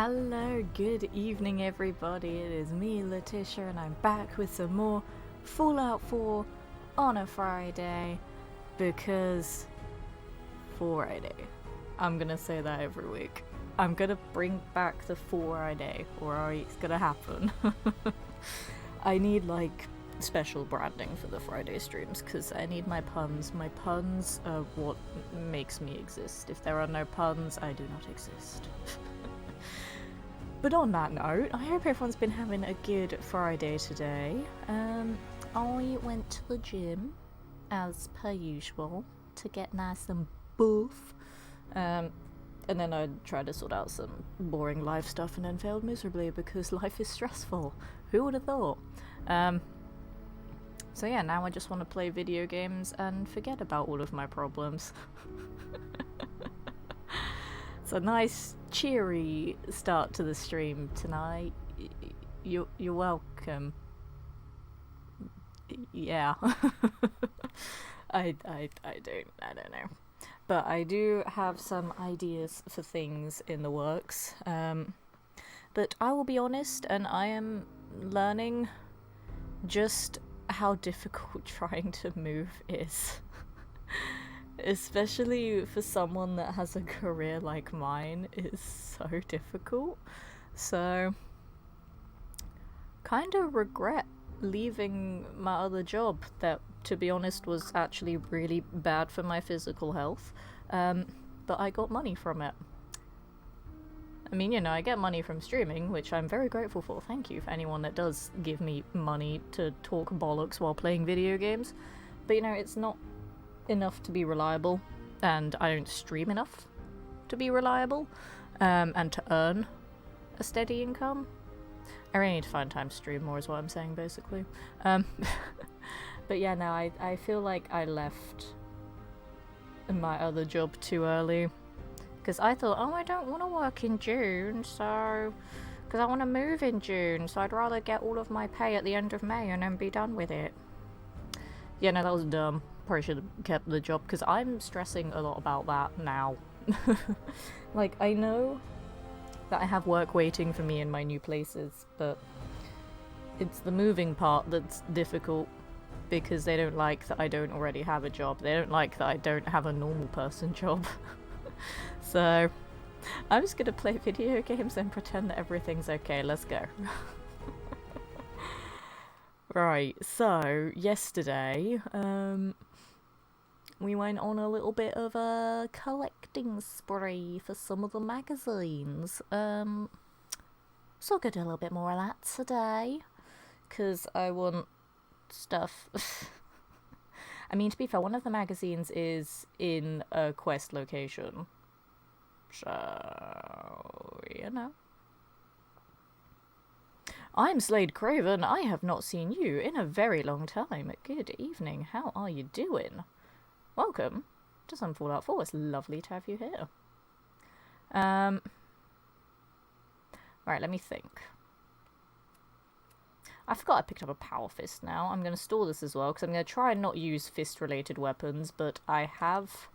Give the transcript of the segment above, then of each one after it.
Hello, good evening everybody, it is me Letitia and I'm back with some more Fallout 4 on a Friday, because Friday. I'm gonna say that every week. I'm gonna bring back the Friday, or it's gonna happen. I need like special branding for the Friday streams because I need my puns. My puns are what makes me exist. If there are no puns, I do not exist. But on that note, I hope everyone's been having a good Friday today. I went to the gym, as per usual, to get nice and buff. And then I tried to sort out some boring life stuff and then failed miserably because life is stressful. Who would have thought? So yeah, now I just want to play video games and forget about all of my problems. It's a nice, cheery start to the stream tonight. You're welcome. Yeah. I don't know. But I do have some ideas for things in the works. But I will be honest, and I am learning just how difficult trying to move is. Especially for someone that has a career like mine, is so difficult. So, kind of regret leaving my other job that, to be honest, was actually really bad for my physical health. But I got money from it. I mean, you know, I get money from streaming, which I'm very grateful for. Thank you for anyone that does give me money to talk bollocks while playing video games. But, you know, it's not enough to be reliable, and I don't stream enough to be reliable, and to earn a steady income. I really need to find time to stream more is what I'm saying, basically. But yeah, no, I feel like I left my other job too early, because I thought, oh, I don't want to work in June, so because I want to move in June, so I'd rather get all of my pay at the end of May and then be done with it. Yeah, no, that was dumb. Probably should have kept the job, because I'm stressing a lot about that now. Like, I know that I have work waiting for me in my new places, but it's the moving part that's difficult, because they don't like that I don't already have a job. They don't like that I don't have a normal person job. So, I'm just gonna play video games and pretend that everything's okay. Let's go. Right, so, yesterday, we went on a little bit of a collecting spree for some of the magazines. So I'll go do a little bit more of that today, because I want stuff. I mean, to be fair, one of the magazines is in a quest location. So, you know. I'm Slade Craven. I have not seen you in a very long time. Good evening. How are you doing? Welcome to some Fallout 4. It's lovely to have you here. Right, let me think. I forgot I picked up a power fist now. I'm going to store this as well, because I'm going to try and not use fist-related weapons, but I have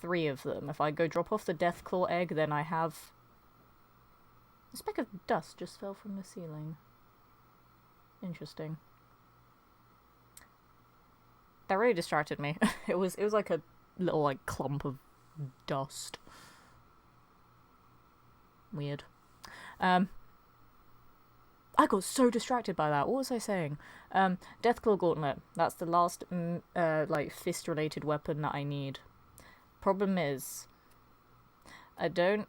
3 of them. If I go drop off the Deathclaw egg, then I have... A speck of dust just fell from the ceiling. Interesting. That really distracted me. It was like a little like clump of dust. Weird. I got so distracted by that. What was I saying? Deathclaw Gauntlet. That's the last like fist related weapon that I need. Problem is, I don't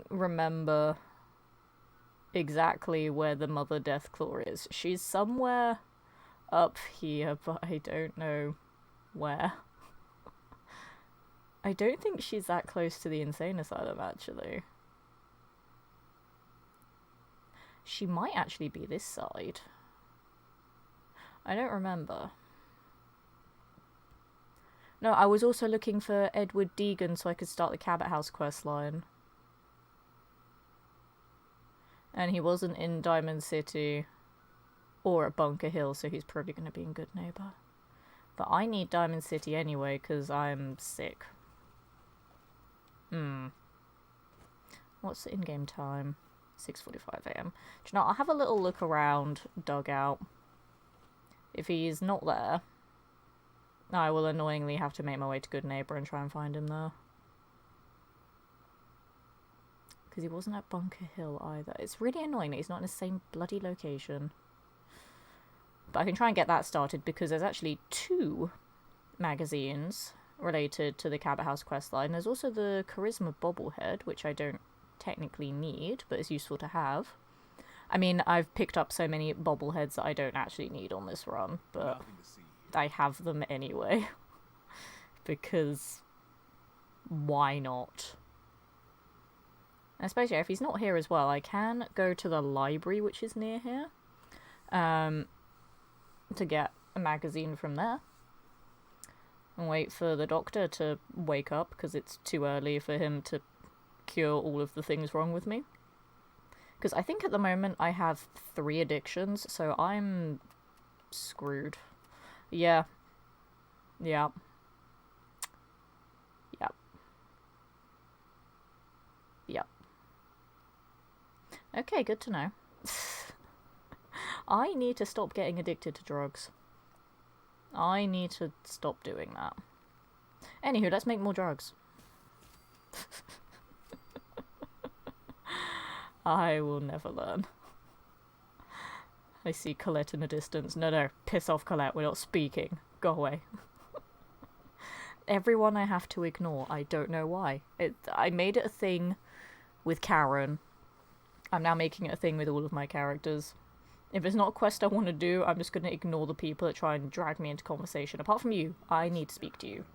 remember exactly where the Mother Deathclaw is. She's somewhere up here, but I don't know where. I don't think she's that close to the insane asylum, actually. She might actually be this side. I don't remember. No, I was also looking for Edward Deegan so I could start the Cabot House questline. And he wasn't in Diamond City or at Bunker Hill, so he's probably going to be in Good Neighbor. But I need Diamond City anyway, because I'm sick. What's the in-game time? 6:45 a.m. Do you know, I'll have a little look around Dugout. If he's not there, I will annoyingly have to make my way to Good Neighbor and try and find him there. Because he wasn't at Bunker Hill either. It's really annoying that he's not in the same bloody location. But I can try and get that started because there's actually 2 magazines related to the Cabot House questline. There's also the Charisma Bobblehead, which I don't technically need, but it's useful to have. I mean, I've picked up so many bobbleheads that I don't actually need on this run, but I have them anyway. Because why not? I suppose, yeah, if he's not here as well, I can go to the library, which is near here, to get a magazine from there. And wait for the doctor to wake up, because it's too early for him to cure all of the things wrong with me. Because I think at the moment I have 3 addictions, so I'm screwed. Yeah. Yeah. Yep. Yep. Okay, good to know. I need to stop getting addicted to drugs. I need to stop doing that. Anywho, let's make more drugs. I will never learn. I see Colette in the distance. No, piss off, Colette, we're not speaking. Go away. Everyone I have to ignore, I don't know why. I made it a thing with Karen. I'm now making it a thing with all of my characters. If it's not a quest I want to do, I'm just going to ignore the people that try and drag me into conversation. Apart from you, I need to speak to you.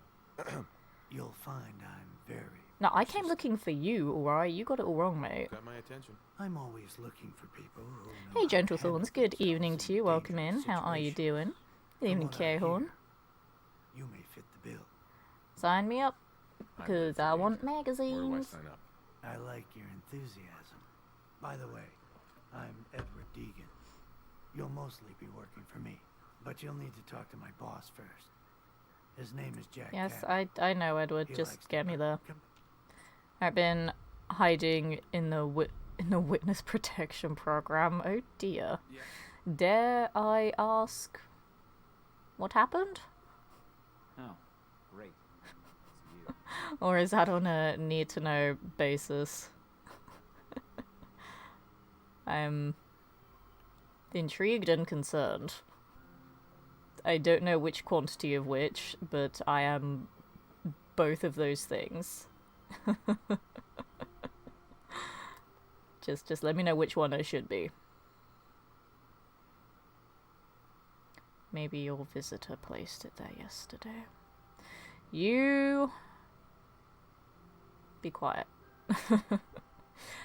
You'll find I'm very... No, I came looking for you, alright? You got it all wrong, mate. Got my attention. I'm always looking for people who know Hey, Gentle Thorns. Good evening to you. Welcome in. How are you doing? Good evening, Cahorn. You may fit the bill. Sign me up, because I want Where do I magazines. sign up? I like your enthusiasm. By the way, I'm Edward Deegan. You'll mostly be working for me, but you'll need to talk to my boss first. His name is Jack. Yes, Cabot. I know, Edward. He Just likes get to me work. there. Come- I've been hiding in the witness protection program. Oh dear. Yeah. Dare I ask what happened? Oh, great. It's you. Or is that on a need-to-know basis? I'm intrigued and concerned. I don't know which quantity of which, but I am both of those things. Just let me know which one I should be. Maybe your visitor placed it there yesterday. You... Be quiet.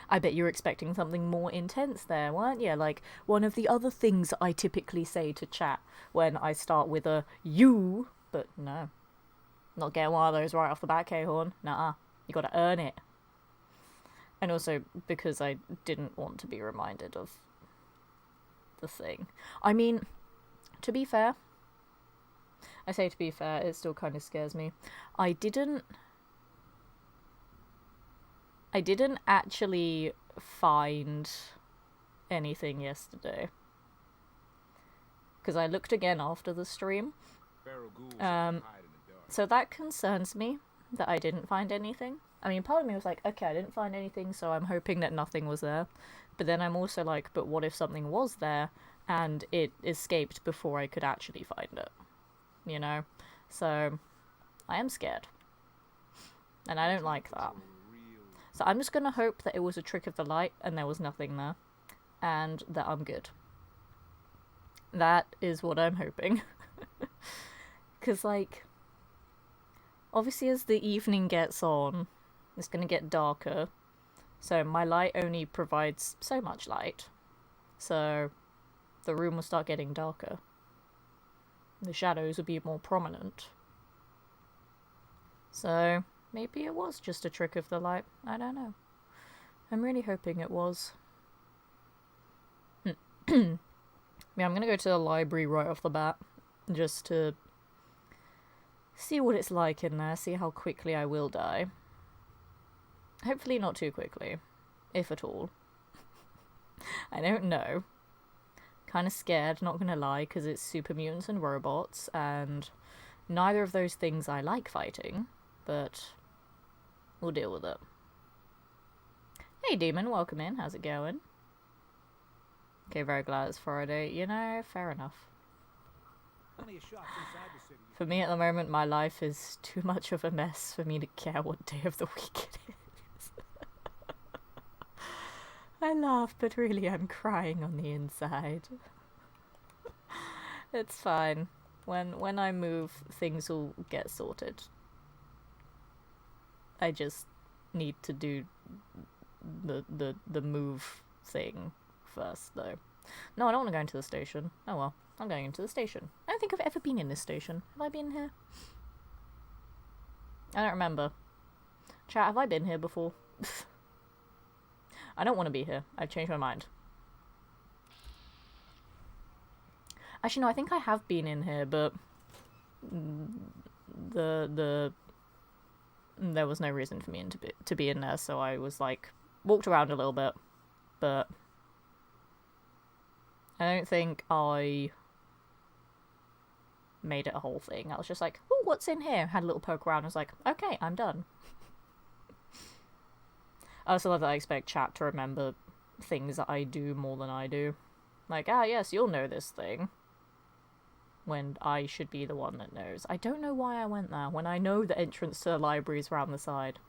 I bet you're expecting something more intense there, weren't you? Like one of the other things I typically say to chat when I start with a you, but no. Not getting one of those right off the bat, Cahorn. Nuh-uh. You gotta earn it. And also because I didn't want to be reminded of the thing. I mean, to be fair, I say to be fair, it still kind of scares me. I didn't actually find anything yesterday. Because I looked again after the stream. Feral ghouls hide in the dark. So that concerns me, that I didn't find anything. I mean, part of me was like, okay, I didn't find anything, so I'm hoping that nothing was there. But then I'm also like, but what if something was there, and it escaped before I could actually find it? You know? So, I am scared. And I don't like that. So I'm just gonna hope that it was a trick of the light, and there was nothing there. And that I'm good. That is what I'm hoping. Because, like, obviously as the evening gets on, it's going to get darker. So my light only provides so much light. So the room will start getting darker. The shadows will be more prominent. So maybe it was just a trick of the light. I don't know. I'm really hoping it was. Yeah, I'm going to go to the library right off the bat. Just to see what it's like in there, see how quickly I will die. Hopefully not too quickly. if at all. I don't know. Kind of scared, not gonna lie, because it's super mutants and robots, and neither of those things I like fighting, but we'll deal with it. Hey Demon, welcome in, how's it going? Okay, very glad it's Friday. You know, fair enough. For me at the moment, my life is too much of a mess for me to care what day of the week it is. I laugh, but really I'm crying on the inside. It's fine. When I move, things will get sorted. I just need to do the move thing first, though. No, I don't want to go into the station. Oh well, I'm going into the station. I don't think I've ever been in this station. Have I been here? I don't remember. Chat, have I been here before? I don't want to be here. I've changed my mind. Actually, no, I think I have been in here, but there was no reason for me to be in there, so I was like walked around a little bit, but I don't think I made it a whole thing. I was just like, "Oh, what's in here?" Had a little poke around. I was like, "Okay, I'm done." I also love that I expect chat to remember things that I do more than I do. Like, ah, yes, you'll know this thing. When I should be the one that knows. I don't know why I went there, when I know the entrance to the library is around the side.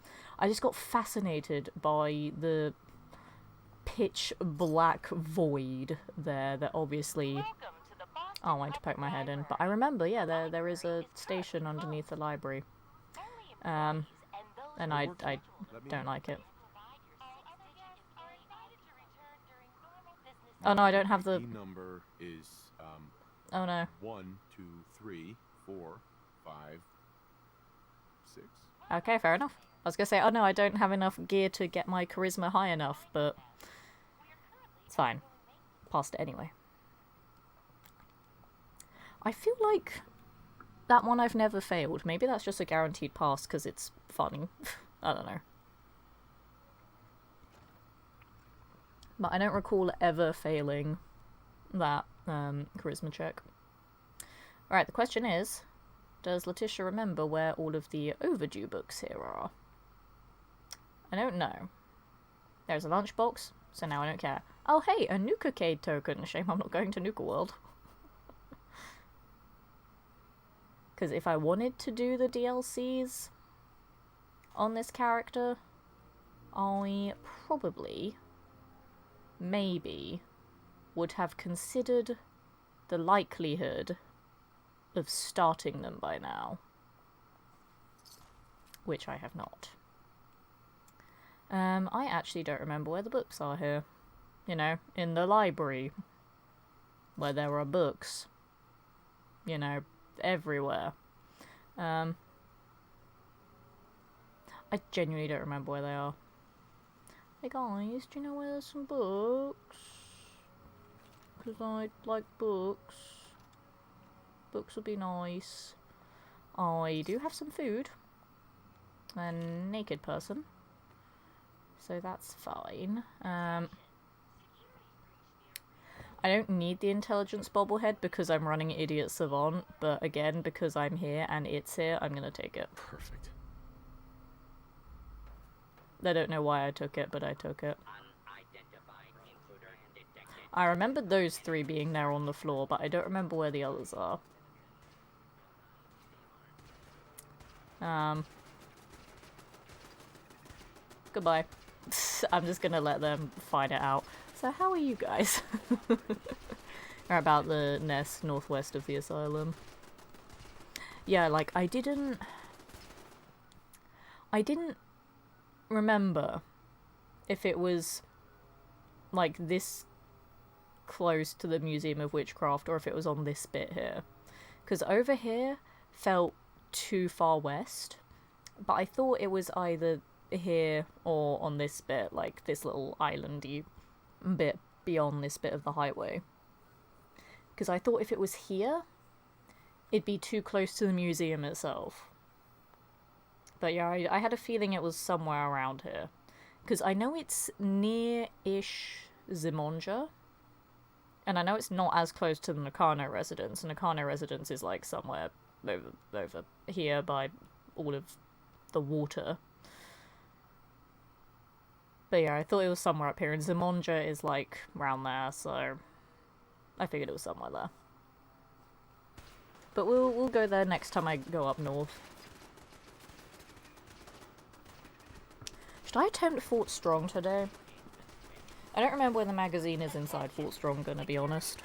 I just got fascinated by the pitch black void there that obviously... Oh, I wanted to poke my head in. But I remember, yeah, there is a station underneath the library. And I don't like it. Oh no, I don't have the... number is, Oh no. 1, 2, 3, 4, 5, 6. Okay, fair enough. I was gonna say, oh no, I don't have enough gear to get my charisma high enough, but it's fine. Passed it anyway. I feel like that one I've never failed. Maybe that's just a guaranteed pass because it's funny. I don't know. But I don't recall ever failing that charisma check. Alright, the question is, does Letitia remember where all of the overdue books here are? I don't know. There's a lunchbox, so now I don't care. Oh hey, a Nuka-Cade token. Shame I'm not going to Nuka World. Because if I wanted to do the DLCs on this character, I probably, maybe, would have considered the likelihood of starting them by now. Which I have not. I actually don't remember where the books are here. You know, in the library. Where there are books. You know, everywhere. I genuinely don't remember where they are. Hey guys, do you know where there's some books? Because I like books. Books would be nice. I do have some food. A naked person. So that's fine. I don't need the intelligence bobblehead because I'm running Idiot Savant, but again, because I'm here and it's here, I'm gonna take it. Perfect. I don't know why I took it, but I took it. I remembered those 3 being there on the floor, but I don't remember where the others are. Goodbye. I'm just gonna let them fight it out. So how are you guys? Or about the nest northwest of the asylum. Yeah, like, I didn't remember if it was, like, this close to the Museum of Witchcraft or if it was on this bit here. Because over here felt too far west, but I thought it was either here or on this bit, like this little islandy bit beyond this bit of the highway. Because I thought if it was here, it'd be too close to the museum itself. But yeah, I had a feeling it was somewhere around here. Because I know it's near-ish Zimonja. And I know it's not as close to the Nakano residence. Nakano residence is like somewhere over here by all of the water. But yeah, I thought it was somewhere up here. And Zimonja is like around there, so I figured it was somewhere there. But we'll go there next time I go up north. Should I attempt Fort Strong today? I don't remember where the magazine is inside Fort Strong, gonna be honest.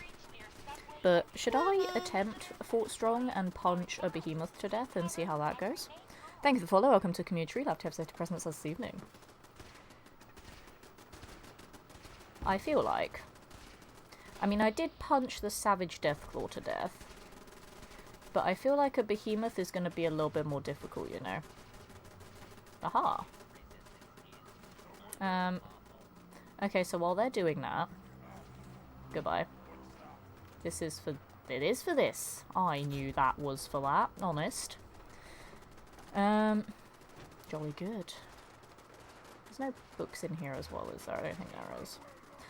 But should I attempt Fort Strong and punch a behemoth to death and see how that goes? Thank you for the follow. Welcome to Community Lab to have safety presence this evening. I feel like... I mean, I did punch the Savage Deathclaw to death. But I feel like a behemoth is going to be a little bit more difficult, you know. Aha. Okay, so while they're doing that... Goodbye. This is for... It is for this. I knew that was for that, honest. Jolly good. There's no books in here as well, is there? I don't think there is.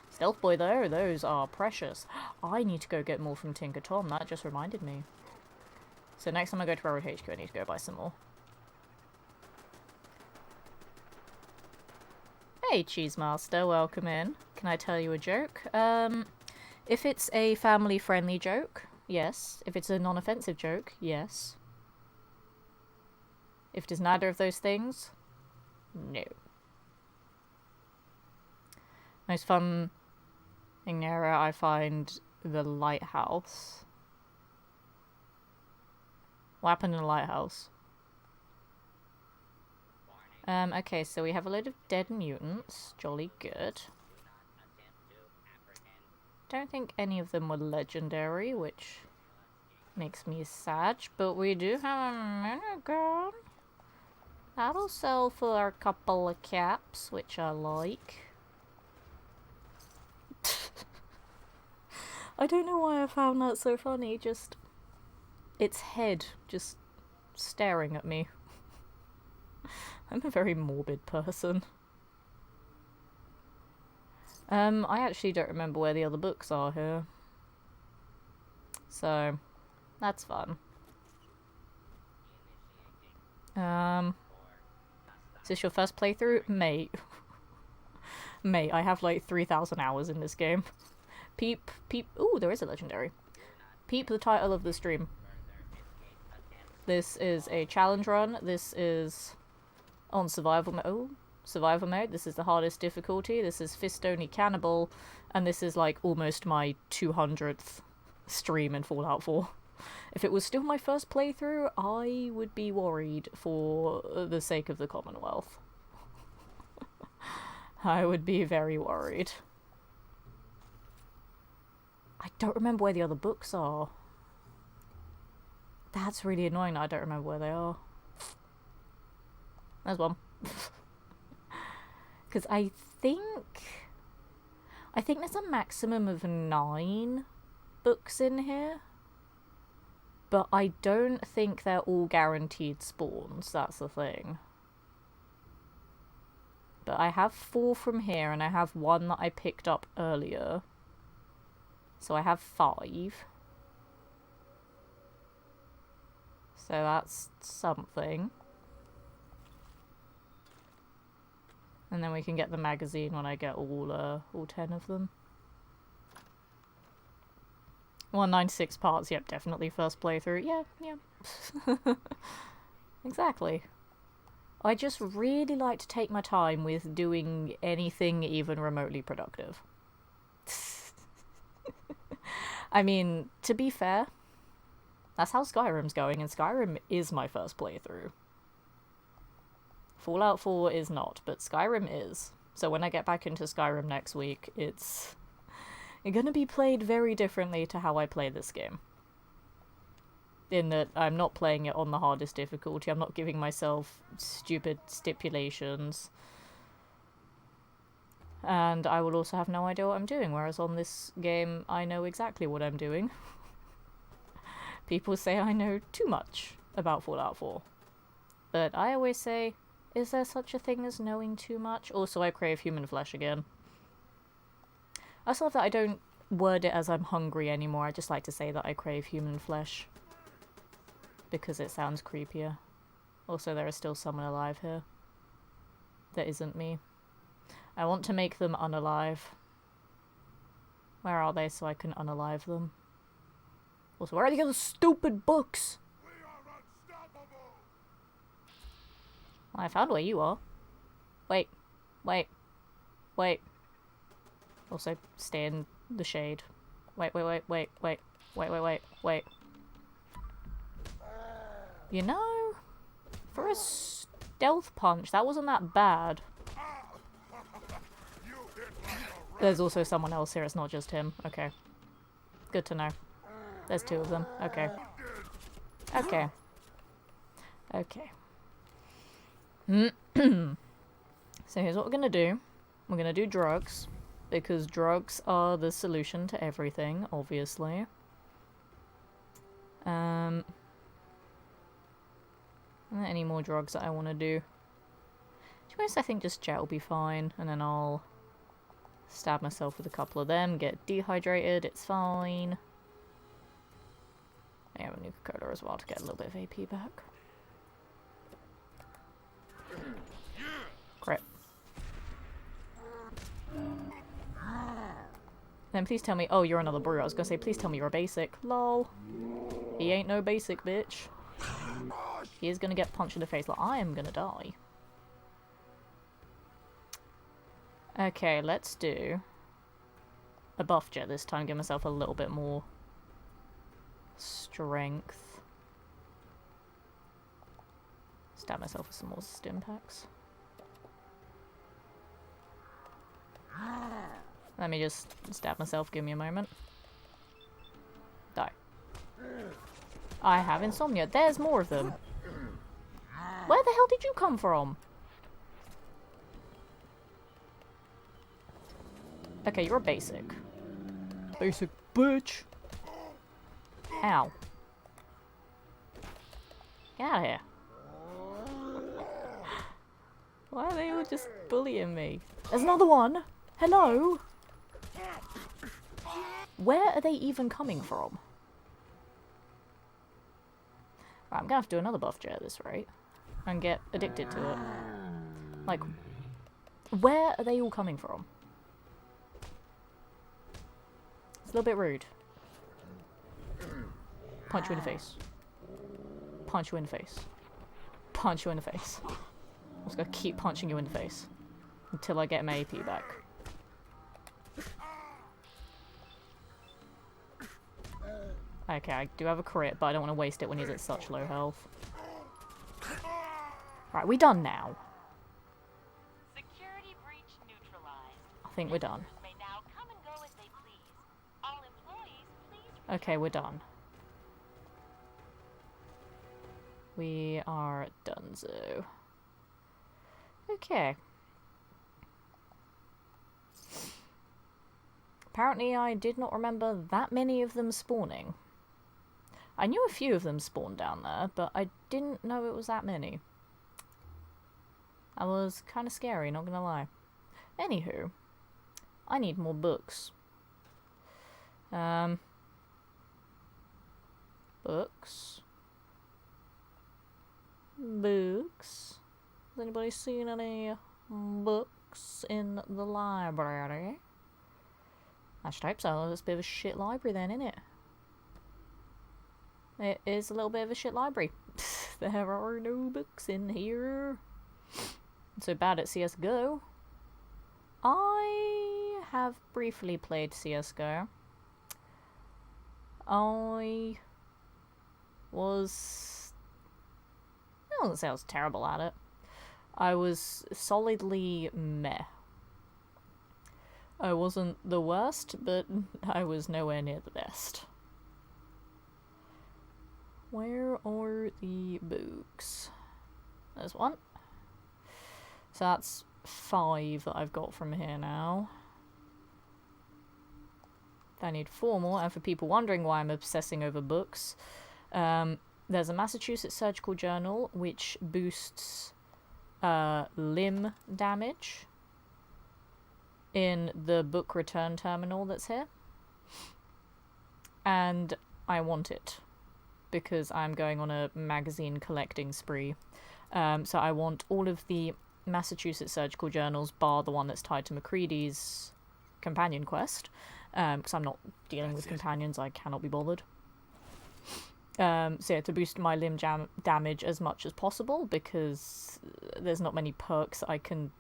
Stealth Boy, though, those are precious. I need to go get more from Tinker Tom, that just reminded me. So next time I go to Railroad HQ, I need to go buy some more. Hey, Cheese Master, welcome in. Can I tell you a joke? If it's a family-friendly joke, yes. If it's a non-offensive joke, yes. If it is neither of those things, no. Most fun thing there, I find the lighthouse. What happened in the lighthouse? Okay, so we have a load of dead mutants. Jolly good. Don't think any of them were legendary, which makes me sad. But we do have a minigun. That'll sell for a couple of caps, which I like. I don't know why I found that so funny, just... its head just staring at me. I'm a very morbid person. I actually don't remember where the other books are here. So, that's fun. Is this your first playthrough? Mate. Mate, I have like 3,000 hours in this game. Peep. Ooh, there is a legendary. Peep the title of the stream. This is a challenge run. This is on survival mode. Oh, survival mode. This is the hardest difficulty. This is Fist Only Cannibal. And this is like almost my 200th stream in Fallout 4. If it was still my first playthrough, I would be worried for the sake of the Commonwealth. I would be very worried. I don't remember where the other books are. That's really annoying that I don't remember where they are. There's one. Because I think there's a maximum of 9 books in here. But I don't think they're all guaranteed spawns, that's the thing. But I have 4 from here, and I have 1 that I picked up earlier. So I have 5. So that's something. And then we can get the magazine when I get all 10 of them. 196 parts, yep, definitely first playthrough. Yeah. Exactly. I just really like to take my time with doing anything even remotely productive. I mean, to be fair, that's how Skyrim's going, and Skyrim is my first playthrough. Fallout 4 is not, but Skyrim is. So when I get back into Skyrim next week, it's gonna be played very differently to how I play this game. In that I'm not playing it on the hardest difficulty, I'm not giving myself stupid stipulations. And I will also have no idea what I'm doing, whereas on this game, I know exactly what I'm doing. People say I know too much about Fallout 4. But I always say, Is there such a thing as knowing too much? Also, I crave human flesh again. I also love that I don't word it as I'm hungry anymore. I just like to say that I crave human flesh. Because it sounds creepier. Also, there is still someone alive here. That isn't me. I want to make them unalive. Where are they so I can unalive them? Also, where are the other stupid books? Well, I found where you are. Wait. Wait. Wait. Also, stay in the shade. Wait, wait, wait, wait, wait. Wait, wait, wait, wait. You know, for a stealth punch, that wasn't that bad. There's also someone else here, it's not just him. Okay. Good to know. There's two of them. Okay. Okay. Okay. So here's what we're gonna do. We're gonna do drugs. Because drugs are the solution to everything, obviously. Are there any more drugs that I want to do? To be honest, I think just jet will be fine. And then I'll stab myself with a couple of them. Get dehydrated. It's fine. I have a Nuka-Cola as well to get a little bit of AP back. Great. Then please tell me, oh, you're another brew. I was gonna say, please tell me you're a basic. Lol. He ain't no basic, bitch. He is gonna get punched in the face. Like, I am gonna die. Okay, let's do a buff jet this time. Give myself a little bit more strength. Stab myself with some more stim packs. Let me just stab myself, give me a moment. Die. I have insomnia. There's more of them. Where the hell did you come from? Okay, you're a basic. Basic bitch. Ow. Get out of here. Why are they all just bullying me? There's another one! Hello? Where are they even coming from? Right, I'm gonna have to do another buff jet at this rate. And get addicted to it. Like, where are they all coming from? It's a little bit rude. Punch you in the face. Punch you in the face. Punch you in the face. I'm just gonna keep punching you in the face. Until I get my AP back. Okay, I do have a crit, but I don't want to waste it when he's at such low health. Right, we done now? Security breach neutralized. I think we're done. Visitors may now come and go as they please. All employees, please. Okay, we're done. We are donezo. Okay. Apparently I did not remember that many of them spawning. I knew a few of them spawned down there, but I didn't know it was that many. That was kind of scary, not gonna lie. Anywho, I need more books. Books. Books. Has anybody seen any books in the library? I should hope so. It's a bit of a shit library then, isn't it? It is a little bit of a shit library. There are no books in here. It's so bad at CSGO. I have briefly played CSGO. I wouldn't say I was terrible at it. I was solidly meh. I wasn't the worst, but I was nowhere near the best. Where are the books? There's one. So that's 5 that I've got from here now. I need 4 more, and for people wondering why I'm obsessing over books, there's a Massachusetts Surgical Journal which boosts limb damage in the book return terminal that's here. And I want it because I'm going on a magazine collecting spree. So I want all of the Massachusetts surgical journals, bar the one that's tied to Macready's companion quest, because I'm not dealing with companions, I cannot be bothered. So yeah, to boost my limb damage as much as possible, because there's not many perks I can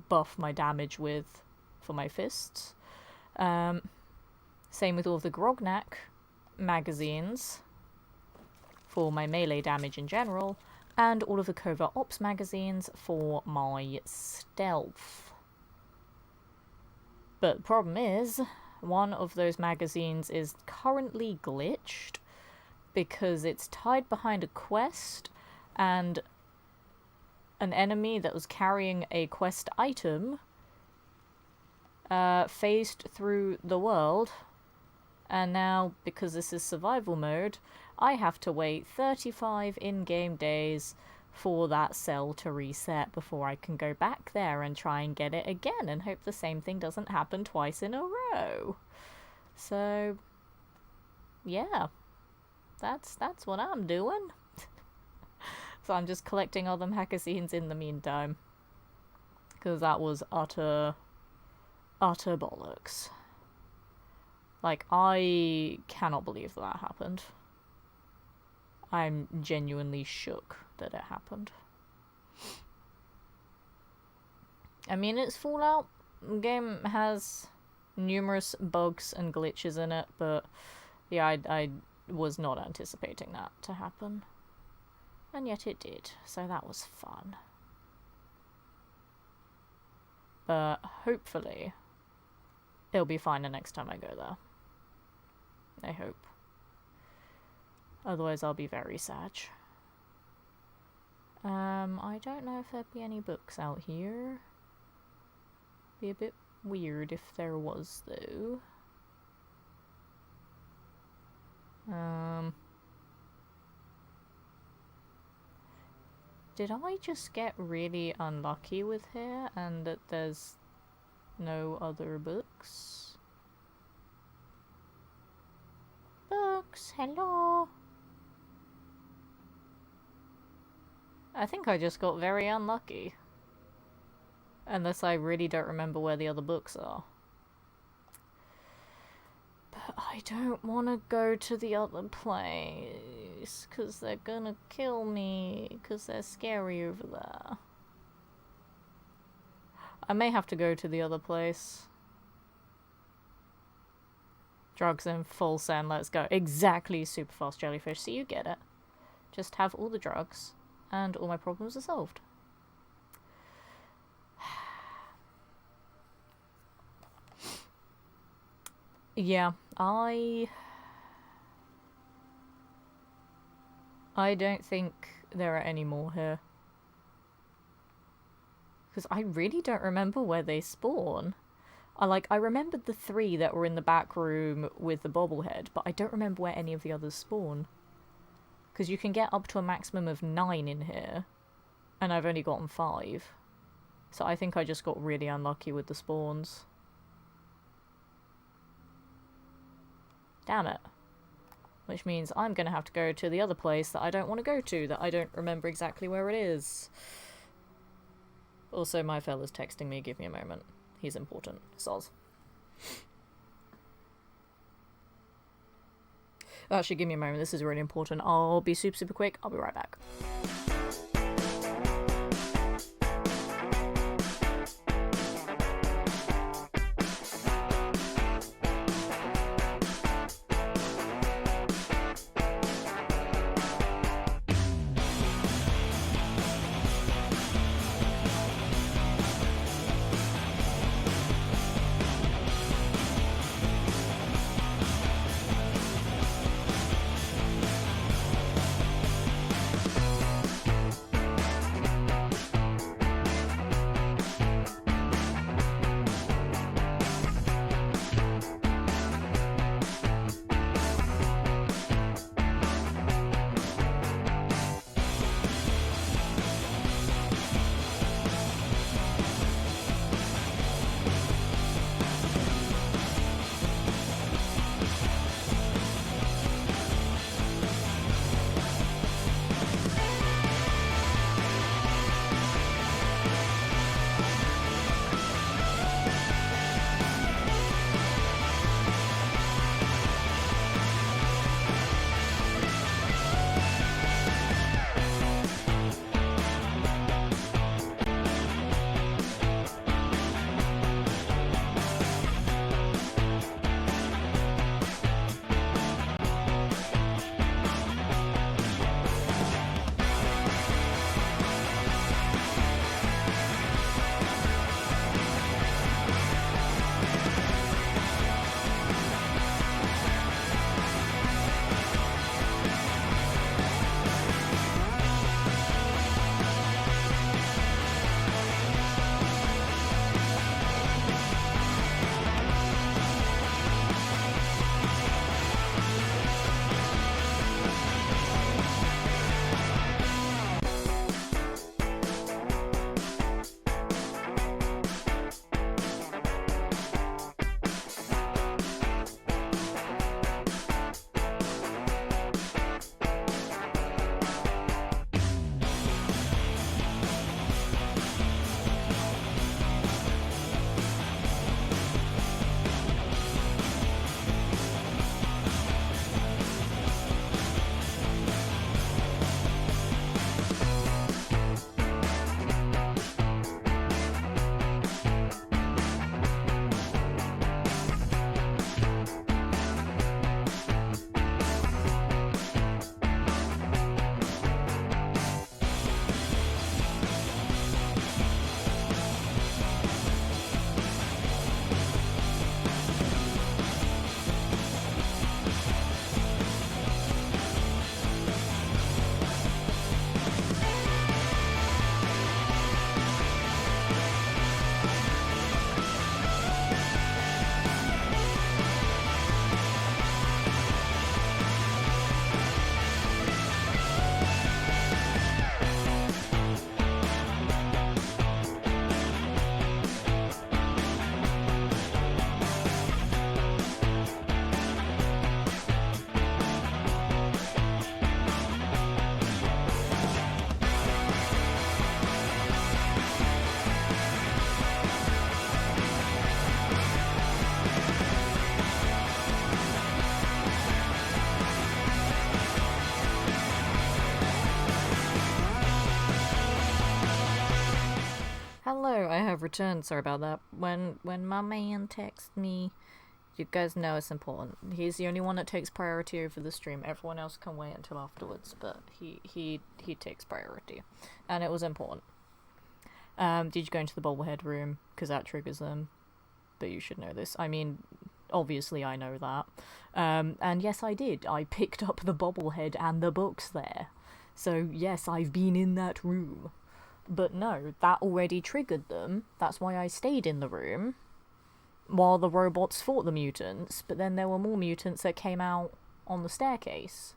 buff my damage with for my fists. Same with all of the Grognak magazines for my melee damage in general, and all of the Covert Ops magazines for my stealth. But the problem is, one of those magazines is currently glitched because it's tied behind a quest, and an enemy that was carrying a quest item phased through the world, and now, because this is survival mode, I have to wait 35 in-game days for that cell to reset before I can go back there and try and get it again and hope the same thing doesn't happen twice in a row. So, yeah, that's what I'm doing. So I'm just collecting other magazines in the meantime, because that was utter bollocks. Like, I cannot believe that happened. I'm genuinely shook that it happened. I mean, it's Fallout. The game has numerous bugs and glitches in it, but yeah, I was not anticipating that to happen. And yet it did, so that was fun. But hopefully it'll be fine the next time I go there. I hope. Otherwise I'll be very sad. I don't know if there'd be any books out here. Be a bit weird if there was, though. Did I just get really unlucky with here and that there's no other books? Books, hello. I think I just got very unlucky. Unless I really don't remember where the other books are. But I don't want to go to the other place, because they're gonna kill me, because they're scary over there. I may have to go to the other place. Drugs in full send, let's go. Exactly, super fast jellyfish, so you get it. Just have all the drugs, and all my problems are solved. Yeah, I don't think there are any more here. Because I really don't remember where they spawn. I remembered the 3 that were in the back room with the bobblehead, but I don't remember where any of the others spawn. Because you can get up to a maximum of 9 in here, and I've only gotten 5. So I think I just got really unlucky with the spawns. Damn it. Which means I'm going to have to go to the other place that I don't want to go to, that I don't remember exactly where it is. Also, my fella's texting me, give me a moment. He's important. Soz. Actually, give me a moment, this is really important. I'll be super quick, I'll be right back. have returned. Sorry about that. When my man texts me, you guys know it's important. He's the only one that takes priority over the stream. Everyone else can wait until afterwards, but he takes priority, and it was important. Did you go into the bobblehead room? Because that triggers them. But you should know this. I mean, obviously I know that. And yes, I did. I picked up the bobblehead and the books there. So yes, I've been in that room. But no, that already triggered them. That's why I stayed in the room while the robots fought the mutants. But then there were more mutants that came out on the staircase.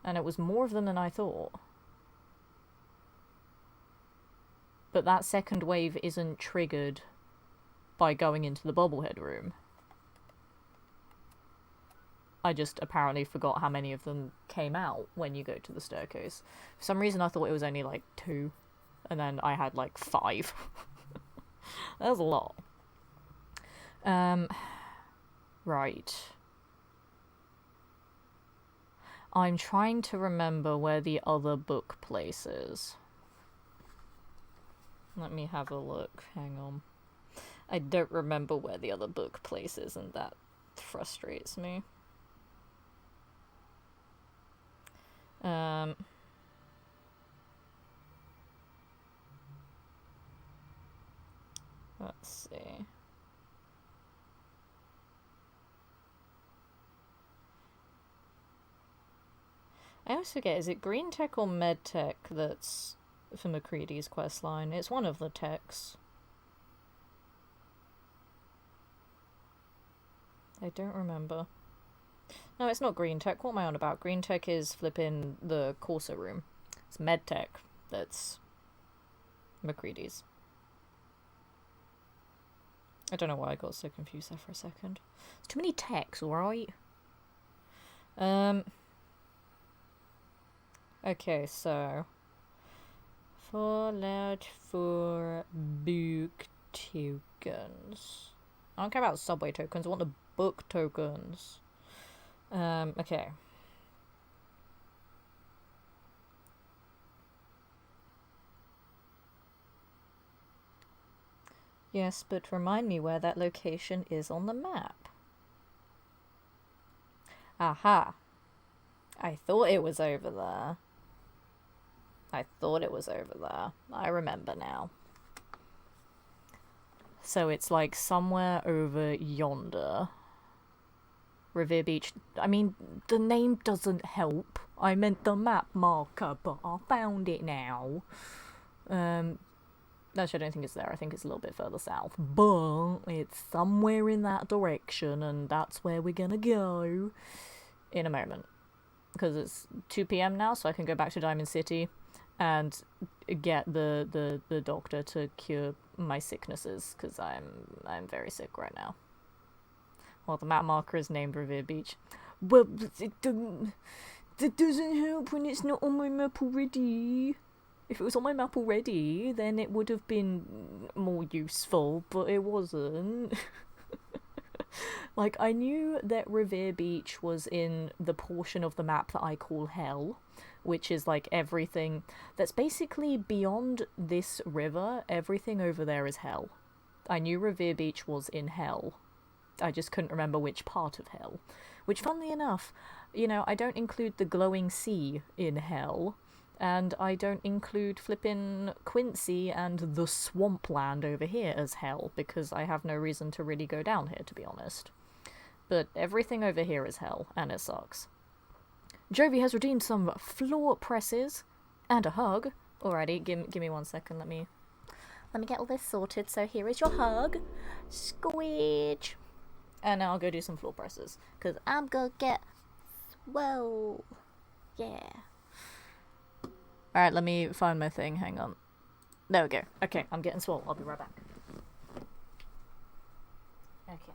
And it was more of them than I thought. But that second wave isn't triggered by going into the bobblehead room. I just apparently forgot how many of them came out when you go to the staircase. For some reason I thought it was only like 2, and then I had like 5. That was a lot. Right. I'm trying to remember where the other book place is. Let me have a look. Hang on. I don't remember where the other book place is, and that frustrates me. Let's see. I always forget, is it Green Tech or Med Tech that's for McCready's questline? It's one of the techs. I don't remember. No, it's not Green Tech. What am I on about? Green Tech is flipping the Corsa room. It's Med Tech that's McCready's. I don't know why I got so confused there for a second. There's too many techs, alright? Okay, so... Fallout 4 book tokens. I don't care about subway tokens, I want the book tokens. Okay. Yes, but remind me where that location is on the map. Aha. I thought it was over there. I remember now. So it's like somewhere over yonder. Revere Beach. I mean, the name doesn't help. I meant the map marker, but I found it now. Actually, I don't think it's there. I think it's a little bit further south. But it's somewhere in that direction, and that's where we're gonna go in a moment. Because it's 2 PM now, so I can go back to Diamond City and get the doctor to cure my sicknesses, because I'm very sick right now. Well, the map marker is named Revere Beach. Well, that doesn't help when it's not on my map already. If it was on my map already, then it would have been more useful, but it wasn't. Like, I knew that Revere Beach was in the portion of the map that I call Hell, which is like everything that's basically beyond this river. Everything over there is Hell. I knew Revere Beach was in Hell. I just couldn't remember which part of Hell. Which, funnily enough, you know, I don't include the glowing sea in Hell, and I don't include flippin' Quincy and the swampland over here as Hell, because I have no reason to really go down here, to be honest. But everything over here is Hell, and it sucks. Jovi has redeemed some floor presses and a hug. Alrighty, give me 1 second, let me get all this sorted. So here is your hug. Squidge. And now I'll go do some floor presses, because I'm gonna get swole. Yeah. Alright, let me find my thing, hang on. There we go. Okay, I'm getting swole, I'll be right back. Okay.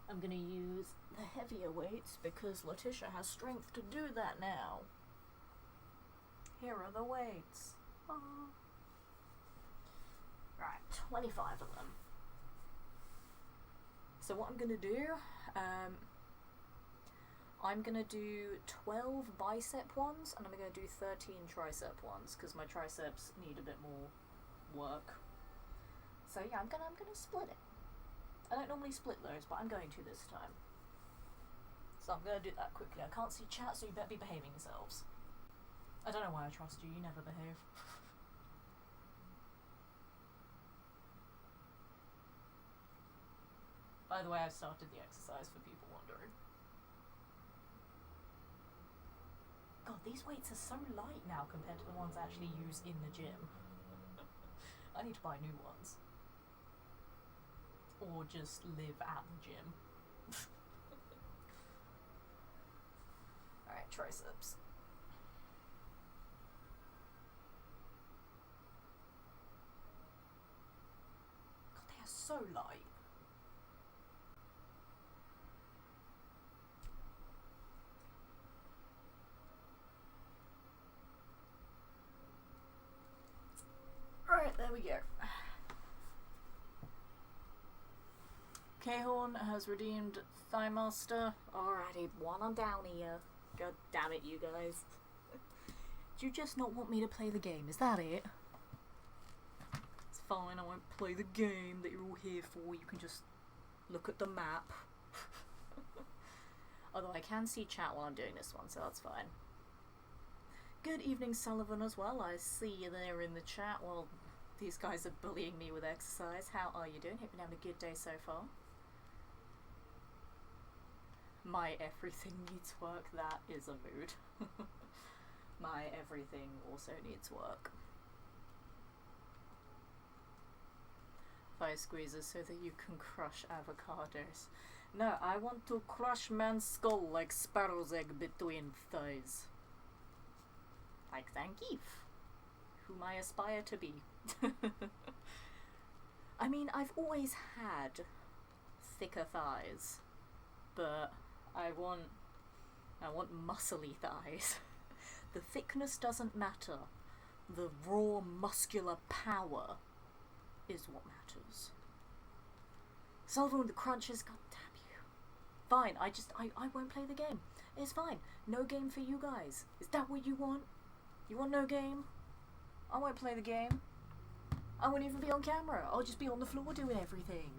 I'm gonna use the heavier weights, because Letitia has strength to do that now. Here are the weights. Oh. Right, 25 of them. So what I'm gonna do, I'm gonna do 12 bicep ones, and I'm gonna do 13 tricep ones, because my triceps need a bit more work. So yeah, I'm gonna split it. I don't normally split those, but I'm going to this time. So I'm gonna do that quickly. I can't see chat, so you better be behaving yourselves. I don't know why I trust you. You never behave. By the way, I've started the exercise for people wondering. God, these weights are so light now compared to the ones I actually use in the gym. I need to buy new ones. Or just live at the gym. Alright, triceps. God, they are so light. Right, there we go. K-Horn has redeemed Thigh Master. Alrighty, one on down here. God damn it, you guys. Do you just not want me to play the game? Is that it? It's fine, I won't play the game that you're all here for. You can just look at the map. Although I can see chat while I'm doing this one, so that's fine. Good evening, Sullivan, as well. I see you there in the chat. Well, these guys are bullying me with exercise. How are you doing? Hope you're having a good day so far. My everything needs work. That is a mood. My everything also needs work. Thigh squeezers so that you can crush avocados. No, I want to crush man's skull like sparrow's egg between thighs. Like Zangief, whom I aspire to be. I mean, I've always had thicker thighs, but I want muscly thighs. The thickness doesn't matter. The raw muscular power is what matters. Sullivan with the crunches, god damn you. Fine, I won't play the game. It's fine. No game for you guys. Is that what you want? You want no game? I won't play the game. I won't even be on camera. I'll just be on the floor doing everything.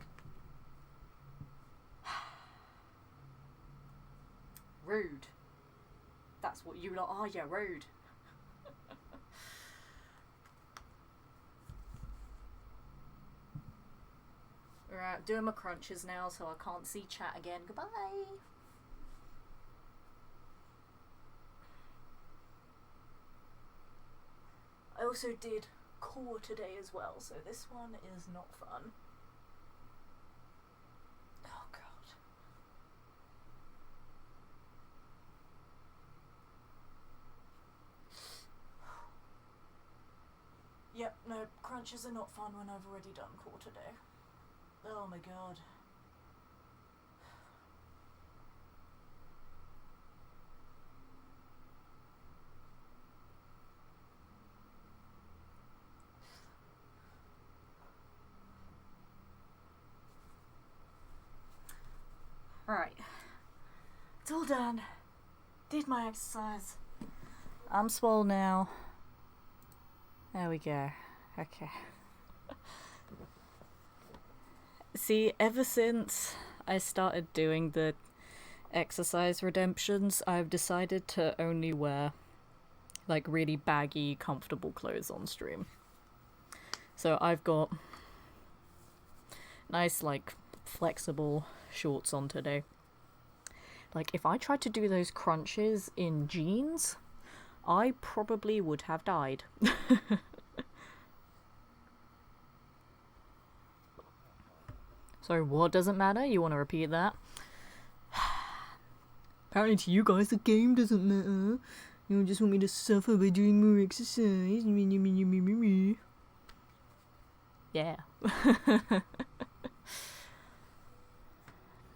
Rude. That's what you lot are, yeah, rude. Right, doing my crunches now, so I can't see chat again. Goodbye. I also did core today as well, so this one is not fun. Oh god. Yep, no, crunches are not fun when I've already done core today. Oh my god. Right. It's all done. Did my exercise. I'm swole now. There we go. Okay. See, ever since I started doing the exercise redemptions, I've decided to only wear like really baggy, comfortable clothes on stream. So I've got nice, like, flexible shorts on today. Like, if I tried to do those crunches in jeans, I probably would have died. So what doesn't matter? You want to repeat that? Apparently to you guys the game doesn't matter. You just want me to suffer by doing more exercise. Yeah.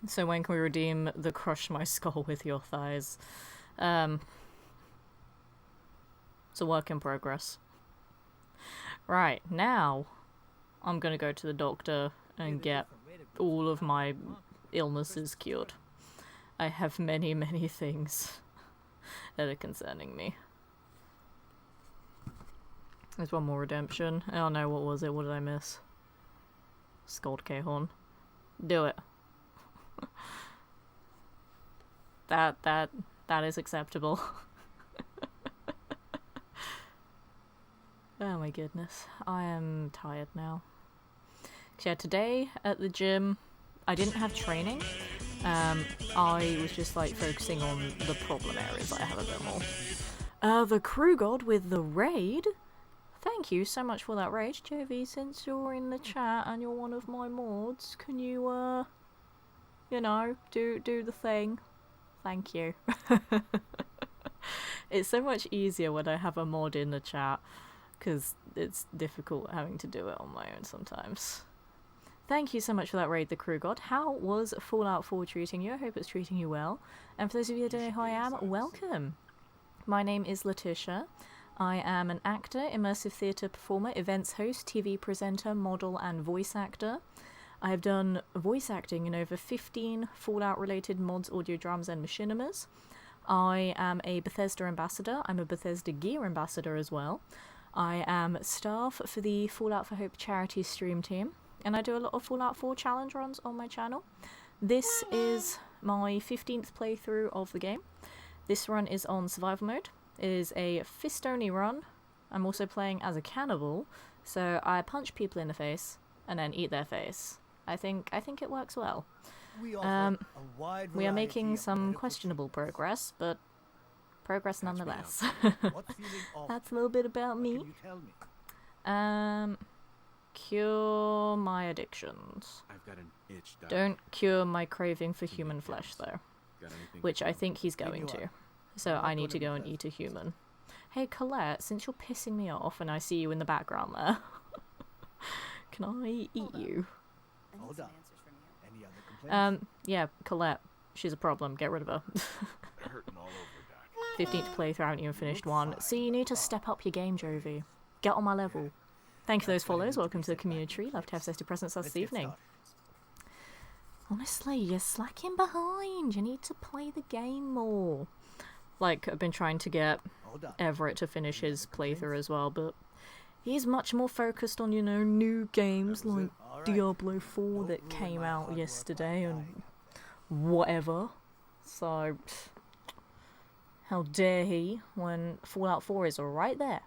So when can we redeem the crush my skull with your thighs? It's a work in progress. Right, now I'm gonna go to the doctor and get all of my illnesses cured. I have many, many things that are concerning me. There's one more redemption. Oh no, what was it? What did I miss? scold K-Horn. Do it. That is acceptable. Oh my goodness. I am tired now. Yeah, today at the gym, I didn't have training. I was just like focusing on the problem areas I have a bit more. The crew god with the raid. Thank you so much for that raid, JV. Since you're in the chat and you're one of my mods, can you you know, do the thing? Thank you. It's so much easier when I have a mod in the chat, because it's difficult having to do it on my own sometimes. Thank you so much for that raid, the crew god. How was Fallout 4 treating you? I hope it's treating you well. And for those of you that don't know who I am, welcome. My name is Letitia. I am an actor, immersive theatre performer, events host, TV presenter, model, and voice actor. I have done voice acting in over 15 Fallout-related mods, audio dramas, and machinimas. I am a Bethesda ambassador. I'm a Bethesda gear ambassador as well. I am staff for the Fallout for Hope charity stream team, and I do a lot of Fallout 4 challenge runs on my channel. This is my 15th playthrough of the game. This run is on survival mode. It is a fist-only run. I'm also playing as a cannibal, so I punch people in the face and then eat their face. I think it works well. We are making some questionable progress, but progress nonetheless. That's a little bit about me. Cure my addictions. I've got an itch. Don't cure my craving for human flesh, though. Which I think he's going to. So I need to go and eat a human. Hey, Colette, since you're pissing me off and I see you in the background there, can I eat you? Hold on. Any other complaints? Yeah, Colette. She's a problem. Get rid of her. Hurting all over, Doc. 15th playthrough, haven't even finished one. So you need to step up your game, Jovi. Get on my level. Thank you for those follows. Welcome to the community. Love to have safety presence this evening. Honestly, you're slacking behind. You need to play the game more. Like, I've been trying to get Everett to finish his playthrough as well, but he's much more focused on, you know, new games like Diablo 4 that came out yesterday and whatever. So, how dare he when Fallout 4 is right there.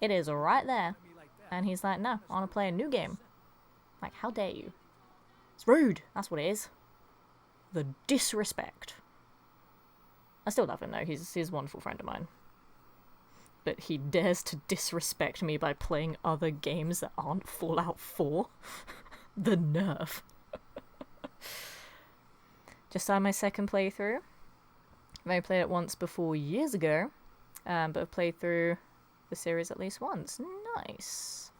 It is right there. And he's like, no, I want to play a new game. Like, how dare you? It's rude. That's what it is. The disrespect. I still love him though. He's a wonderful friend of mine. But he dares to disrespect me by playing other games that aren't Fallout 4. The nerve. Just started my second playthrough. I've only played it once before years ago. But I've played through the series at least once. Nice.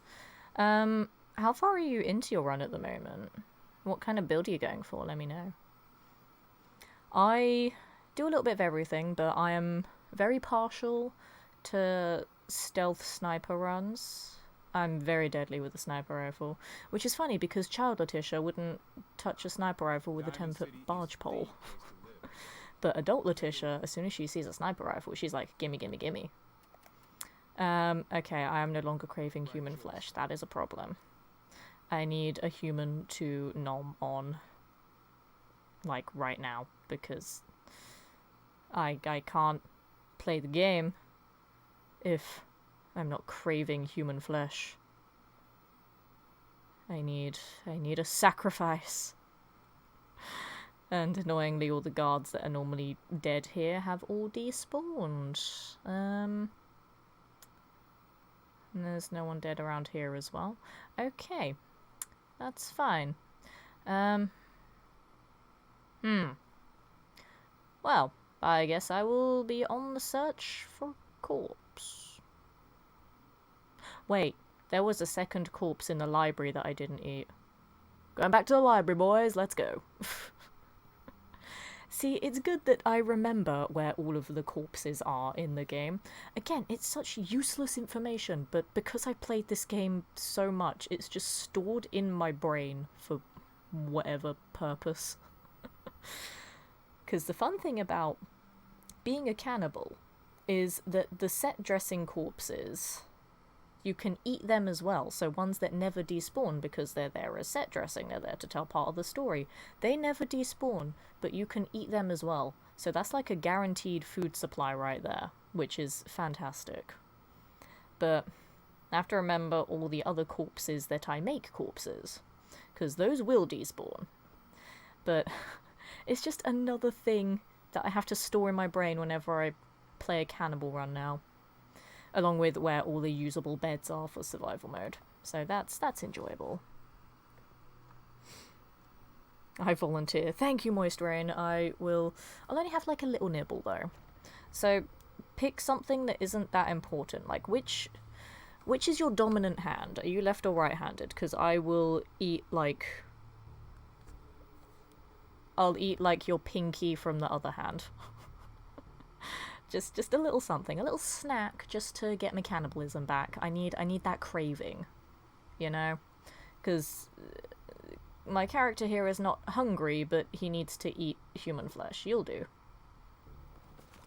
How far are you into your run at the moment? What kind of build are you going for? Let me know. I do a little bit of everything, but I am very partial to stealth sniper runs. I'm very deadly with a sniper rifle, which is funny because child Letitia wouldn't touch a sniper rifle with a 10-foot barge pole. But adult Letitia, as soon as she sees a sniper rifle, she's like, gimme, gimme, gimme. Okay, I am no longer craving human flesh. That is a problem. I need a human to nom on, like, right now, because I can't play the game if I'm not craving human flesh. I need a sacrifice. And annoyingly, all the guards that are normally dead here have all despawned. And there's no one dead around here as well. Okay. That's fine. Well, I guess I will be on the search for corpse. Wait, there was a second corpse in the library that I didn't eat. Going back to the library, boys. Let's go. See, it's good that I remember where all of the corpses are in the game. Again, it's such useless information, but because I played this game so much, it's just stored in my brain for whatever purpose. Because the fun thing about being a cannibal is that the set dressing corpses you can eat them as well. So ones that never despawn because they're there as set dressing, they're there to tell part of the story. They never despawn, but you can eat them as well. So that's like a guaranteed food supply right there, which is fantastic. But I have to remember all the other corpses that I make corpses, because those will despawn. But it's just another thing that I have to store in my brain whenever I play a Cannibal run now. Along with where all the usable beds are for survival mode. So that's enjoyable. I volunteer. Thank you, Moist Rain. I'll only have like a little nibble though. So pick something that isn't that important. Like which is your dominant hand? Are you left or right-handed? Because I will eat like... I'll eat like your pinky from the other hand. Just a little something, a little snack, just to get my cannibalism back. I need that craving, you know? Because my character here is not hungry, but he needs to eat human flesh. You'll do.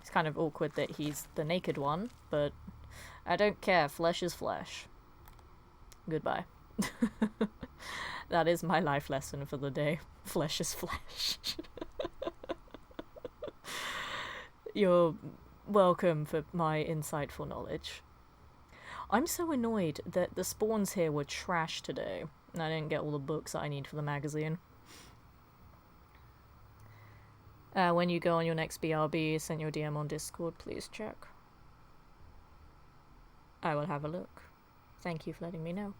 It's kind of awkward that he's the naked one, but I don't care. Flesh is flesh. Goodbye. That is my life lesson for the day. Flesh is flesh. You're welcome for my insightful knowledge. I'm so annoyed that the spawns here were trash today, and I didn't get all the books that I need for the magazine. When you go on your next BRB, send your DM on Discord, please check. I will have a look. Thank you for letting me know.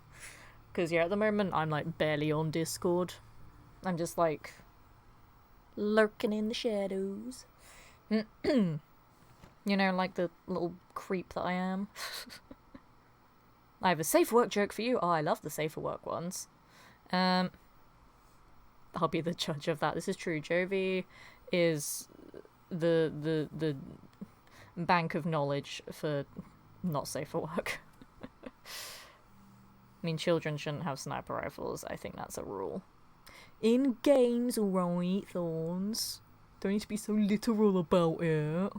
Because yeah, at the moment, I'm like barely on Discord. I'm just like lurking in the shadows. You know, like the little creep that I am. I have a safe work joke for you. Oh, I love the safer work ones. I'll be the judge of that. This is true. Jovi is the bank of knowledge for not safer work. I mean, children shouldn't have sniper rifles. I think that's a rule. In games, alright, Thorns. Don't need to be so literal about it.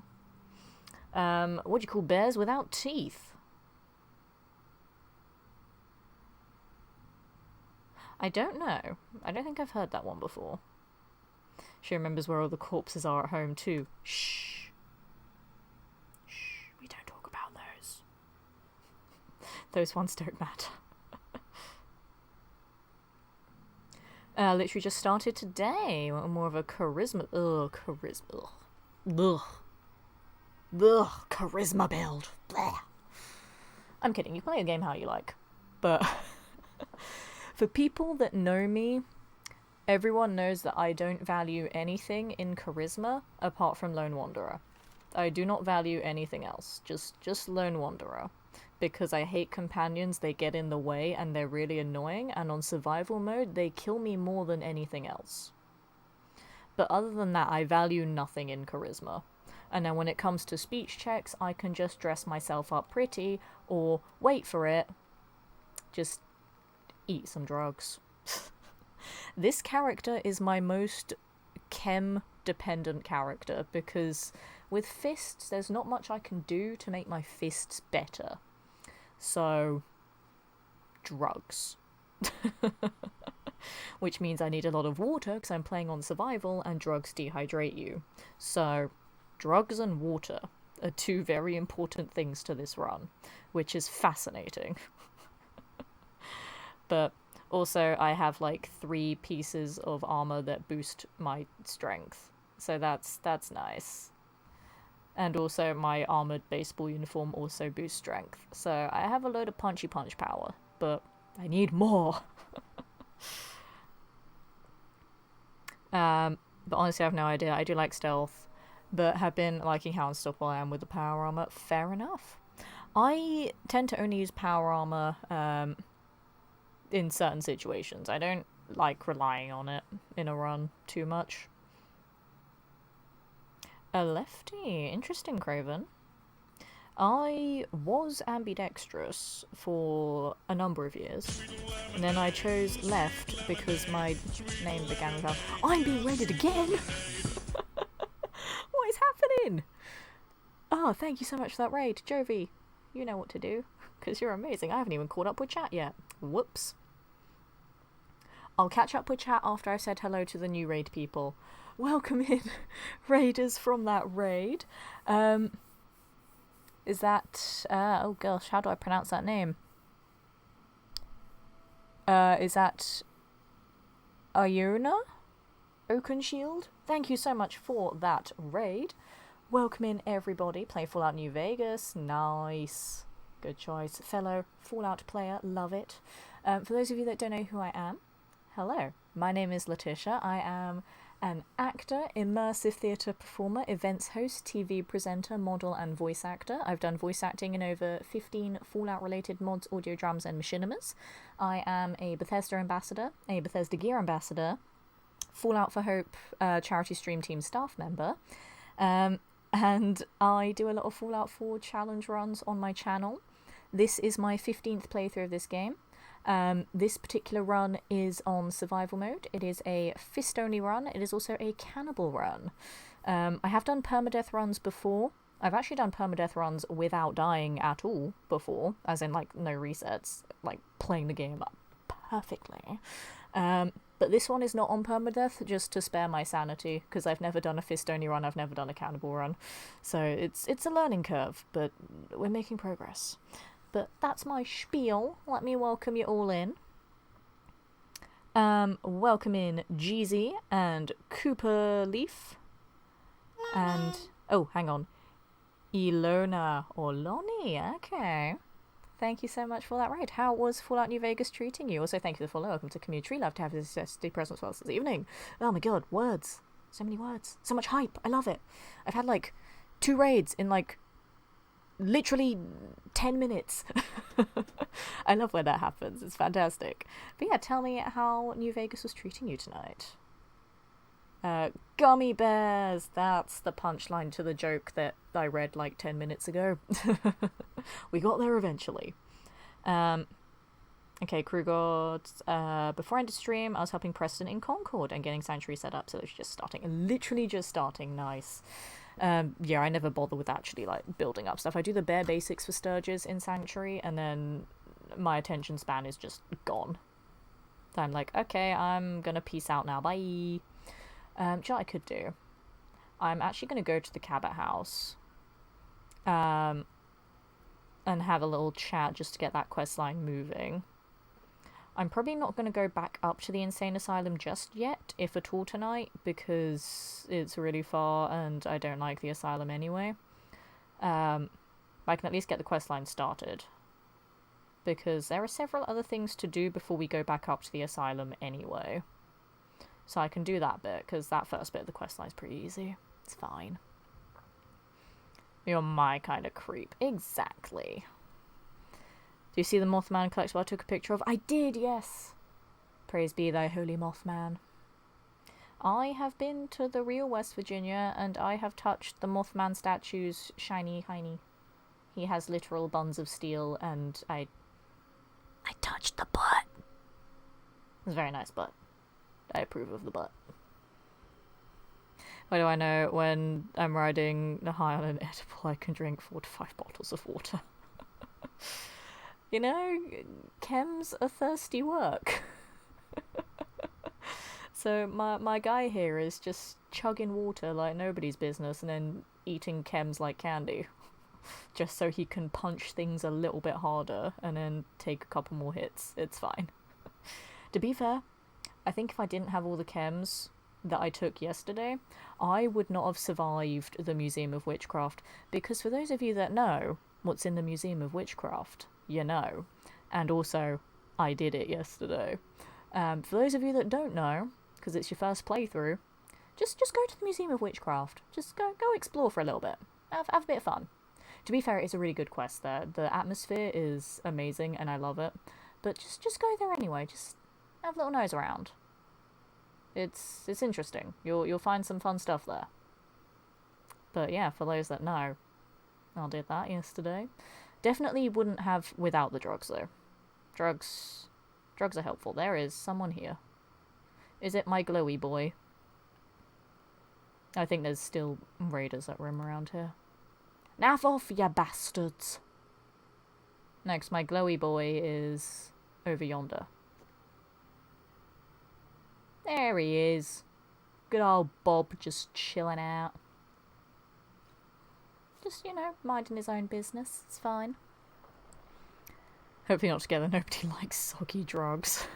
What do you call bears without teeth? I don't know. I don't think I've heard that one before. She remembers where all the corpses are at home too. Shh. Shh. We don't talk about those. Those ones don't matter. Literally just started today. More of a charisma. Ugh, charisma. Ugh. Ugh, charisma build. Blech. I'm kidding, you play a game how you like. But for people that know me, everyone knows that I don't value anything in charisma apart from Lone Wanderer. I do not value anything else. Just Lone Wanderer. Because I hate companions, they get in the way and they're really annoying, and on survival mode, they kill me more than anything else. But other than that, I value nothing in charisma. And then when it comes to speech checks, I can just dress myself up pretty, or wait for it, just eat some drugs. This character is my most chem-dependent character, because with fists, there's not much I can do to make my fists better. So, drugs. Which means I need a lot of water, because I'm playing on survival, and drugs dehydrate you. So, drugs and water are two very important things to this run, which is fascinating. But also I have like 3 pieces of armor that boost my strength, so that's nice. And also my armored baseball uniform also boosts strength, so I have a load of punchy punch power, but I need more. But honestly I have no idea. I do like stealth, but have been liking how unstoppable I am with the power armor. Fair enough. I tend to only use power armor in certain situations. I don't like relying on it in a run too much. A lefty. Interesting, Craven. I was ambidextrous for a number of years, and then I chose left because my name began with I'm being raided again! What is happening? Oh, thank you so much for that raid. Jovi, you know what to do. because you're amazing. I haven't even caught up with chat yet. Whoops. I'll catch up with chat after I've said hello to the new raid people. Welcome in, raiders from that raid. Is that... oh gosh, how do I pronounce that name? Is that... Iona? Oakenshield? Thank you so much for that raid. Welcome in, everybody. Play Fallout New Vegas. Nice. Good choice. Fellow Fallout player. Love it. For those of you that don't know who I am, hello. My name is Letitia. I am an actor, immersive theatre performer, events host, TV presenter, model, and voice actor. I've done voice acting in over 15 Fallout-related mods, audio dramas, and machinimas. I am a Bethesda ambassador, a Bethesda Gear ambassador, Fallout for Hope charity stream team staff member, and I do a lot of Fallout 4 challenge runs on my channel. This is my 15th playthrough of this game. This particular run is on survival mode. It is a fist-only run. It is also a cannibal run. I have done permadeath runs before. I've actually done permadeath runs without dying at all before, as in, like, no resets, like, playing the game up perfectly. But this one is not on permadeath, just to spare my sanity, because I've never done a fist-only run, I've never done a cannibal run. So it's a learning curve, but we're making progress. But that's my spiel. Let me welcome you all in. Welcome in Jeezy and Cooper Leaf. And, oh, hang on. Ilona or Lonnie, okay. Thank you so much for that raid. How was Fallout New Vegas treating you? Also, thank you for the follow. Welcome to Community. Love to have this SD presence with us this evening. Oh my god, words. So many words. So much hype. I love it. I've had, like, 2 raids in, like, literally 10 minutes. I love when that happens. It's fantastic. But yeah, tell me how New Vegas was treating you tonight. Gummy bears! That's the punchline to the joke that I read like 10 minutes ago. We got there eventually. Okay, crew gods. Before I ended stream, I was helping Preston in Concord and getting Sanctuary set up, so it's just starting. Literally just starting. Nice. Yeah, I never bother with actually, like, building up stuff. I do the bare basics for Sturges in Sanctuary, and then my attention span is just gone. So I'm like, okay, I'm gonna peace out now, bye. Do you know what I could do? I'm actually gonna go to the Cabot house, and have a little chat just to get that quest line moving. I'm probably not going to go back up to the Insane Asylum just yet, if at all tonight, because it's really far and I don't like the asylum anyway. I can at least get the questline started, because there are several other things to do before we go back up to the asylum anyway. So I can do that bit, because that first bit of the questline is pretty easy. It's fine. You're my kind of creep. Exactly. Do you see the Mothman collectible I took a picture of? I did, yes. Praise be thy holy Mothman. I have been to the real West Virginia, and I have touched the Mothman statue's shiny hiney. He has literal buns of steel, and I touched the butt. It's a very nice butt. I approve of the butt. Why do I know when I'm riding high on an edible I can drink 4 to 5 bottles of water? You know, chems are thirsty work. So my guy here is just chugging water like nobody's business and then eating chems like candy. Just so he can punch things a little bit harder and then take a couple more hits. It's fine. To be fair, I think if I didn't have all the chems that I took yesterday, I would not have survived the Museum of Witchcraft, because for those of you that know what's in the Museum of Witchcraft, you know. And also, I did it yesterday. For those of you that don't know, because it's your first playthrough, just go to the Museum of Witchcraft. Just go explore for a little bit. Have a bit of fun. To be fair, it's a really good quest there. The atmosphere is amazing and I love it. But just go there anyway. Just have a little nose around. It's interesting. You'll find some fun stuff there. But yeah, for those that know, I did that yesterday. Definitely wouldn't have without the drugs though. Drugs are helpful. There is someone here. Is it my glowy boy? I think there's still raiders that roam around here. Naff off, ya bastards! Next, my glowy boy is over yonder. There he is. Good old Bob just chilling out. Just, you know, minding his own business. It's fine. Hopefully not together. Nobody likes soggy drugs.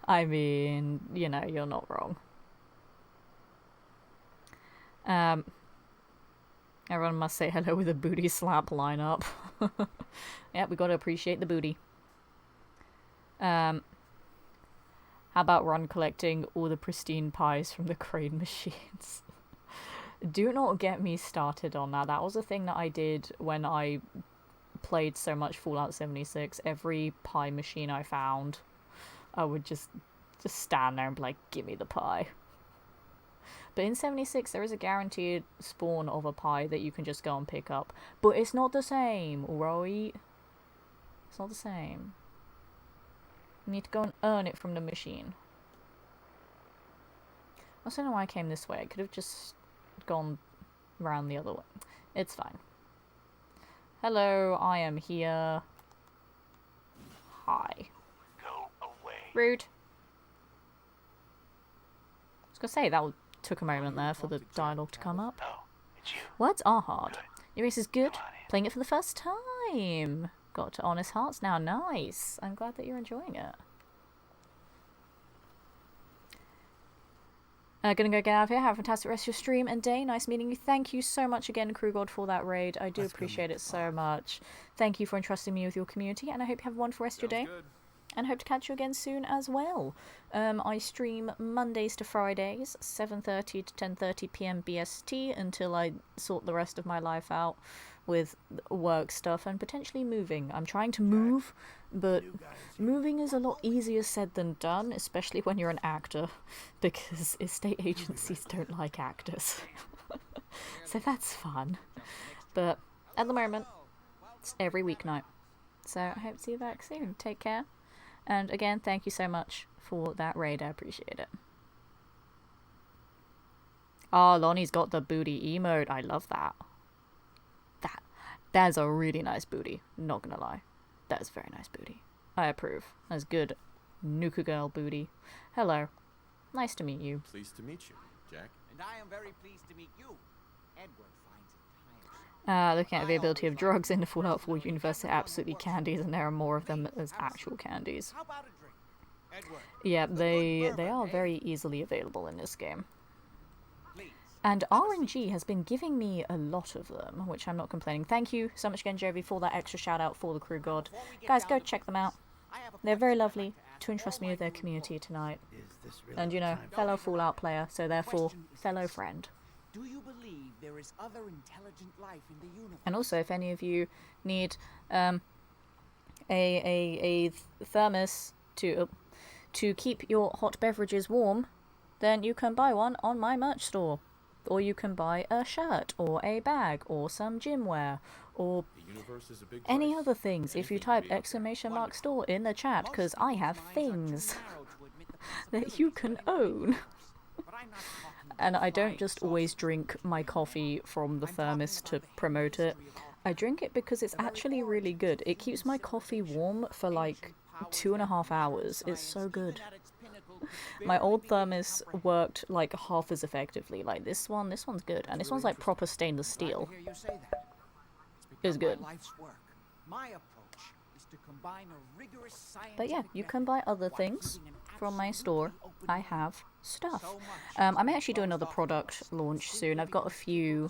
I mean, you know, you're not wrong. Everyone must say hello with a booty slap lineup. Yeah, we gotta appreciate the booty. How about run collecting all the pristine pies from the crane machines? Do not get me started on that. That was a thing that I did when I played so much Fallout 76. Every pie machine I found, I would just stand there and be like, give me the pie. But in 76, there is a guaranteed spawn of a pie that you can just go and pick up. But it's not the same, alright? It's not the same. You need to go and earn it from the machine. I don't know why I came this way. I could have just gone round the other way. It's fine. Hello, I am here. Hi. Go away. Rude. I was gonna say, that took a moment there for the dialogue to come up. Oh, it's you. Words are hard. Good. Your race is good. Come on in. Playing it for the first time. Got to honest hearts now. Nice. I'm glad that you're enjoying it. Gonna go get out of here. Have a fantastic rest of your stream and day. Nice meeting you. Thank you so much again, Crew God, for that raid. I do Let's go appreciate make it so much. Thank you for entrusting me with your community, and I hope you have a wonderful rest of your day. Good. And hope to catch you again soon as well. I stream Mondays to Fridays, 7:30 to 10:30 p.m. BST, until I sort the rest of my life out with work stuff and potentially moving. I'm trying to move, but moving is a lot easier said than done, especially when you're an actor, because estate agencies don't like actors. So that's fun. But at the moment, it's every weeknight. So I hope to see you back soon. Take care. And again, thank you so much for that raid. I appreciate it. Oh, Lonnie's got the booty emote. I love that. That's a really nice booty. Not gonna lie. That is very nice booty. I approve. That's good Nuka girl booty. Hello. Nice to meet you. Pleased to meet you, Jack. And I am very pleased to meet you. Edward finds it tiresome. Looking at the availability of drugs in the Fallout 4 universe, they're absolutely candies, and there are more of them as actual candies. How about a drink? Edward, Yeah, they are very easily available in this game. please. And RNG has been giving me a lot of them, which I'm not complaining. Thank you so much again, Jovi, for that extra shout out for the Crew God. Guys, go check them out. I have a They're very question I'd lovely like ask to entrust me all with their my community tonight. Is this really And, you the know, time? fellow Fallout player, so therefore, fellow friend. Do you believe there is other intelligent life in the universe? And also, if any of you need a thermos to keep your hot beverages warm, then you can buy one on my merch store. Or you can buy a shirt, or a bag, or some gym wear, or The universe is a big any place. other things if you Anything type can be out there. exclamation mark store in the chat, because I have Most people's minds things are too narrow to admit the that you can possibilities of own. But I'm not talking And I don't fine just sausage always drink my coffee from the I'm thermos talking to about the promote it. history of our I drink it because it's actually really good. It keeps my coffee warm for like 2.5 hours. It's so good. My old thermos worked like half as effectively. Like this one's good. And this one's like proper stainless steel. Is good. My approach is to combine a rigorous But yeah, you can buy other things from my store. I have stuff. So I may actually do another product launch soon. I've got a few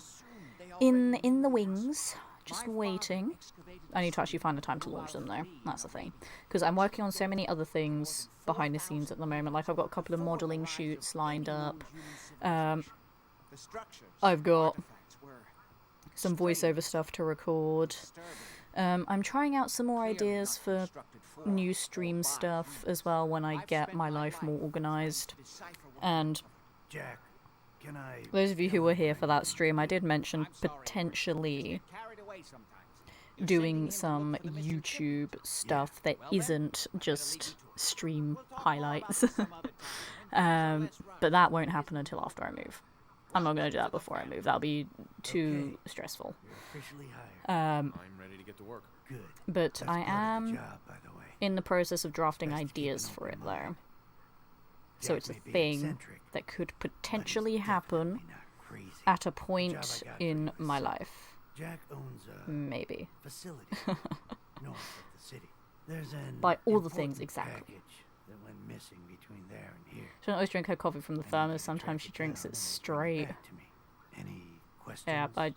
in the wings, just waiting. I need to actually find the time to launch them though. That's the thing. Because I'm working on so many other things behind the scenes at the moment. Like I've got a couple of modelling shoots lined up. I've got some voiceover stuff to record. I'm trying out some more ideas for new stream stuff as well when I get my life more organised. And Jack, can I... those of you who were here for that stream, I did mention potentially doing some YouTube stuff that isn't just stream highlights. But that won't happen until after I move. I'm not going to do that before I move. That'll be too stressful. You're officially hired. I'm ready to get to work. Good. But That's I part of the am job, by the way. in the process of drafting Best to keep ideas an for it, open though. mind. So Jack it's a may be thing eccentric, that could but he's potentially happen definitely not crazy. at a The point job I got for in you is my simple. life. Jack owns a Maybe. facility north of the city. There's an By all the things, important exactly. package that went missing between there and here. She doesn't always drink her coffee from the I need you thermos. to Sometimes track she it drinks down it and bring straight. back to me. Any questions?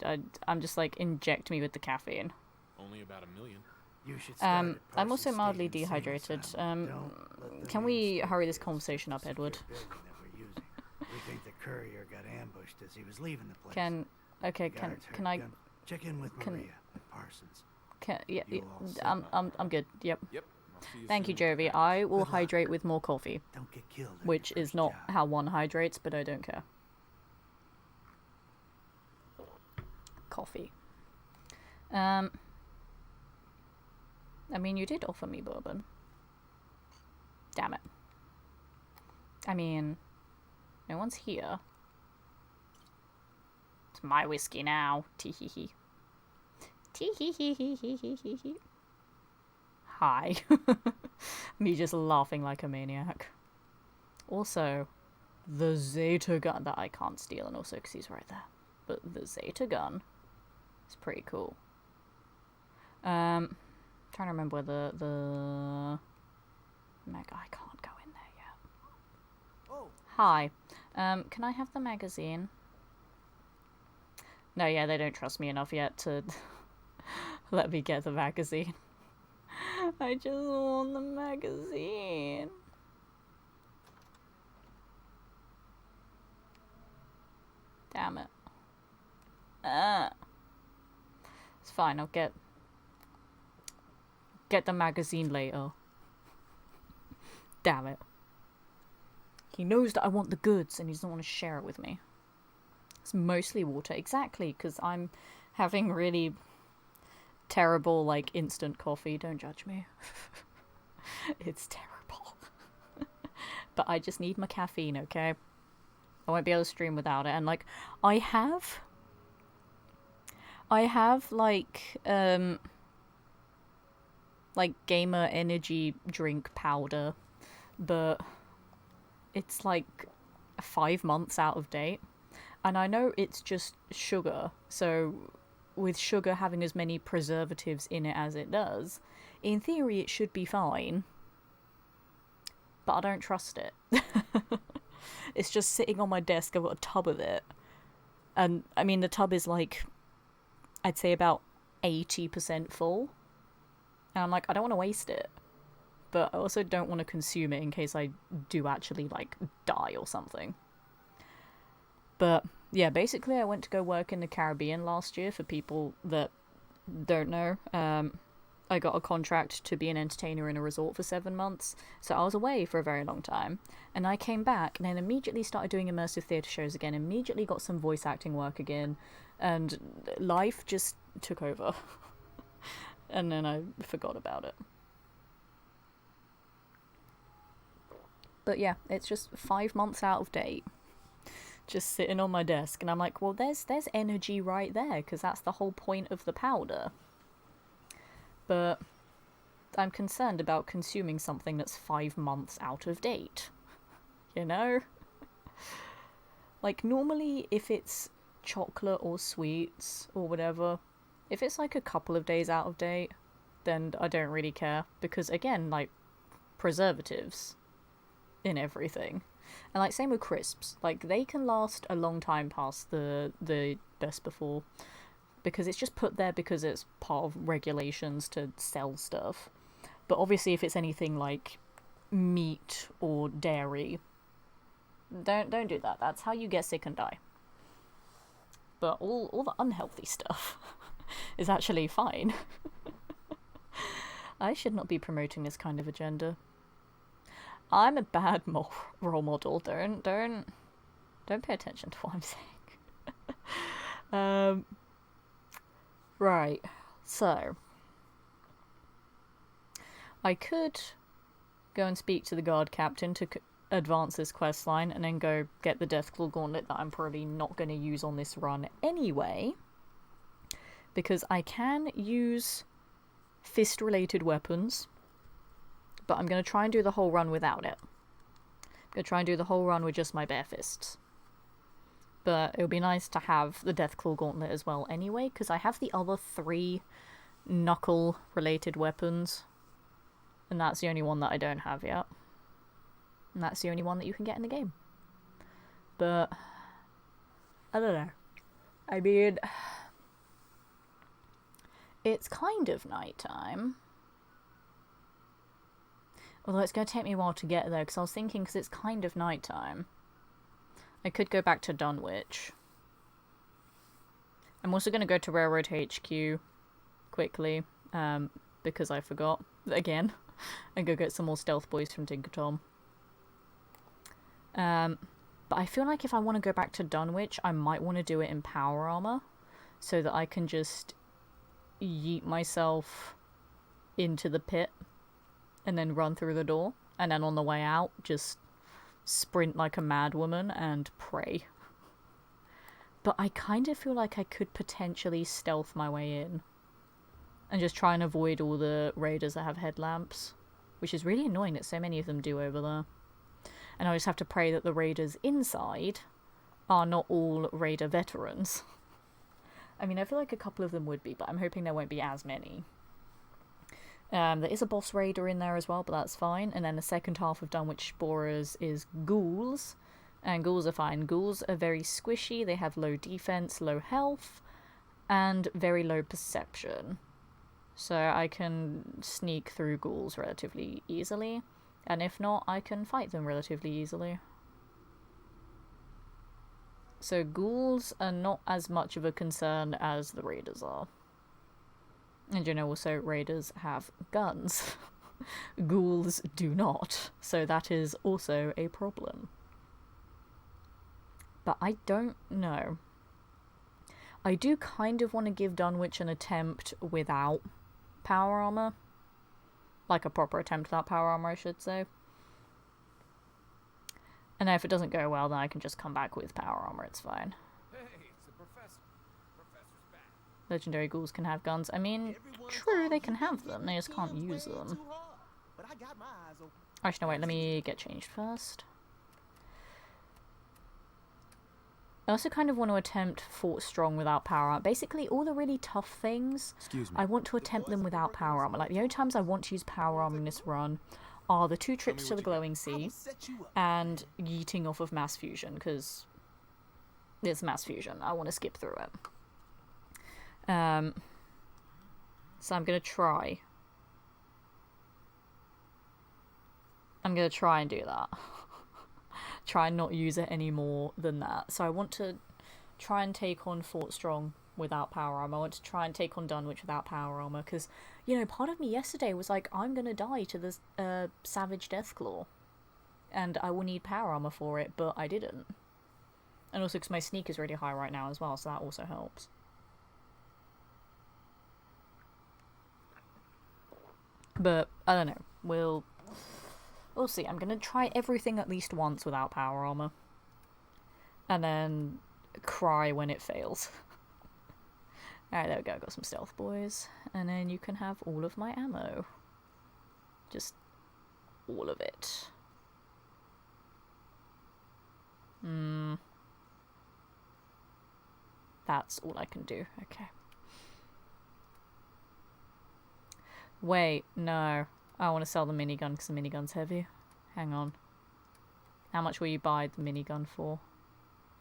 Yeah, I'm just like, inject me with the caffeine. Only about 1 million. You should start at I'm also Parsons mildly State Insane dehydrated. Asylum. Don't let the Can main we street hurry this is conversation up, the Edward? secure building that we're using. We think the courier got ambushed as he was leaving the place. Okay, Guards can heard I, gun- check in with can- Maria at Parsons? yeah, You all set? I'm good, yep. Yep. I'll see you Thank you, soon with the Jovi. package. I will Good luck. hydrate with more coffee, Don't get killed. on which your is first not job. how one hydrates, but I don't care. Coffee. I mean, you did offer me bourbon. Damn it. I mean, no one's here. It's my whiskey now. Tee-hee-hee. Tee-hee-hee-hee-hee-hee-hee. Hi. Me just laughing like a maniac. Also, the Zeta gun that I can't steal, and also because he's right there. But the Zeta gun is pretty cool. Trying to remember where the mega. I can't go in there yet. Oh, Hi. Can I have the magazine? No, yeah, they don't trust me enough yet to let me get the magazine. I just want the magazine. Damn it. It's fine, I'll get the magazine later. Damn it. He knows that I want the goods and he doesn't want to share it with me. It's mostly water. Exactly, because I'm having really terrible, like, instant coffee. Don't judge me. It's terrible. But I just need my caffeine, okay? I won't be able to stream without it. And, like, I have, like, gamer energy drink powder, but it's, like, 5 months out of date. And I know it's just sugar, so with sugar having as many preservatives in it as it does, in theory it should be fine. But I don't trust it. It's just sitting on my desk, I've got a tub of it. And, I mean, the tub is like, I'd say about 80% full. And I'm like, I don't want to waste it. But I also don't want to consume it in case I do actually, like, die or something. But, yeah, basically I went to go work in the Caribbean last year. For people that don't know, I got a contract to be an entertainer in a resort for 7 months. So I was away for a very long time. And I came back and then immediately started doing immersive theatre shows again. Immediately got some voice acting work again. And life just took over. And then I forgot about it. But yeah, it's just 5 months out of date. Just sitting on my desk, and I'm like, well, there's energy right there, because that's the whole point of the powder. But I'm concerned about consuming something that's 5 months out of date. You know? Like, normally, if it's chocolate or sweets or whatever, if it's like a couple of days out of date, then I don't really care. Because, again, like, preservatives in everything. And, like, same with crisps. Like, they can last a long time past the best before. Because it's just put there because it's part of regulations to sell stuff. But obviously if it's anything like meat or dairy, don't do that. That's how you get sick and die. But all the unhealthy stuff is actually fine. I should not be promoting this kind of agenda. I'm a bad role model. Don't pay attention to what I'm saying. Right. So I could go and speak to the guard captain to advance this quest line and then go get the Deathclaw Gauntlet that I'm probably not going to use on this run anyway. Because I can use fist-related weapons, but I'm going to try and do the whole run without it. I'm going to try and do the whole run with just my bare fists. But it would be nice to have the Deathclaw Gauntlet as well anyway, because I have the other 3 knuckle-related weapons. And that's the only one that I don't have yet. And that's the only one that you can get in the game. But I don't know. I mean, it's kind of nighttime. Although it's going to take me a while to get there, because I was thinking, because it's kind of nighttime, I could go back to Dunwich. I'm also going to go to Railroad HQ quickly, because I forgot, again, and go get some more stealth boys from Tinker Tom. But I feel like if I want to go back to Dunwich, I might want to do it in power armor, so that I can just yeet myself into the pit, and then run through the door, and then on the way out, just sprint like a madwoman and pray. But I kind of feel like I could potentially stealth my way in, and just try and avoid all the raiders that have headlamps, which is really annoying that so many of them do over there. And I just have to pray that the raiders inside are not all raider veterans. I mean, I feel like a couple of them would be, but I'm hoping there won't be as many. There is a boss raider in there as well, but that's fine. And then the second half of Dunwich Sporers is ghouls. And ghouls are fine. Ghouls are very squishy, they have low defense, low health, and very low perception. So I can sneak through ghouls relatively easily. And if not, I can fight them relatively easily. So ghouls are not as much of a concern as the raiders are. And you know, also raiders have guns. Ghouls do not. So that is also a problem. But I don't know. I do kind of want to give Dunwich an attempt without power armor. Like a proper attempt without power armor, I should say. And then if it doesn't go well, then I can just come back with power armor, it's fine. Hey, it's the professor. Professor's back. Legendary ghouls can have guns. I mean, true, they can have them, they just can't use them. But I got my eyes open. Actually, no, wait, let me get changed first. I also kind of want to attempt Fort Strong without power armor. Basically, all the really tough things, I want to attempt them without power armor. Like, the only times I want to use power armor in this run are the 2 trips to the Glowing Sea and yeeting off of Mass Fusion, because it's Mass Fusion. I want to skip through it. So I'm going to try. I'm going to try and do that. Try and not use it any more than that. So I want to try and take on Fort Strong without power armor. I want to try and take on Dunwich without power armor, because, you know, part of me yesterday was like, I'm gonna die to this Savage Deathclaw, and I will need power armor for it, but I didn't. And also because my sneak is really high right now as well, so that also helps. But I don't know. We'll see. I'm gonna try everything at least once without power armor, and then cry when it fails. Alright, there we go. Got some stealth boys, and then you can have all of my ammo. Just all of it. That's all I can do. Okay. Wait, no. I want to sell the minigun because the minigun's heavy. Hang on. How much will you buy the minigun for?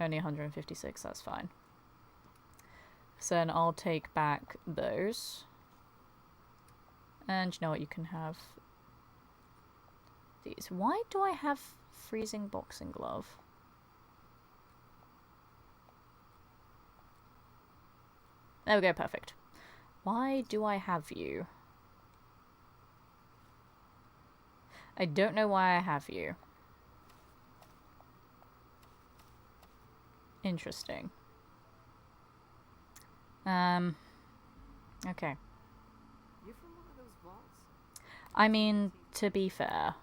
Only 156, that's fine. So then I'll take back those. And you know what, you can have these. Why do I have freezing boxing glove? There we go, perfect. Why do I have you? I don't know why I have you. Interesting. Okay. You from one of those vaults? I mean, to be fair,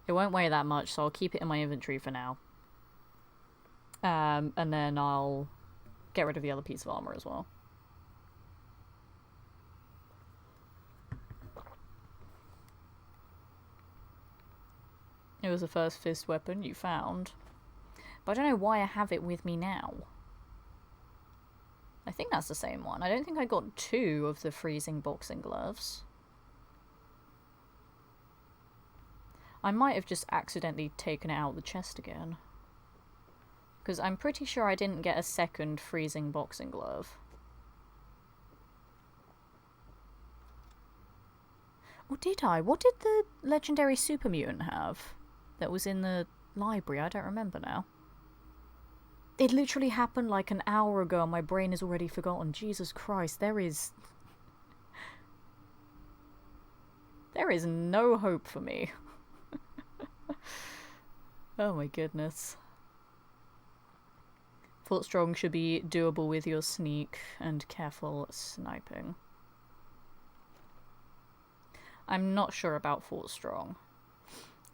It won't weigh that much, so I'll keep it in my inventory for now. And then I'll get rid of the other piece of armor as well. It was the first fist weapon you found. But I don't know why I have it with me now. I think that's the same one. I don't think I got 2 of the freezing boxing gloves. I might have just accidentally taken it out of the chest again. Because I'm pretty sure I didn't get a second freezing boxing glove. Or did I? What did the legendary super mutant have that was in the library? I don't remember now. It literally happened like an hour ago and my brain is already forgotten. Jesus Christ, there is no hope for me. Oh my goodness. Fort Strong should be doable with your sneak and careful sniping. I'm not sure about Fort Strong.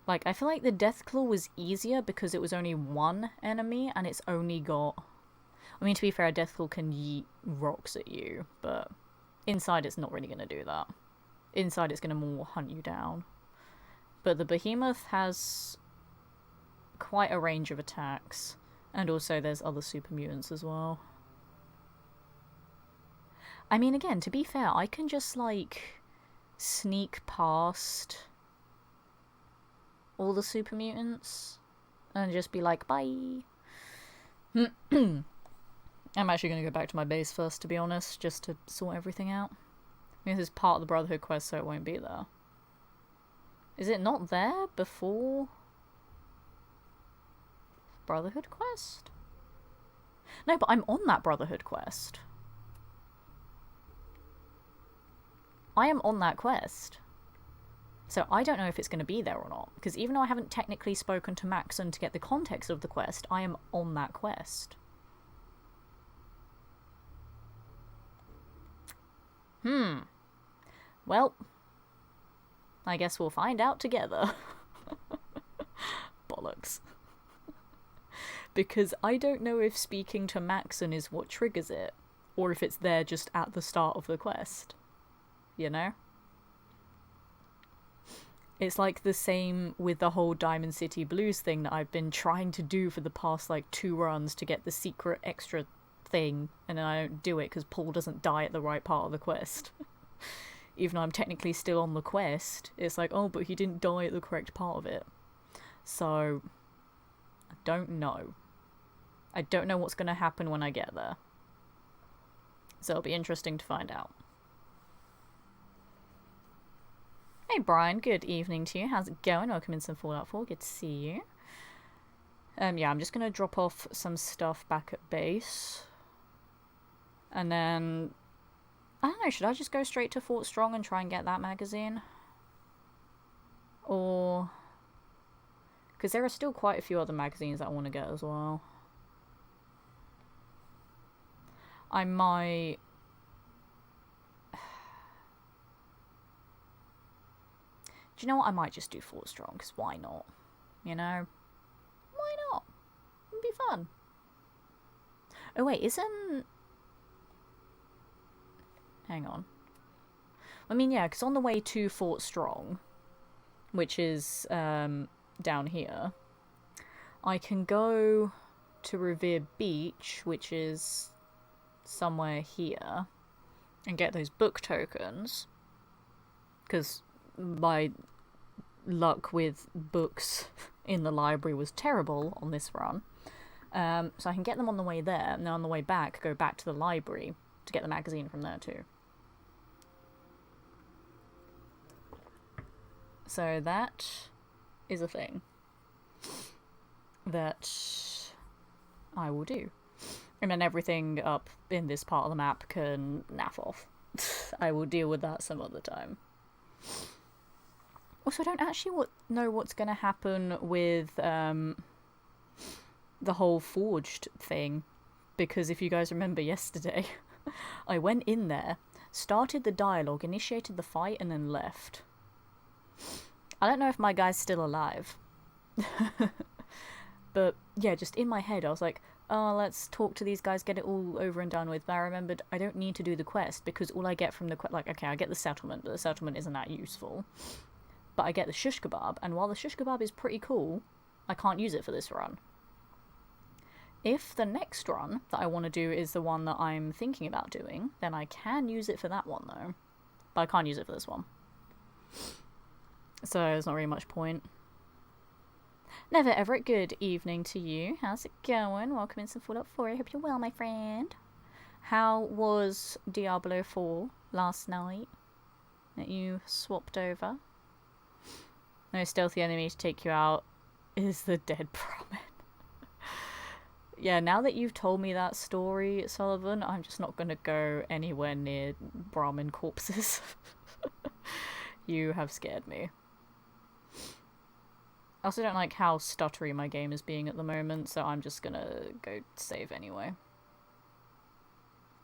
Like, I feel like the Deathclaw was easier because it was only one enemy and it's only got... I mean, to be fair, a Deathclaw can yeet rocks at you, but inside it's not really going to do that. Inside it's going to more hunt you down. But the Behemoth has quite a range of attacks. And also there's other super mutants as well. I mean, again, to be fair, I can just, like, sneak past all the super mutants and just be like, bye. I'm actually going to go back to my base first, to be honest, just to sort everything out. I mean, this is part of the Brotherhood quest, so it won't be there. Is it not there before Brotherhood quest? No, but I'm on that Brotherhood quest. I am on that quest. So I don't know if it's going to be there or not. Because even though I haven't technically spoken to Maxon to get the context of the quest, I am on that quest. Well, I guess we'll find out together. Bollocks. Because I don't know if speaking to Maxon is what triggers it, or if it's there just at the start of the quest. You know? It's like the same with the whole Diamond City Blues thing that I've been trying to do for the past, like, 2 runs to get the secret extra thing, and then I don't do it because Paul doesn't die at the right part of the quest. Even though I'm technically still on the quest, it's like, oh, but he didn't die at the correct part of it. So, I don't know. I don't know what's going to happen when I get there. So it'll be interesting to find out. Hey Brian, good evening to you. How's it going? Welcome in some Fallout 4. Good to see you. Yeah, I'm just going to drop off some stuff back at base. And then... I don't know, should I just go straight to Fort Strong and try and get that magazine? Or... because there are still quite a few other magazines that I want to get as well. I might... do you know what? I might just do Fort Strong, because why not? You know? Why not? It'd be fun. Oh wait, isn't... hang on. I mean, yeah, because on the way to Fort Strong, which is down here, I can go to Revere Beach, which is somewhere here, and get those book tokens, because my luck with books in the library was terrible on this run. So I can get them on the way there, and then on the way back, go back to the library to get the magazine from there too. So that is a thing that I will do. And then everything up in this part of the map can naff off. I will deal with that some other time. Also, I don't actually know what's going to happen with the whole forged thing. Because if you guys remember yesterday, I went in there, started the dialogue, initiated the fight, and then left. I don't know if my guy's still alive. But yeah, just in my head, I was like, oh, let's talk to these guys, get it all over and done with. But I remembered I don't need to do the quest because all I get from the quest, like, okay, I get the settlement, but the settlement isn't that useful. But I get the shish kebab, and while the shish kebab is pretty cool, I can't use it for this run. If the next run that I want to do is the one that I'm thinking about doing, then I can use it for that one, though. But I can't use it for this one. So there's not really much point. Never Everett, good evening to you. How's it going? Welcome in some Fallout 4. I hope you're well, my friend. How was Diablo 4 last night that you swapped over? No stealthy enemy to take you out is the dead Brahmin. Yeah, now that you've told me that story, Sullivan, I'm just not going to go anywhere near Brahmin corpses. You have scared me. I also don't like how stuttery my game is being at the moment, so I'm just gonna go save anyway.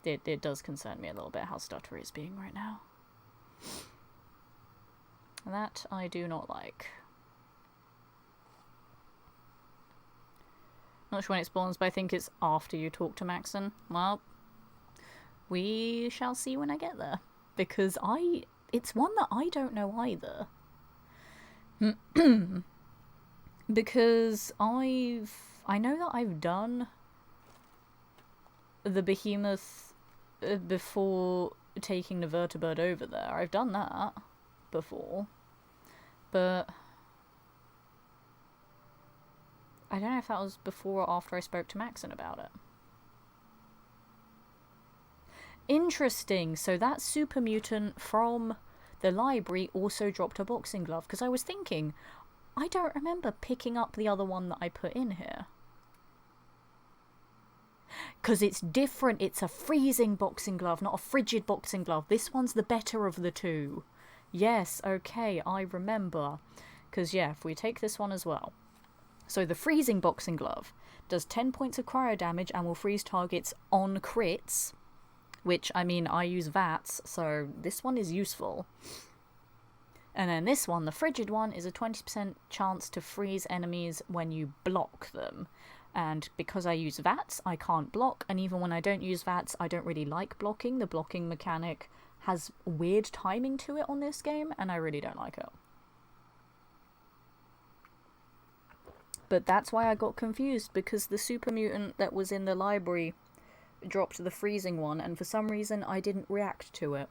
It does concern me a little bit how stuttery it's being right now. That I do not like. Not sure when it spawns, but I think it's after you talk to Maxon. Well, we shall see when I get there. Because it's one that I don't know either. Because I know that I've done the behemoth before taking the vertibird over there. I've done that before, but I don't know if that was before or after I spoke to Maxon about it. Interesting, so that super mutant from the library also dropped a boxing glove, because I was thinking, I don't remember picking up the other one that I put in here. Because it's different. It's a freezing boxing glove, not a frigid boxing glove. This one's the better of the two. Yes, okay, I remember. Because, yeah, if we take this one as well. So the freezing boxing glove does 10 points of cryo damage and will freeze targets on crits. Which, I mean, I use VATS, so this one is useful. And then this one, the frigid one, is a 20% chance to freeze enemies when you block them. And because I use VATS, I can't block, and even when I don't use VATS, I don't really like blocking. The blocking mechanic has weird timing to it on this game, and I really don't like it. But that's why I got confused, because the super mutant that was in the library dropped the freezing one, and for some reason I didn't react to it.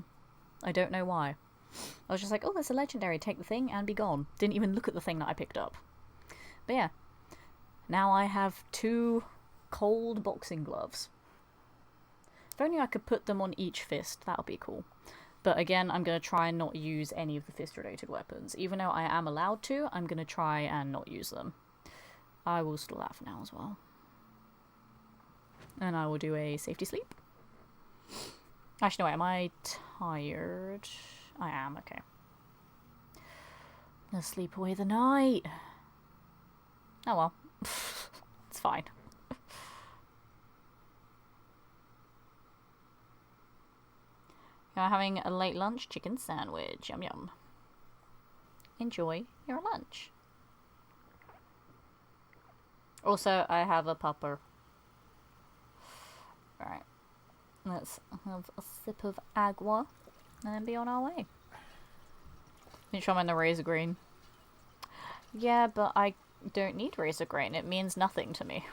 I don't know why. I was just like, oh, that's a legendary, take the thing and be gone. Didn't even look at the thing that I picked up. But yeah, now I have 2 cold boxing gloves. If only I could put them on each fist, that would be cool. But again, I'm going to try and not use any of the fist-related weapons. Even though I am allowed to, I'm going to try and not use them. I will still that for now as well. And I will do a safety sleep. Actually, no, wait, am I tired? I am, okay. I'm gonna sleep away the night. Oh well. It's fine. You're having a late lunch chicken sandwich. Yum yum. Enjoy your lunch. Also, I have a pupper. Right. Let's have a sip of agua and then be on our way. Make sure I'm in the razor green. Yeah, but I don't need razor green. It means nothing to me.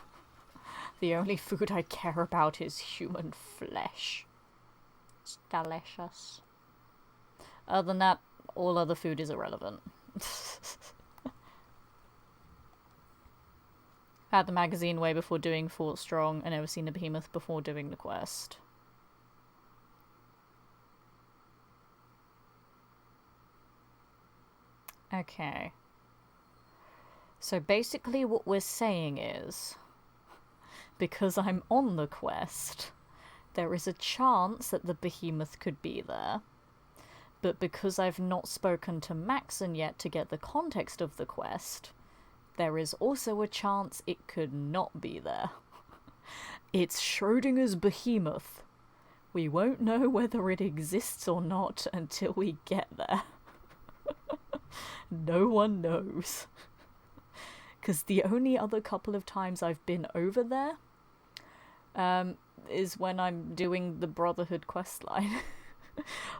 The only food I care about is human flesh. It's delicious. Other than that, all other food is irrelevant. Had the magazine way before doing Fort Strong and never seen the behemoth before doing the quest. Okay. So basically what we're saying is, because I'm on the quest, there is a chance that the behemoth could be there, but because I've not spoken to Maxon yet to get the context of the quest, there is also a chance it could not be there. It's Schrodinger's behemoth. We won't know whether it exists or not until we get there. No one knows. Because the only other couple of times I've been over there is when I'm doing the Brotherhood questline.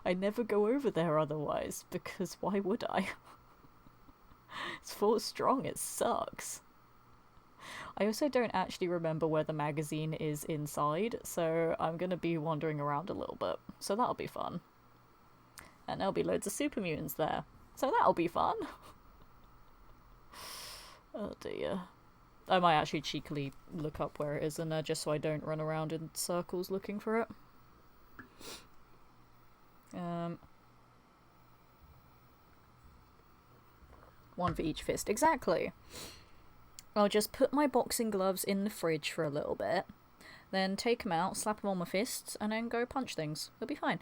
I never go over there otherwise, because why would I? It's Fort Strong, it sucks. I also don't actually remember where the magazine is inside, so I'm gonna be wandering around a little bit. So that'll be fun. And there'll be loads of super mutants there. So that'll be fun. Oh dear. I might actually cheekily look up where it is in there just so I don't run around in circles looking for it. One for each fist. Exactly. I'll just put my boxing gloves in the fridge for a little bit, then take them out, slap them on my fists, and then go punch things. It'll be fine.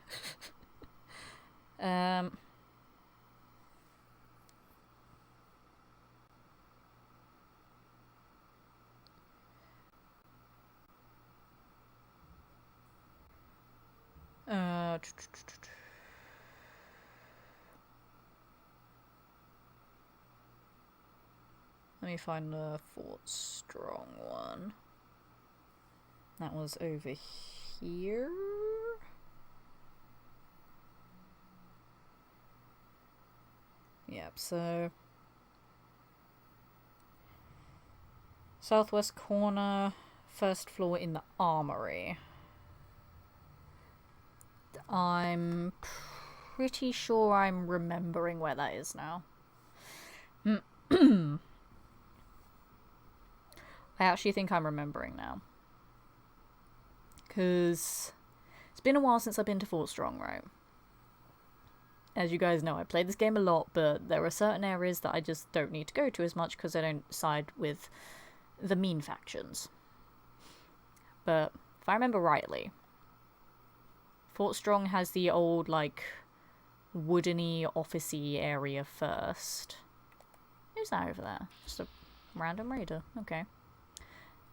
Let me find the Fort Strong one. That was over here. Yep, so southwest corner, first floor in the armory. I'm pretty sure I'm remembering where that is now. I actually think I'm remembering now. Because it's been a while since I've been to Fort Strong, right? As you guys know, I played this game a lot, but there are certain areas that I just don't need to go to as much because I don't side with the mean factions. But if I remember rightly, Fort Strong has the old, like, woodeny, office-y area first. Who's that over there? Just a random raider. Okay.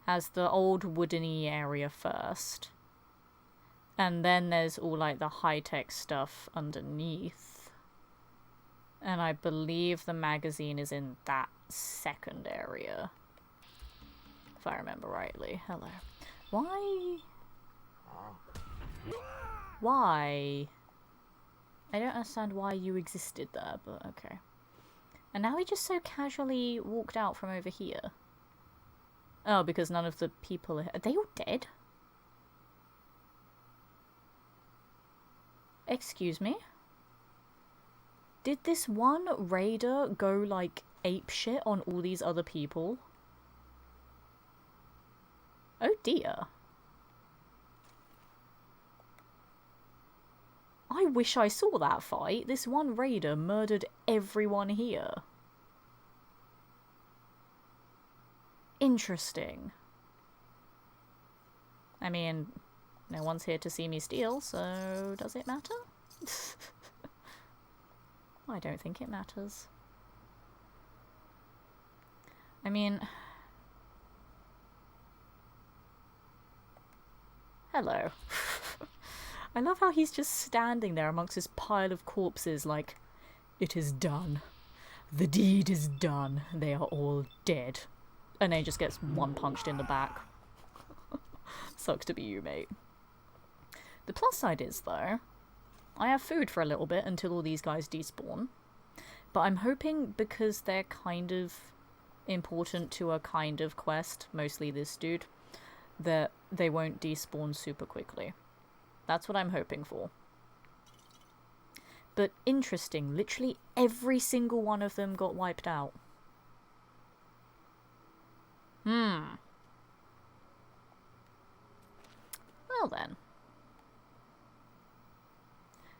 Has the old woodeny area first. And then there's all, like, the high-tech stuff underneath. And I believe the magazine is in that second area. If I remember rightly. Hello. Why? Why? I don't understand why you existed there, but okay. And now he just so casually walked out from over here. Oh, because none of the people are they all dead? Excuse me? Did this one raider go, like, apeshit on all these other people? Oh dear. I wish I saw that fight. This one raider murdered everyone here. Interesting. I mean, no one's here to see me steal, so does it matter? I don't think it matters. I mean... Hello. I love how he's just standing there amongst this pile of corpses like, it is done. The deed is done. They are all dead. And then he just gets one punched in the back. Sucks to be you, mate. The plus side is, though, I have food for a little bit until all these guys despawn. But I'm hoping because they're kind of important to a kind of quest, mostly this dude, that they won't despawn super quickly. That's what I'm hoping for. But interesting, literally every single one of them got wiped out. Well then.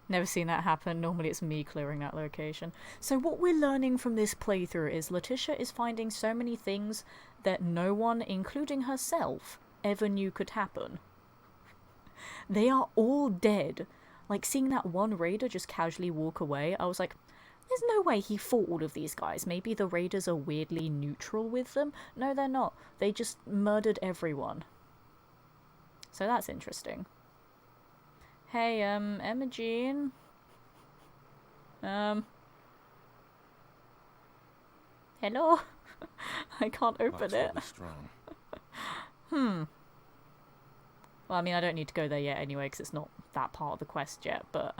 Never seen that happen. Normally it's me clearing that location. So what we're learning from this playthrough is Letitia is finding so many things that no one, including herself, ever knew could happen. They are all dead. Like, seeing that one raider just casually walk away, I was like, there's no way he fought all of these guys. Maybe the raiders are weirdly neutral with them. No, they're not. They just murdered everyone. So that's interesting. Hey, Emma Jean. Hello? I can't open Lock's it. really strong. Well, I mean, I don't need to go there yet anyway, because it's not that part of the quest yet, but,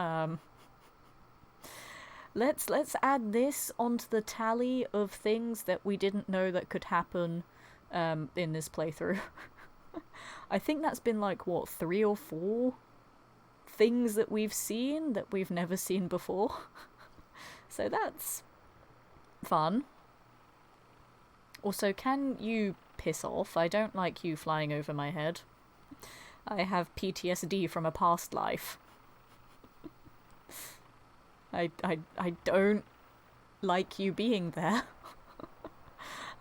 let's add this onto the tally of things that we didn't know that could happen, in this playthrough. I think that's been, like, what, 3 or 4 things that we've seen that we've never seen before. So that's fun. Also, can you piss off? I don't like you flying over my head. I have PTSD from a past life. I don't like you being there.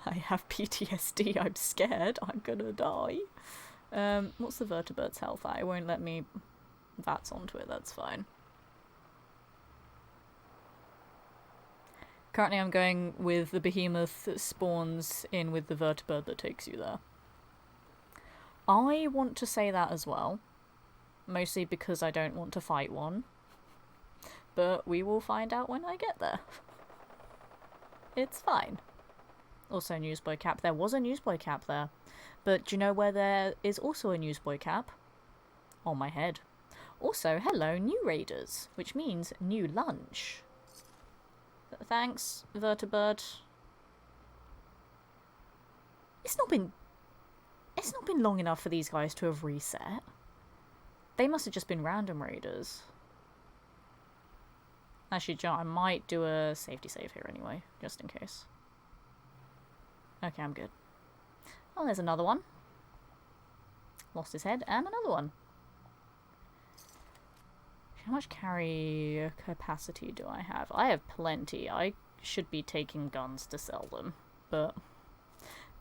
I have PTSD, I'm scared, I'm gonna die. What's the vertebrate's health at? It won't let me... That's onto it, that's fine. Currently I'm going with the behemoth that spawns in with the vertebrate that takes you there. I want to say that as well. Mostly because I don't want to fight one. But we will find out when I get there. It's fine. Also newsboy cap. There was a newsboy cap there. But do you know where there is also a newsboy cap? On my head. Also, hello, new raiders. Which means new lunch. Thanks, vertebrate. It's not been long enough for these guys to have reset. They must have just been random raiders. Actually, John, I might do a safety save here anyway, just in case. Okay, I'm good. Oh, there's another one. Lost his head, and another one. How much carry capacity do I have? I have plenty. I should be taking guns to sell them, but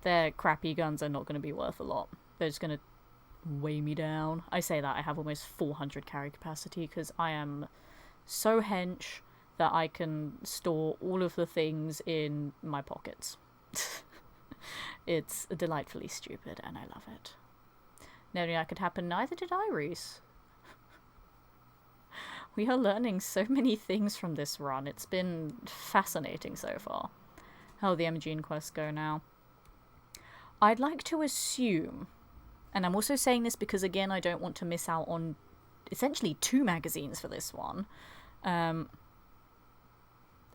their crappy guns are not going to be worth a lot. They're just going to weigh me down. I say that I have almost 400 carry capacity because I am so hench that I can store all of the things in my pockets. It's delightfully stupid and I love it. Never knew that could happen, neither did I, Reese. We are learning so many things from this run. It's been fascinating so far. How the Emogene quests go now. I'd like to assume, and I'm also saying this because, again, I don't want to miss out on essentially 2 magazines for this one. And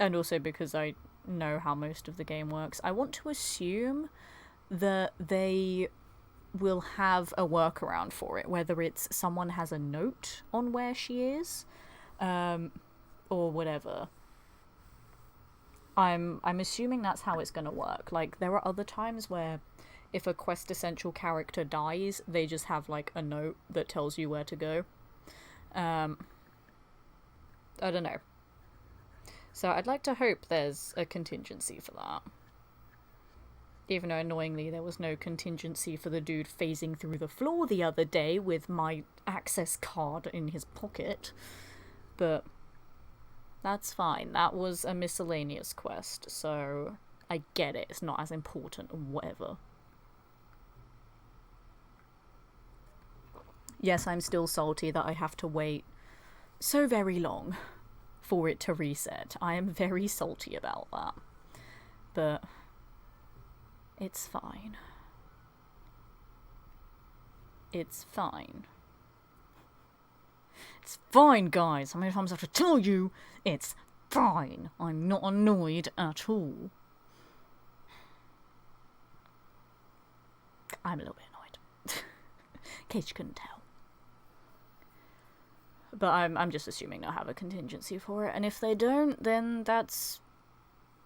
also because I know how most of the game works. I want to assume that they will have a workaround for it, whether it's someone has a note on where she is, or whatever. I'm assuming that's how it's gonna work. Like, there are other times where if a quest essential character dies, they just have, like, a note that tells you where to go. I don't know. So I'd like to hope there's a contingency for that. Even though, annoyingly, there was no contingency for the dude phasing through the floor the other day with my access card in his pocket. But that's fine. That was a miscellaneous quest, so I get it. It's not as important or whatever. Yes, I'm still salty that I have to wait so very long for it to reset. I am very salty about that. But it's fine. It's fine. It's fine, guys. How many times I have to tell you? It's fine. I'm not annoyed at all. I'm a little bit annoyed. In case you couldn't tell. But I'm just assuming they'll have a contingency for it. And if they don't, then that's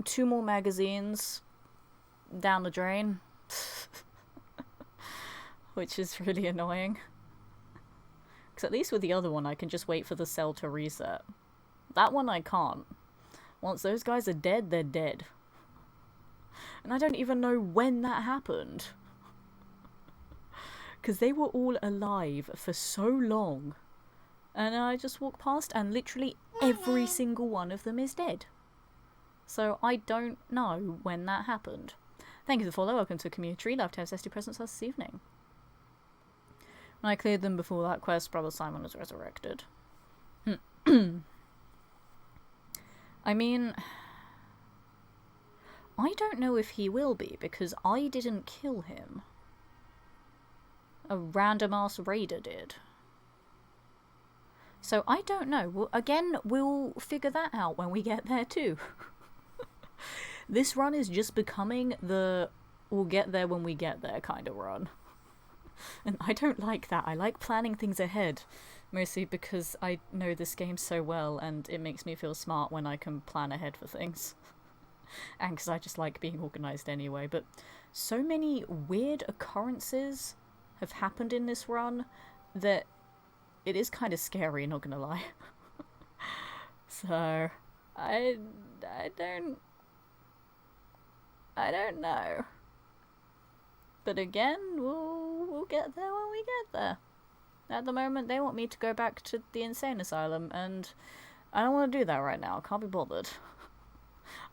2 more magazines down the drain. Which is really annoying. Because at least with the other one, I can just wait for the cell to reset. That one I can't. Once those guys are dead, they're dead. And I don't even know when that happened. Because they were all alive for so long. And I just walk past and literally every single one of them is dead. So I don't know when that happened. Thank you for the follow. Welcome to the community. Love to have zesty presents this evening. When I cleared them before that quest, Brother Simon was resurrected. I mean, I don't know if he will be, because I didn't kill him. A random-ass raider did. So I don't know. Well, again, we'll figure that out when we get there too. This run is just becoming the we'll get there when we get there kind of run. And I don't like that. I like planning things ahead. Mostly because I know this game so well and it makes me feel smart when I can plan ahead for things. And because I just like being organised anyway. But so many weird occurrences have happened in this run that it is kind of scary, not gonna lie. So, I don't know. But again, we'll get there when we get there. At the moment, they want me to go back to the insane asylum, and I don't want to do that right now. Can't be bothered.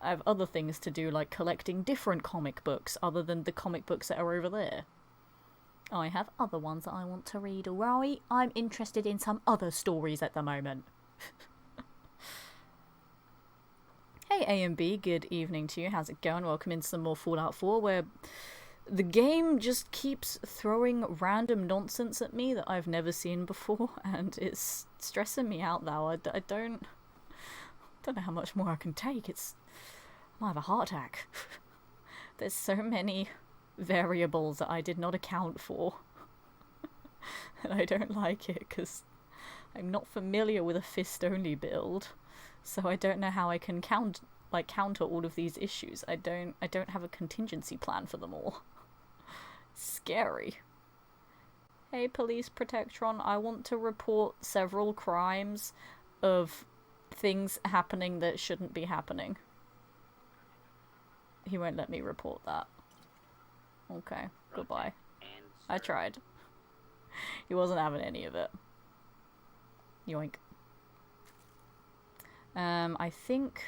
I have other things to do, like collecting different comic books other than the comic books that are over there. I have other ones that I want to read, alright? I'm interested in some other stories at the moment. Hey A and B, good evening to you. How's it going? Welcome into some more Fallout 4, where the game just keeps throwing random nonsense at me that I've never seen before, and it's stressing me out now. I don't know how much more I can take. I might have a heart attack. There's so many variables that I did not account for. And I don't like it, because I'm not familiar with a fist-only build, so I don't know how I can counter all of these issues. I don't have a contingency plan for them all. Scary. Hey, Police Protectron, I want to report several crimes of things happening that shouldn't be happening. He won't let me report that. Okay, goodbye. I tried. He wasn't having any of it. Yoink. I think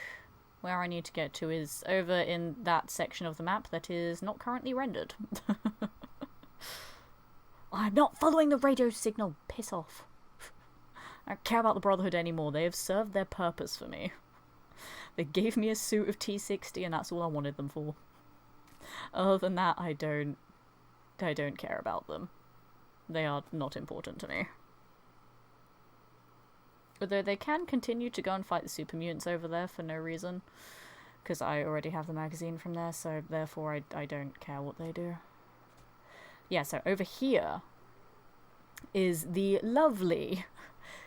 where I need to get to is over in that section of the map that is not currently rendered. I'm not following the radio signal. Piss off. I don't care about the Brotherhood anymore. They have served their purpose for me. They gave me a suit of T60 and that's all I wanted them for. Other than that, I don't care about them. They are not important to me. Although they can continue to go and fight the super mutants over there for no reason. Because I already have the magazine from there, so therefore I don't care what they do. Yeah, so over here is the lovely,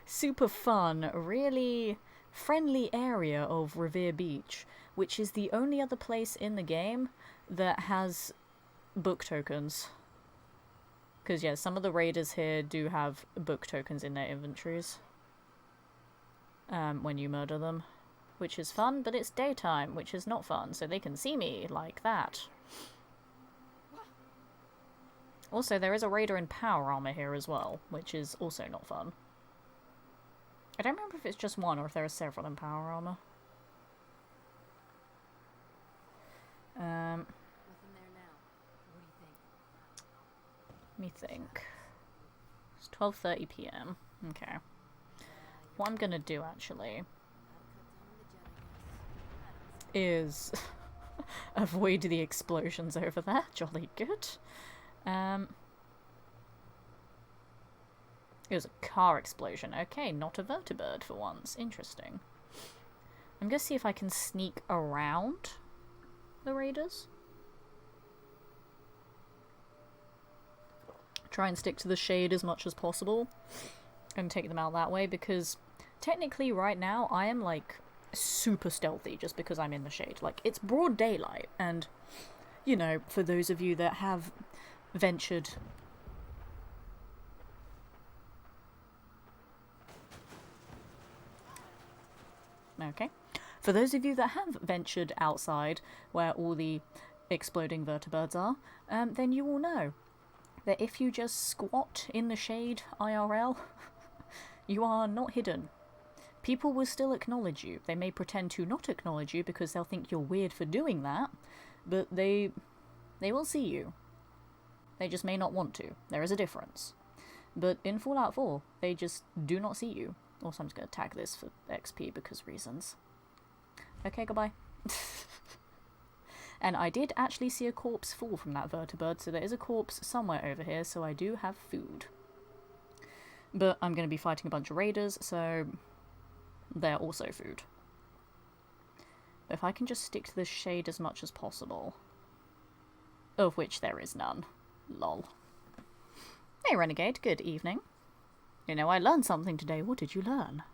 super fun, really friendly area of Revere Beach, which is the only other place in the game that has book tokens. Because, yeah, some of the raiders here do have book tokens in their inventories. When you murder them. Which is fun, but it's daytime, which is not fun, so they can see me like that. Also, there is a raider in power armor here as well, which is also not fun. I don't remember if it's just one or if there are several in power armor. Nothing there now. What do you think? Let me think. It's 12:30 PM. Okay. What I'm gonna do, actually, is avoid the explosions over there. Jolly good. It was a car explosion. Okay, not a vertibird for once. Interesting. I'm gonna see if I can sneak around the raiders. Try and stick to the shade as much as possible and take them out that way, because technically right now I am like super stealthy just because I'm in the shade. Like, it's broad daylight, and you know, for those of you that have ventured for those of you that have ventured outside where all the exploding vertibirds are, then you will know that if you just squat in the shade IRL, you are not hidden. People will still acknowledge you. They may pretend to not acknowledge you because they'll think you're weird for doing that, but they will see you. They just may not want to. There is a difference. But in Fallout 4, they just do not see you. Also, I'm just going to tag this for XP because reasons. Okay, goodbye. And I did actually see a corpse fall from that vertibird, so there is a corpse somewhere over here, so I do have food. But I'm going to be fighting a bunch of raiders, so they're also food. But if I can just stick to the shade as much as possible, of which there is none. Lol. Hey, Renegade, good evening. You know, I learned something today. What did you learn?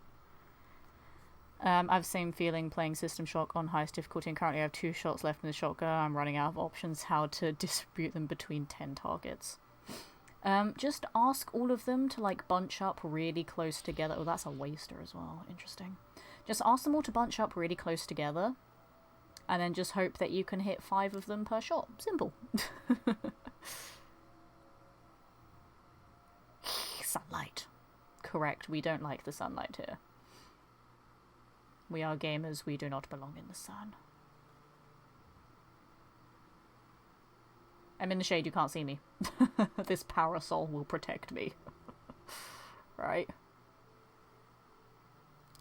I've the same feeling playing System Shock on highest difficulty, and currently I have 2 shots left in the shotgun. I'm running out of options how to distribute them between 10 targets. Just ask all of them to, like, bunch up really close together. Oh, that's a waster as well. Interesting. Just ask them all to bunch up really close together, and then just hope that you can hit 5 of them per shot. Simple. Sunlight. Correct, we don't like the sunlight here. We are gamers, we do not belong in the sun. I'm in the shade, you can't see me. This parasol will protect me. Right?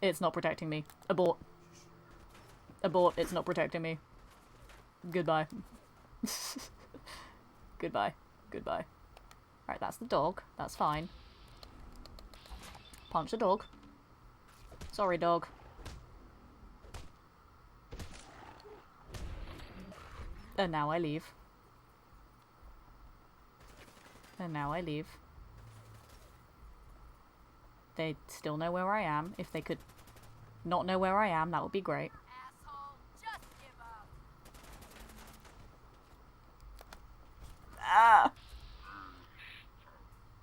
It's not protecting me. Abort. Abort, it's not protecting me. Goodbye. Goodbye. Goodbye. Right, that's the dog. That's fine. Punch the dog. Sorry, dog. And now I leave. And now I leave. They still know where I am. If they could not know where I am, that would be great. Asshole, just give up. Ah!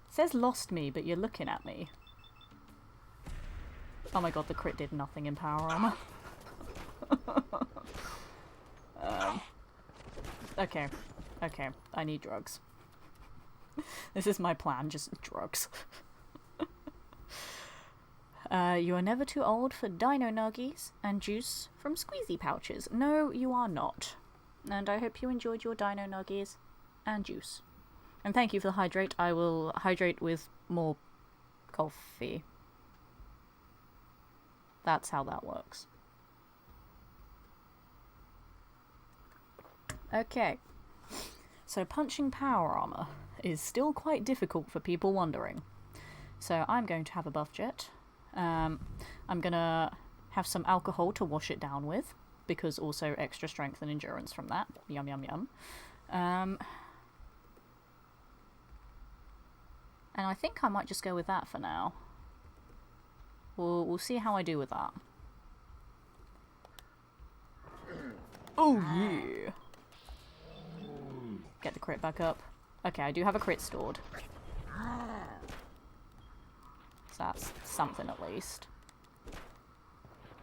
It says lost me, but you're looking at me. Oh my god, the crit did nothing in power armor. Okay. Okay, I need drugs. This is my plan, just drugs. You are never too old for dino nuggies and juice from squeezy pouches. No, you are not. And I hope you enjoyed your dino nuggies and juice. And thank you for the hydrate. I will hydrate with more coffee. That's how that works. Okay. So punching power armor is still quite difficult for people wondering. So I'm going to have a buff jet. I'm gonna have some alcohol to wash it down with, because also extra strength and endurance from that. Yum yum yum. And I think I might just go with that for now. We'll see how I do with that. Oh yeah! Get the crit back up. Okay, I do have a crit stored. So that's something at least.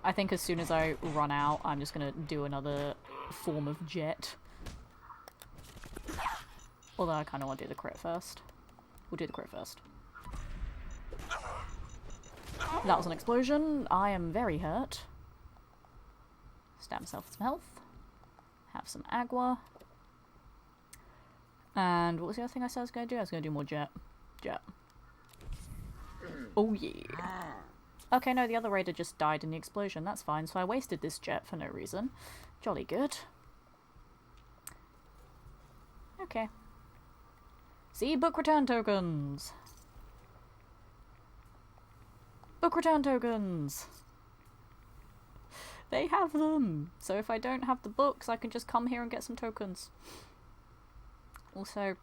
I think as soon as I run out, I'm just gonna do another form of jet. Although I kind of want to do the crit first. We'll do the crit first. That was an explosion. I am very hurt. Stab myself with some health. Have some agua. And what was the other thing I said I was going to do? I was going to do more jet. Jet. Oh yeah. Okay, no, the other raider just died in the explosion. That's fine. So I wasted this jet for no reason. Jolly good. Okay. See, book return tokens. Book return tokens. They have them. So if I don't have the books, I can just come here and get some tokens. Also,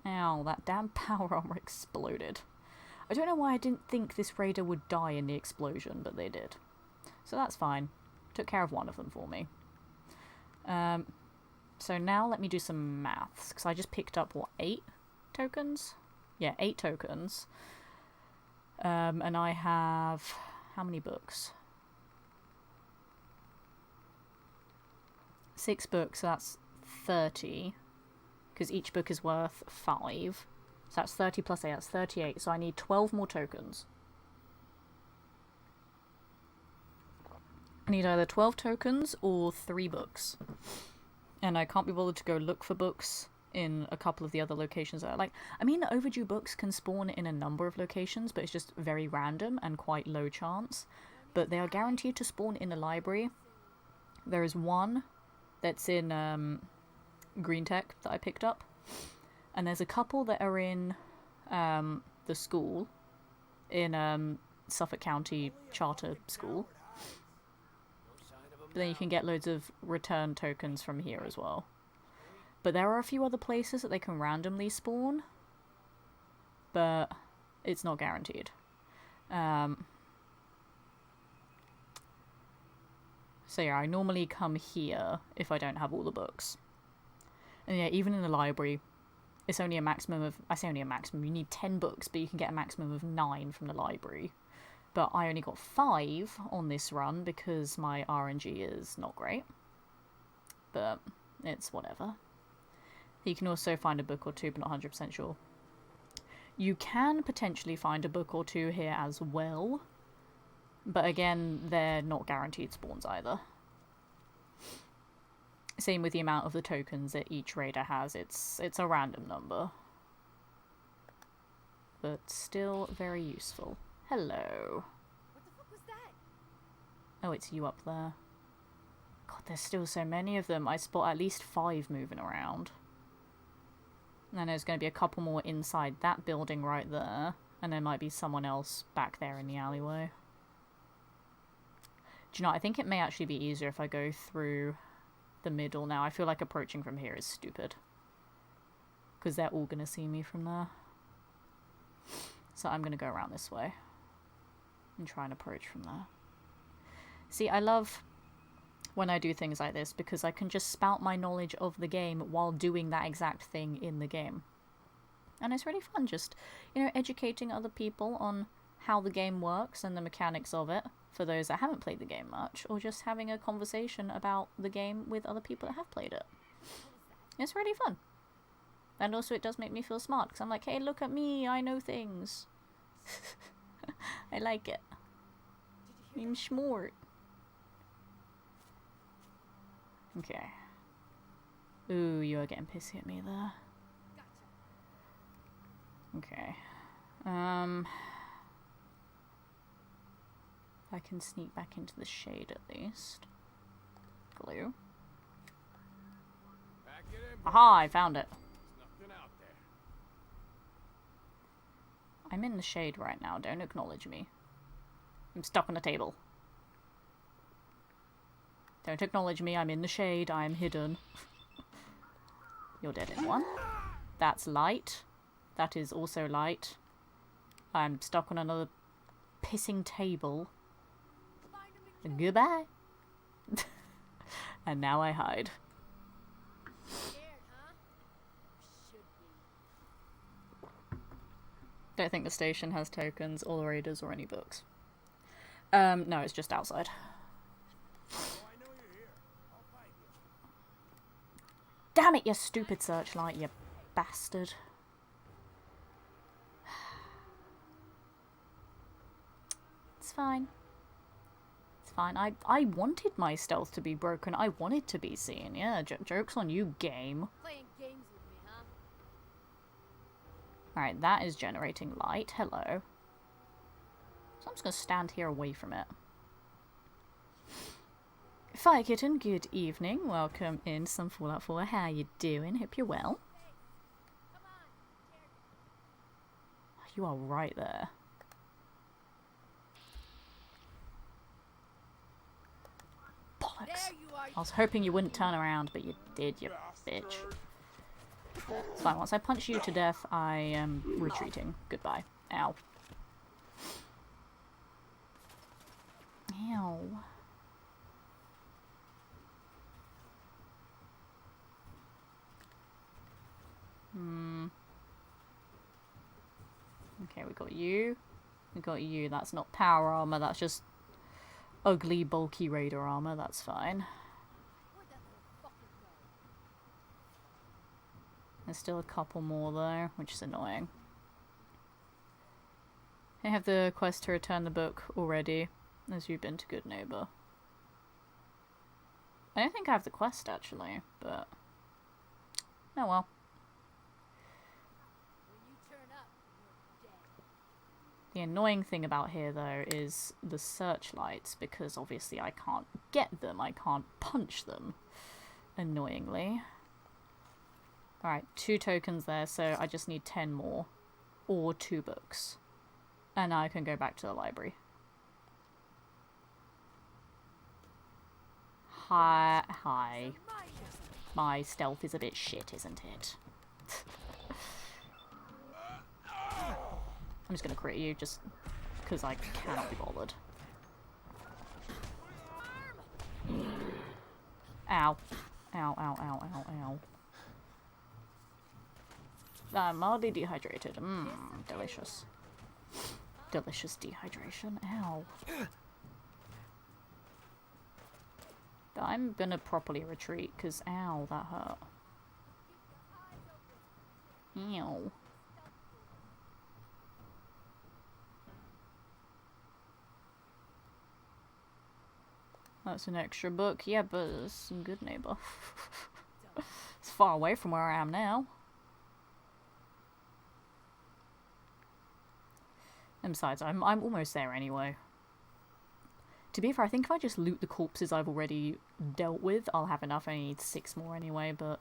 ow, that damn power armor exploded. I don't know why I didn't think this raider would die in the explosion, but they did. So that's fine. Took care of one of them for me. So now let me do some maths, because I just picked up, what, 8 tokens? Yeah, 8 tokens. And I have... how many books? 6 books, so that's 30. Because each book is worth 5. So that's 30 plus 8, that's 38. So I need 12 more tokens. I need either 12 tokens or 3 books. And I can't be bothered to go look for books in a couple of the other locations that I like. I mean, the overdue books can spawn in a number of locations, but it's just very random and quite low chance. But they are guaranteed to spawn in a library. There is one that's in Green Tech that I picked up. And there's a couple that are in the school, in Suffolk County Charter School. But then you can get loads of return tokens from here as well. But there are a few other places that they can randomly spawn, but it's not guaranteed. So yeah, I normally come here if I don't have all the books. And yeah, even in the library, it's only a maximum of... I say only a maximum, you need 10 books, but you can get a maximum of 9 from the library. But I only got 5 on this run because my RNG is not great. But it's whatever. You can also find a book or two, but not 100% sure. You can potentially find a book or two here as well. But again, they're not guaranteed spawns either. Same with the amount of the tokens that each raider has. It's a random number. But still very useful. Hello. What the fuck was that? Oh, it's you up there. God, there's still so many of them. I spot at least 5 moving around. And then there's going to be a couple more inside that building right there. And there might be someone else back there in the alleyway. Do you know, I think it may actually be easier if I go through the middle now. I feel like approaching from here is stupid. Because they're all going to see me from there. So I'm going to go around this way. And try and approach from there. See, I love when I do things like this because I can just spout my knowledge of the game while doing that exact thing in the game. And it's really fun just, you know, educating other people on how the game works and the mechanics of it for those that haven't played the game much, or just having a conversation about the game with other people that have played it. It's really fun. And also it does make me feel smart because I'm like, hey, look at me, I know things. I like it. I'm smart. Okay. Ooh, you are getting pissy at me there. Okay. I can sneak back into the shade at least. Glue. Aha, I found it. I'm in the shade right now, don't acknowledge me. I'm stuck on a table. Don't acknowledge me, I'm in the shade, I am hidden. You're dead in one. That's light. That is also light. I'm stuck on another pissing table. Goodbye. And now I hide. Scared, huh? Should be. Don't think the station has tokens or raiders or any books. No, it's just outside. Damn it, you stupid searchlight, you bastard. It's fine. It's fine. I wanted my stealth to be broken. I wanted to be seen. Yeah, joke's on you, game. Playing games with me, huh? Alright, that is generating light. Hello. So I'm just going to stand here away from it. Fire Kitten, good evening. Welcome in some Fallout 4. How you doing? Hope you're well. You are right there. Bollocks. There you are. I was hoping you wouldn't turn around, but you did, you bitch. It's fine. Once I punch you to death, I am retreating. Goodbye. Ow. Ow. Okay, we got you. We got you. That's not power armor, that's just ugly, bulky raider armor. That's fine. Where'd that little fucker go? There's still a couple more though, which is annoying. I have the quest to return the book already, as you've been to good neighbor. I don't think I have the quest actually, but oh well. When you turn up, you're dead. The annoying thing about here though is the searchlights, because obviously I can't get them, I can't punch them. annoyingly. Alright, 2 tokens there, so I just need 10 more. Or 2 books. And now I can go back to the library. Hi. My stealth is a bit shit, isn't it? I'm just gonna crit you, just because I cannot be bothered. Ow. Ow, ow, ow, ow, ow. I'm mildly dehydrated. Mmm, delicious. Delicious dehydration. Ow. I'm gonna properly retreat, because ow, that hurt. Ew. That's an extra book. Yeah, but it's a good neighbor. It's far away from where I am now. And besides, I'm almost there anyway. To be fair, I think if I just loot the corpses I've already dealt with, I'll have enough. I need 6 more anyway, but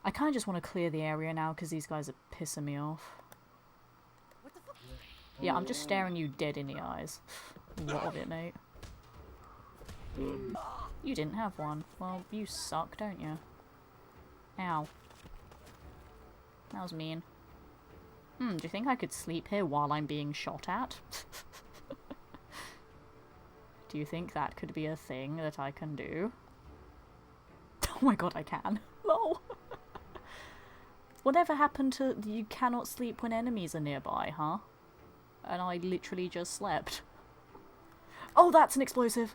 I kind of just want to clear the area now because these guys are pissing me off. Yeah, I'm just staring you dead in the eyes. What of it, mate? You didn't have one. Well, you suck, don't you? Ow. That was mean. Do you think I could sleep here while I'm being shot at? Do you think that could be a thing that I can do? Oh my god, I can. Lol. Whatever happened to you cannot sleep when enemies are nearby, huh? And I literally just slept. Oh, that's an explosive!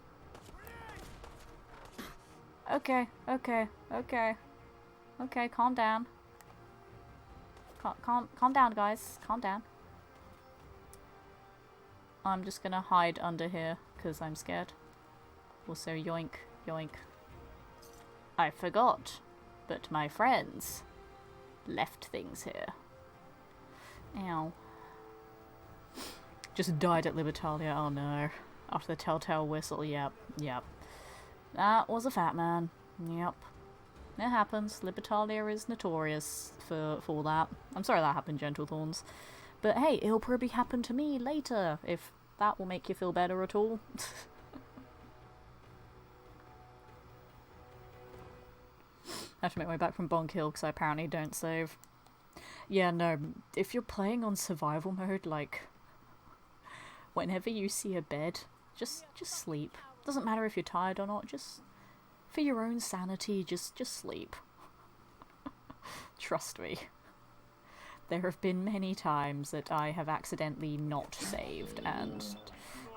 Okay, okay, okay. Okay, calm down. Calm down, guys. Calm down. I'm just gonna hide under here, because I'm scared. Also, yoink, yoink. I forgot, but my friends left things here. Ow. Just died at Libertalia, oh no. After the telltale whistle, yep, yep. That was a fat man, yep. It happens. Libertalia is notorious for that. I'm sorry that happened, Gentlethorns. But hey, it'll probably happen to me later, if that will make you feel better at all. I have to make my way back from Bonk Hill because I apparently don't save. Yeah, no, if you're playing on survival mode, like, whenever you see a bed, just sleep. Doesn't matter if you're tired or not, just for your own sanity, just sleep. Trust me. There have been many times that I have accidentally not saved and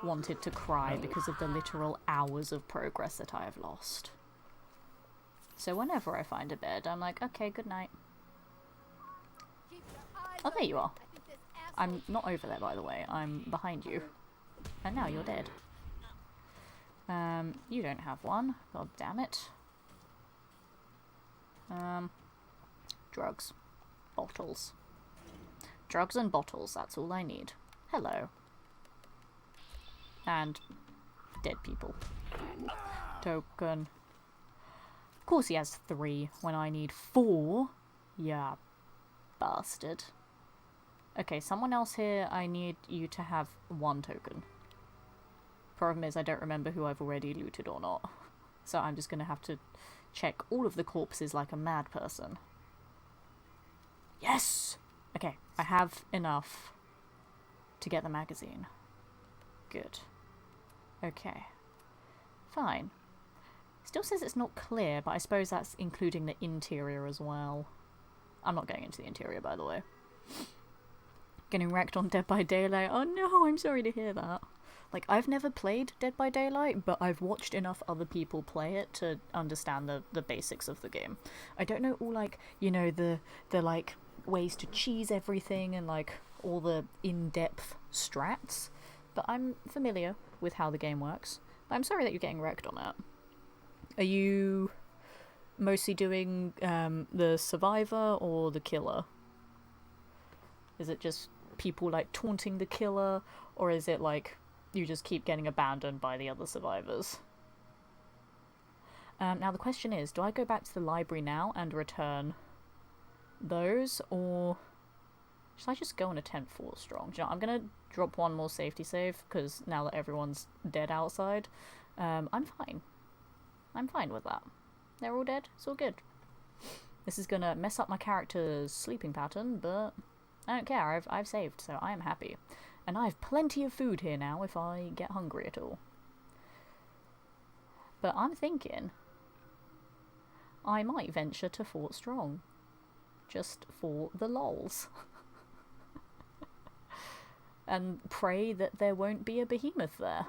wanted to cry because of the literal hours of progress that I have lost. So whenever I find a bed, I'm like, okay, good night. Oh, there you are. I'm not over there, by the way. I'm behind you. And now you're dead. You don't have one. God damn it. Drugs. Bottles. Drugs and bottles, that's all I need. Hello. And dead people. Token. Of course he has 3 when I need 4. Yeah, bastard. Okay, someone else here, I need you to have 1 token. Problem is, I don't remember who I've already looted or not. So I'm just gonna have to check all of the corpses like a mad person. Yes! Okay, I have enough to get the magazine. Good. Okay. Fine. Still says it's not clear, but I suppose that's including the interior as well. I'm not going into the interior, by the way. Getting wrecked on Dead by Daylight. Oh no, I'm sorry to hear that. Like, I've never played Dead by Daylight, but I've watched enough other people play it to understand the basics of the game. I don't know all, like, you know, the like, ways to cheese everything and, like, all the in-depth strats, but I'm familiar with how the game works. But I'm sorry that you're getting wrecked on it. Are you mostly doing the survivor or the killer? Is it just people, like, taunting the killer, or is it, like, you just keep getting abandoned by the other survivors? Now the question is, do I go back to the library now and return those, or should I just go on a 10th floor strong? Do you know, I'm gonna drop one more safety save, because now that everyone's dead outside, I'm fine. I'm fine with that. They're all dead, it's all good. This is gonna mess up my character's sleeping pattern, but I don't care, I've saved, so I am happy. And I have plenty of food here now if I get hungry at all. But I'm thinking I might venture to Fort Strong. Just for the lols. And pray that there won't be a behemoth there.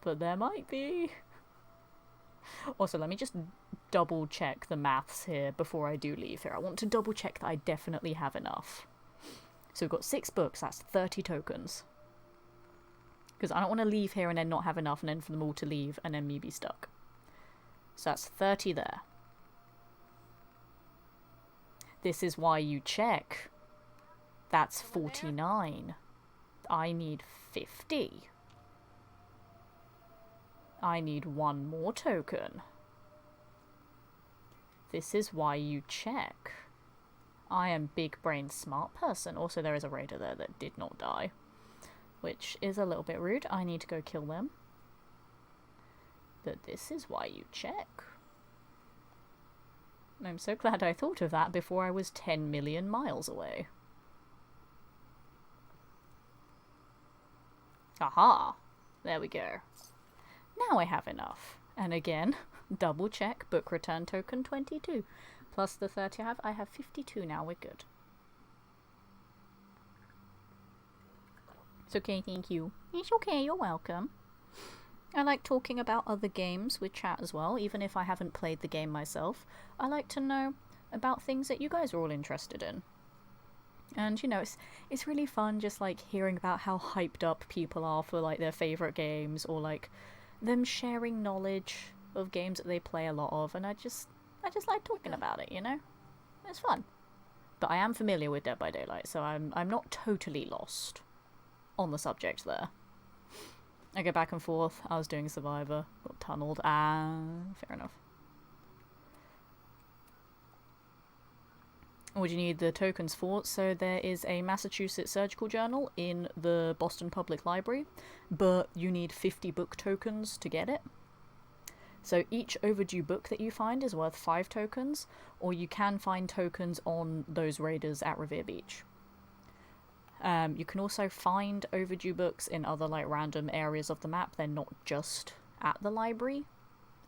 But there might be. Also, let me just double check the maths here before I do leave here. I want to double check that I definitely have enough. So we've got 6 books, that's 30 tokens. Because I don't want to leave here and then not have enough and then for them all to leave and then me be stuck. So that's 30 there. This is why you check. That's 49. I need 50. I need 1 more token. This is why you check. I am big brain smart person. Also, there is a raider there that did not die, which is a little bit rude. I need to go kill them. But this is why you check. I'm so glad I thought of that before I was 10 million miles away. Aha! There we go. Now I have enough. And again, double check, book return token 22. Plus the 30 I have 52 now, we're good. It's okay, thank you. It's okay, you're welcome. I like talking about other games with chat as well, even if I haven't played the game myself. I like to know about things that you guys are all interested in. And, you know, it's really fun just, like, hearing about how hyped up people are for, like, their favourite games, or, like, them sharing knowledge of games that they play a lot of, and I just like talking about it, you know? It's fun. But I am familiar with Dead by Daylight, so I'm not totally lost on the subject there. I go back and forth. I was doing Survivor, got tunneled, fair enough. What do you need the tokens for? So there is a Massachusetts surgical journal in the Boston Public Library, but you need 50 book tokens to get it. So each overdue book that you find is worth 5 tokens, or you can find tokens on those raiders at Revere Beach. You can also find overdue books in other, like, random areas of the map. They're not just at the library.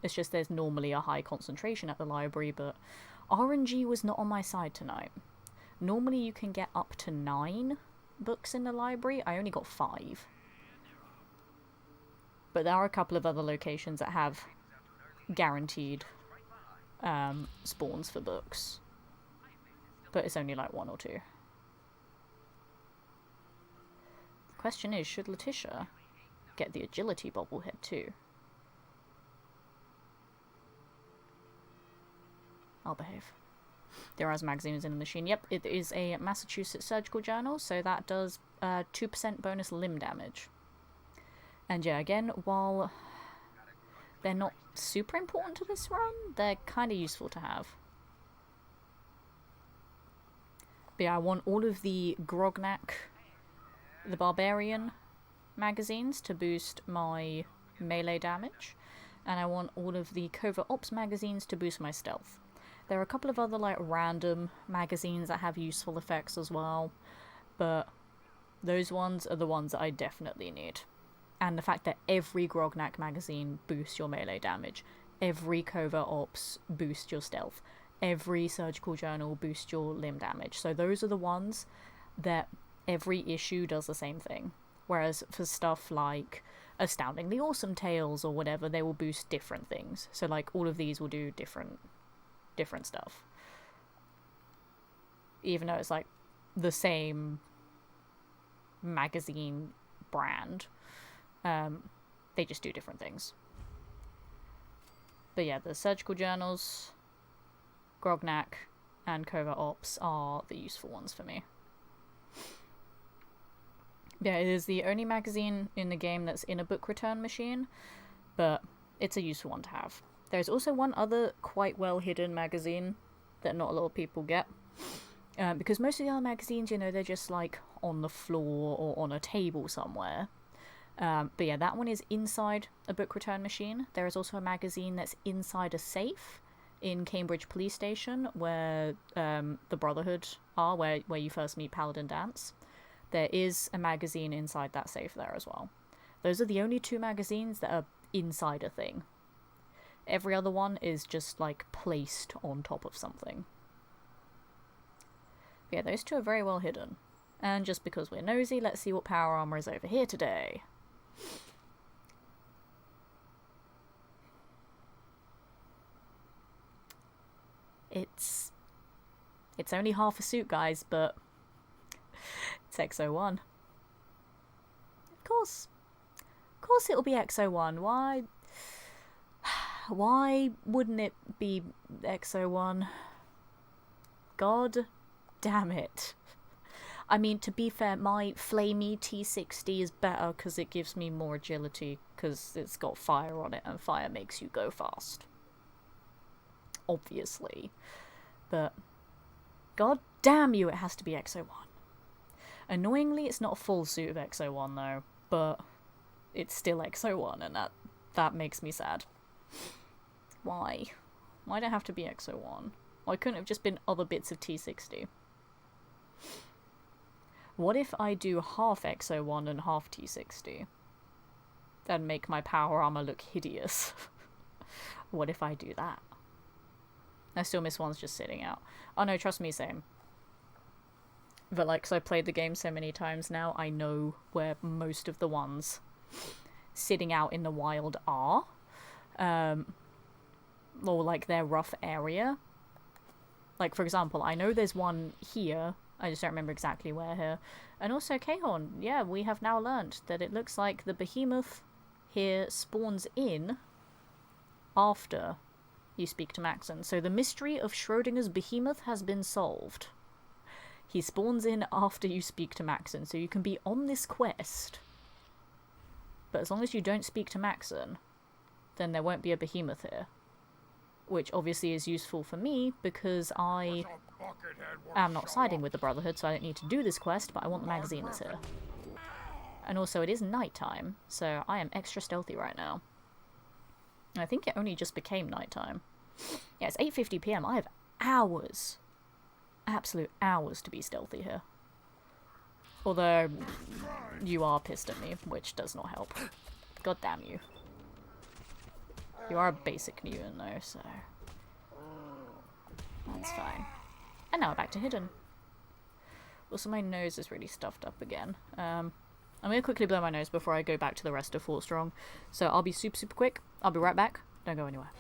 It's just there's normally a high concentration at the library, but RNG was not on my side tonight. Normally you can get up to 9 books in the library. I only got 5. But there are a couple of other locations that have guaranteed spawns for books. But it's only like 1 or 2. The question is, should Letitia get the agility bobblehead too? I'll behave. There are magazines in the machine. Yep, it is a Massachusetts surgical journal, so that does 2% bonus limb damage. And yeah, again, while they're not super important to this run, they're kind of useful to have. But yeah, I want all of the Grognak, the Barbarian magazines to boost my melee damage, and I want all of the Covert Ops magazines to boost my stealth. There are a couple of other, like, random magazines that have useful effects as well, but those ones are the ones that I definitely need. And the fact that every Grognak magazine boosts your melee damage, every Covert Ops boosts your stealth, every surgical journal boosts your limb damage. So those are the ones that every issue does the same thing. Whereas for stuff like Astoundingly Awesome Tales or whatever, they will boost different things. So, like, all of these will do different stuff. Even though it's, like, the same magazine brand, they just do different things. But yeah, the surgical journals, Grognak, and Covert Ops are the useful ones for me. Yeah, it is the only magazine in the game that's in a book return machine, but it's a useful one to have. There's also one other quite well hidden magazine that not a lot of people get. Because most of the other magazines, you know, they're just like on the floor or on a table somewhere. But yeah, that one is inside a book return machine. There is also a magazine that's inside a safe in Cambridge Police Station where the Brotherhood are, where you first meet Paladin Dance. There is a magazine inside that safe there as well. Those are the only two magazines that are inside a thing. Every other one is just like placed on top of something. But yeah, those two are very well hidden. And just because we're nosy, let's see what power armor is over here today. It's only half a suit, guys, but it's XO1. Of course it'll be XO1. Why wouldn't it be XO1? God damn it. I mean, to be fair, my flamey T60 is better because it gives me more agility because it's got fire on it and fire makes you go fast. Obviously. But god damn you, it has to be XO1. Annoyingly, it's not a full suit of XO1 though, but it's still XO1 and that makes me sad. Why? Why'd it have to be XO1? Why couldn't it have just been other bits of T60? What if I do half XO1 and half T60? That'd make my power armor look hideous. What if I do that? I still miss ones just sitting out. Oh no, trust me, same. But like, 'cause I've played the game so many times now, I know where most of the ones sitting out in the wild are. Or like their rough area. Like, for example, I know there's one here. I just don't remember exactly where here. And also Cajon. Yeah, we have now learnt that it looks like the behemoth here spawns in after you speak to Maxon. So the mystery of Schrodinger's behemoth has been solved. He spawns in after you speak to Maxon, so you can be on this quest. But as long as you don't speak to Maxon, then there won't be a behemoth here. Which obviously is useful for me, because I am not siding with the Brotherhood, so I don't need to do this quest, but I want the magazine that's here. And also, it is nighttime, so I am extra stealthy right now. And I think it only just became nighttime. Yeah, it's 8:50 PM. I have hours. Absolute hours to be stealthy here. Although, you are pissed at me, which does not help. God damn you. You are a basic mutant though, so that's fine. And now we're back to hidden. Also, my nose is really stuffed up again. I'm gonna quickly blow my nose before I go back to the rest of Fort Strong. So I'll be super quick. I'll be right back. Don't go anywhere.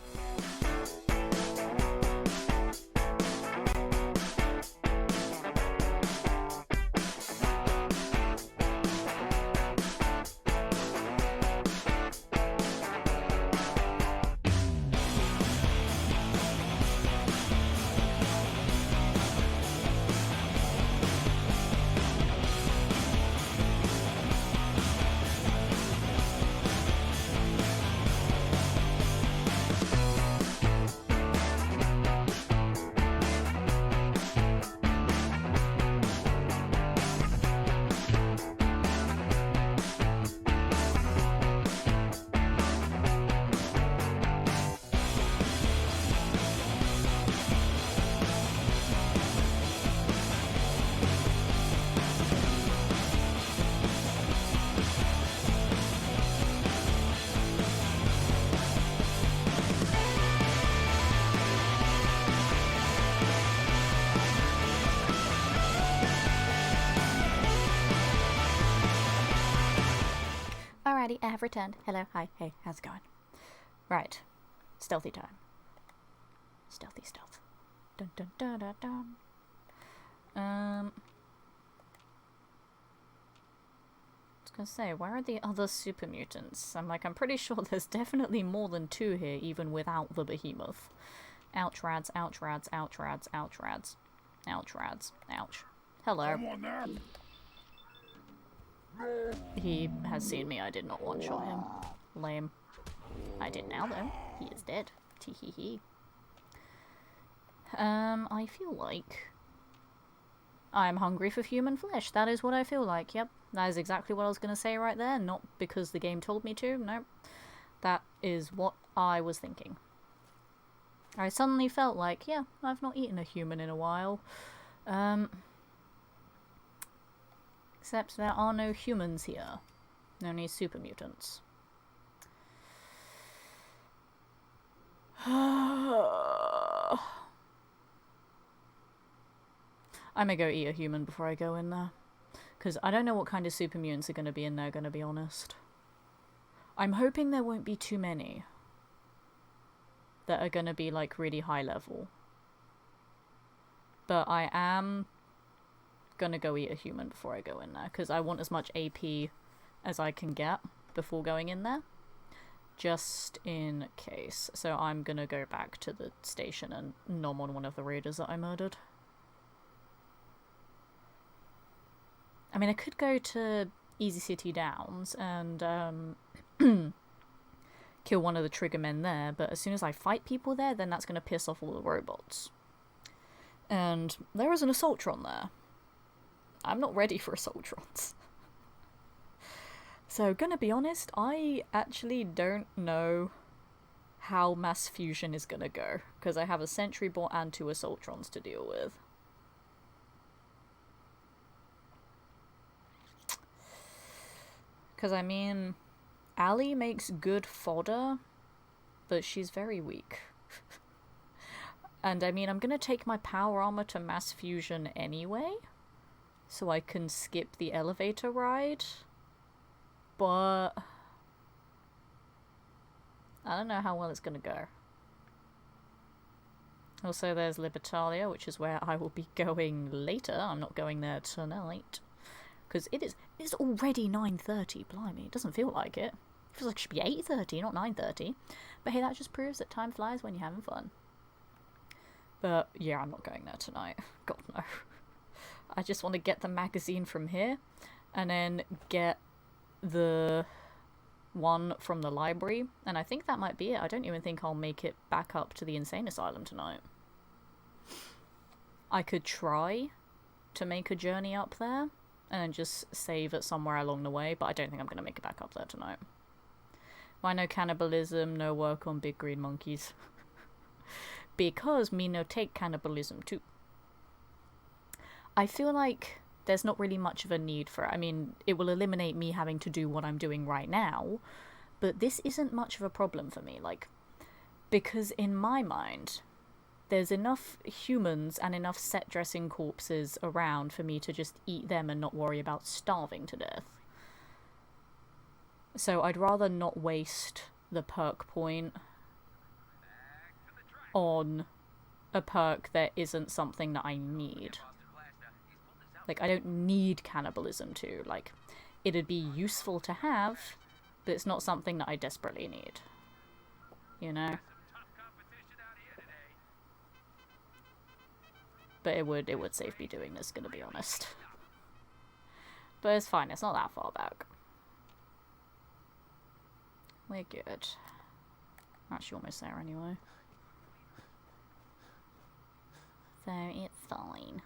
Alrighty, I have returned. Hello, hi, hey, how's it going? Right. Stealthy time. Stealthy stealth. Dun dun dun dun dun. I was gonna say, where are the other super mutants? I'm pretty sure there's definitely more than two here, even without the behemoth. Ouch rads, ouch rads, ouch rads, ouch rads. Ouch rads, ouch. Hello. He has seen me, I did not one-shot him. Lame. I did now, though. He is dead. Tee-hee-hee. I feel like I'm hungry for human flesh. That is what I feel like, yep. That is exactly what I was going to say right there. Not because the game told me to, no. That is what I was thinking. I suddenly felt like, yeah, I've not eaten a human in a while. Except there are no humans here. Only super mutants. I may go eat a human before I go in there. Because I don't know what kind of super mutants are going to be in there, gonna be honest. I'm hoping there won't be too many that are going to be, like, really high level. But I am gonna go eat a human before I go in there, because I want as much AP as I can get before going in there. Just in case. So I'm gonna go back to the station and nom on one of the raiders that I murdered. I mean, I could go to Easy City Downs and kill one of the trigger men there, but as soon as I fight people there, then that's going to piss off all the robots. And there is an Assaultron there. I'm not ready for Assaultrons. So, gonna be honest, I actually don't know how mass fusion is gonna go, because I have a Sentry Bot and 2 Assaultrons to deal with. Because, I mean, Allie makes good fodder, but she's very weak. And, I mean, I'm gonna take my power armor to mass fusion anyway, so I can skip the elevator ride. But I don't know how well it's gonna go. Also, there's Libertalia, which is where I will be going later. I'm not going there tonight. Because it's already 9:30, blimey. It doesn't feel like it. It feels like it should be 8:30, not 9:30. But hey, that just proves that time flies when you're having fun. But yeah, I'm not going there tonight. God, no. I just want to get the magazine from here, and then get the one from the library, and I think that might be it. I don't even think I'll make it back up to the insane asylum tonight. I could try to make a journey up there and then just save it somewhere along the way, but I don't think I'm going to make it back up there tonight. Why no cannibalism, no work on big green monkeys? Because me no take cannibalism too. I feel like there's not really much of a need for it. I mean, it will eliminate me having to do what I'm doing right now, but this isn't much of a problem for me, like, because in my mind, there's enough humans and enough set dressing corpses around for me to just eat them and not worry about starving to death. So I'd rather not waste the perk point on a perk that isn't something that I need. Like, I don't need cannibalism to. Like, it'd be useful to have, but it's not something that I desperately need. You know? But it would save me doing this, gonna be honest. But it's fine, it's not that far back. We're good. Actually, almost there anyway. So, it's fine.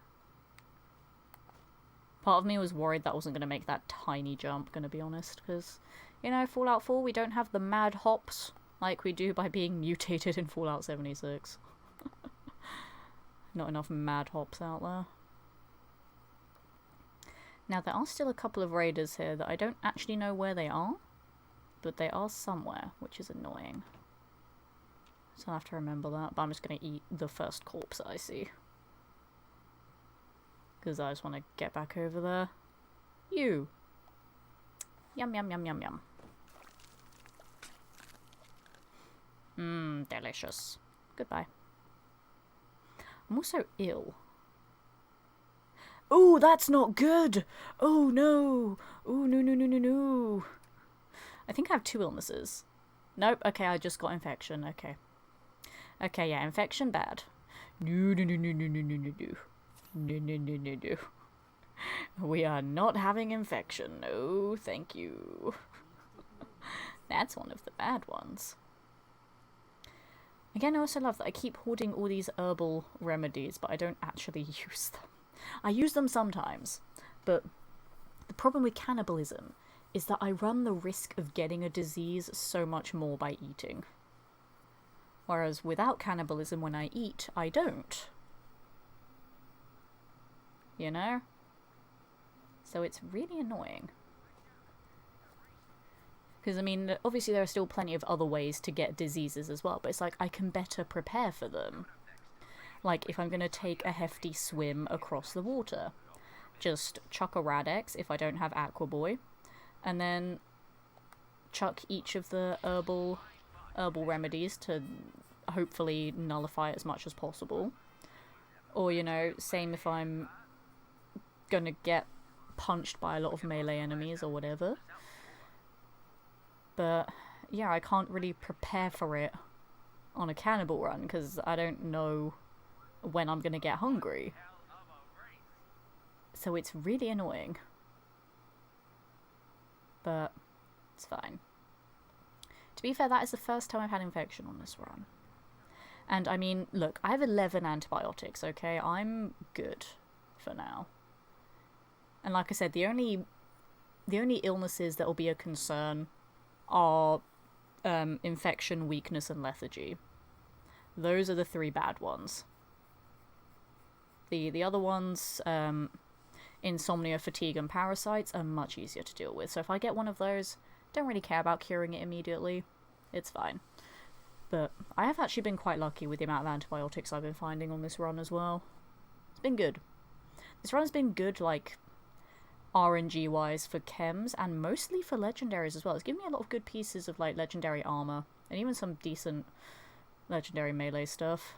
Part of me was worried that I wasn't going to make that tiny jump, gonna be honest, because, you know, Fallout 4, we don't have the mad hops like we do by being mutated in Fallout 76. Not enough mad hops out there. Now, there are still a couple of raiders here that I don't actually know where they are, but they are somewhere, which is annoying. So I'll have to remember that, but I'm just going to eat the first corpse that I see. Because I just want to get back over there. You! Yum, yum, yum, yum, yum. Mmm, delicious. Goodbye. I'm also ill. Oh, that's not good! Oh, no! Oh, no, no, no, no, no! I think I have 2 illnesses. Nope, okay, I just got infection, okay. Okay, yeah, infection bad. No, no, no, no, no, no, no, no, no. No, no, no, no, no. We are not having infection. No, thank you. That's one of the bad ones. Again, I also love that I keep hoarding all these herbal remedies, but I don't actually use them. I use them sometimes, but the problem with cannibalism is that I run the risk of getting a disease so much more by eating. Whereas without cannibalism, when I eat, I don't. You know? So it's really annoying. Because, I mean, obviously there are still plenty of other ways to get diseases as well, but it's like I can better prepare for them. Like, if I'm going to take a hefty swim across the water, just chuck a Radex if I don't have Aqua Boy, and then chuck each of the herbal remedies to hopefully nullify as much as possible. Or, you know, same if I'm gonna get punched by a lot of melee enemies or whatever. But yeah, I can't really prepare for it on a cannibal run because I don't know when I'm gonna get hungry. So it's really annoying. But it's fine. To be fair, that is the first time I've had infection on this run. And I mean, look, I have 11 antibiotics, okay? I'm good for now. And like I said, the only illnesses that will be a concern are infection, weakness, and lethargy. Those are the 3 bad ones. The other ones, insomnia, fatigue, and parasites, are much easier to deal with. So if I get one of those, don't really care about curing it immediately. It's fine. But I have actually been quite lucky with the amount of antibiotics I've been finding on this run as well. It's been good. This run's been good, like, RNG-wise for chems, and mostly for legendaries as well. It's given me a lot of good pieces of, like, legendary armor, and even some decent legendary melee stuff.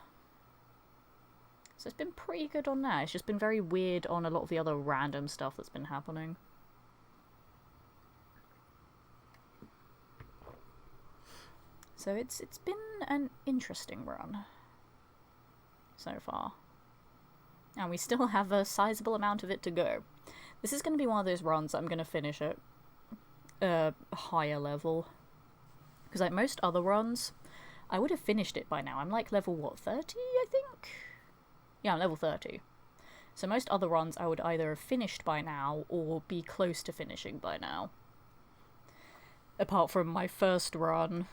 So it's been pretty good on that. It's just been very weird on a lot of the other random stuff that's been happening. So it's been an interesting run so far. And we still have a sizable amount of it to go. This is going to be one of those runs I'm going to finish at a higher level. Because like most other runs, I would have finished it by now. I'm like level, what, 30, I think? Yeah, I'm level 30. So most other runs I would either have finished by now or be close to finishing by now. Apart from my first run,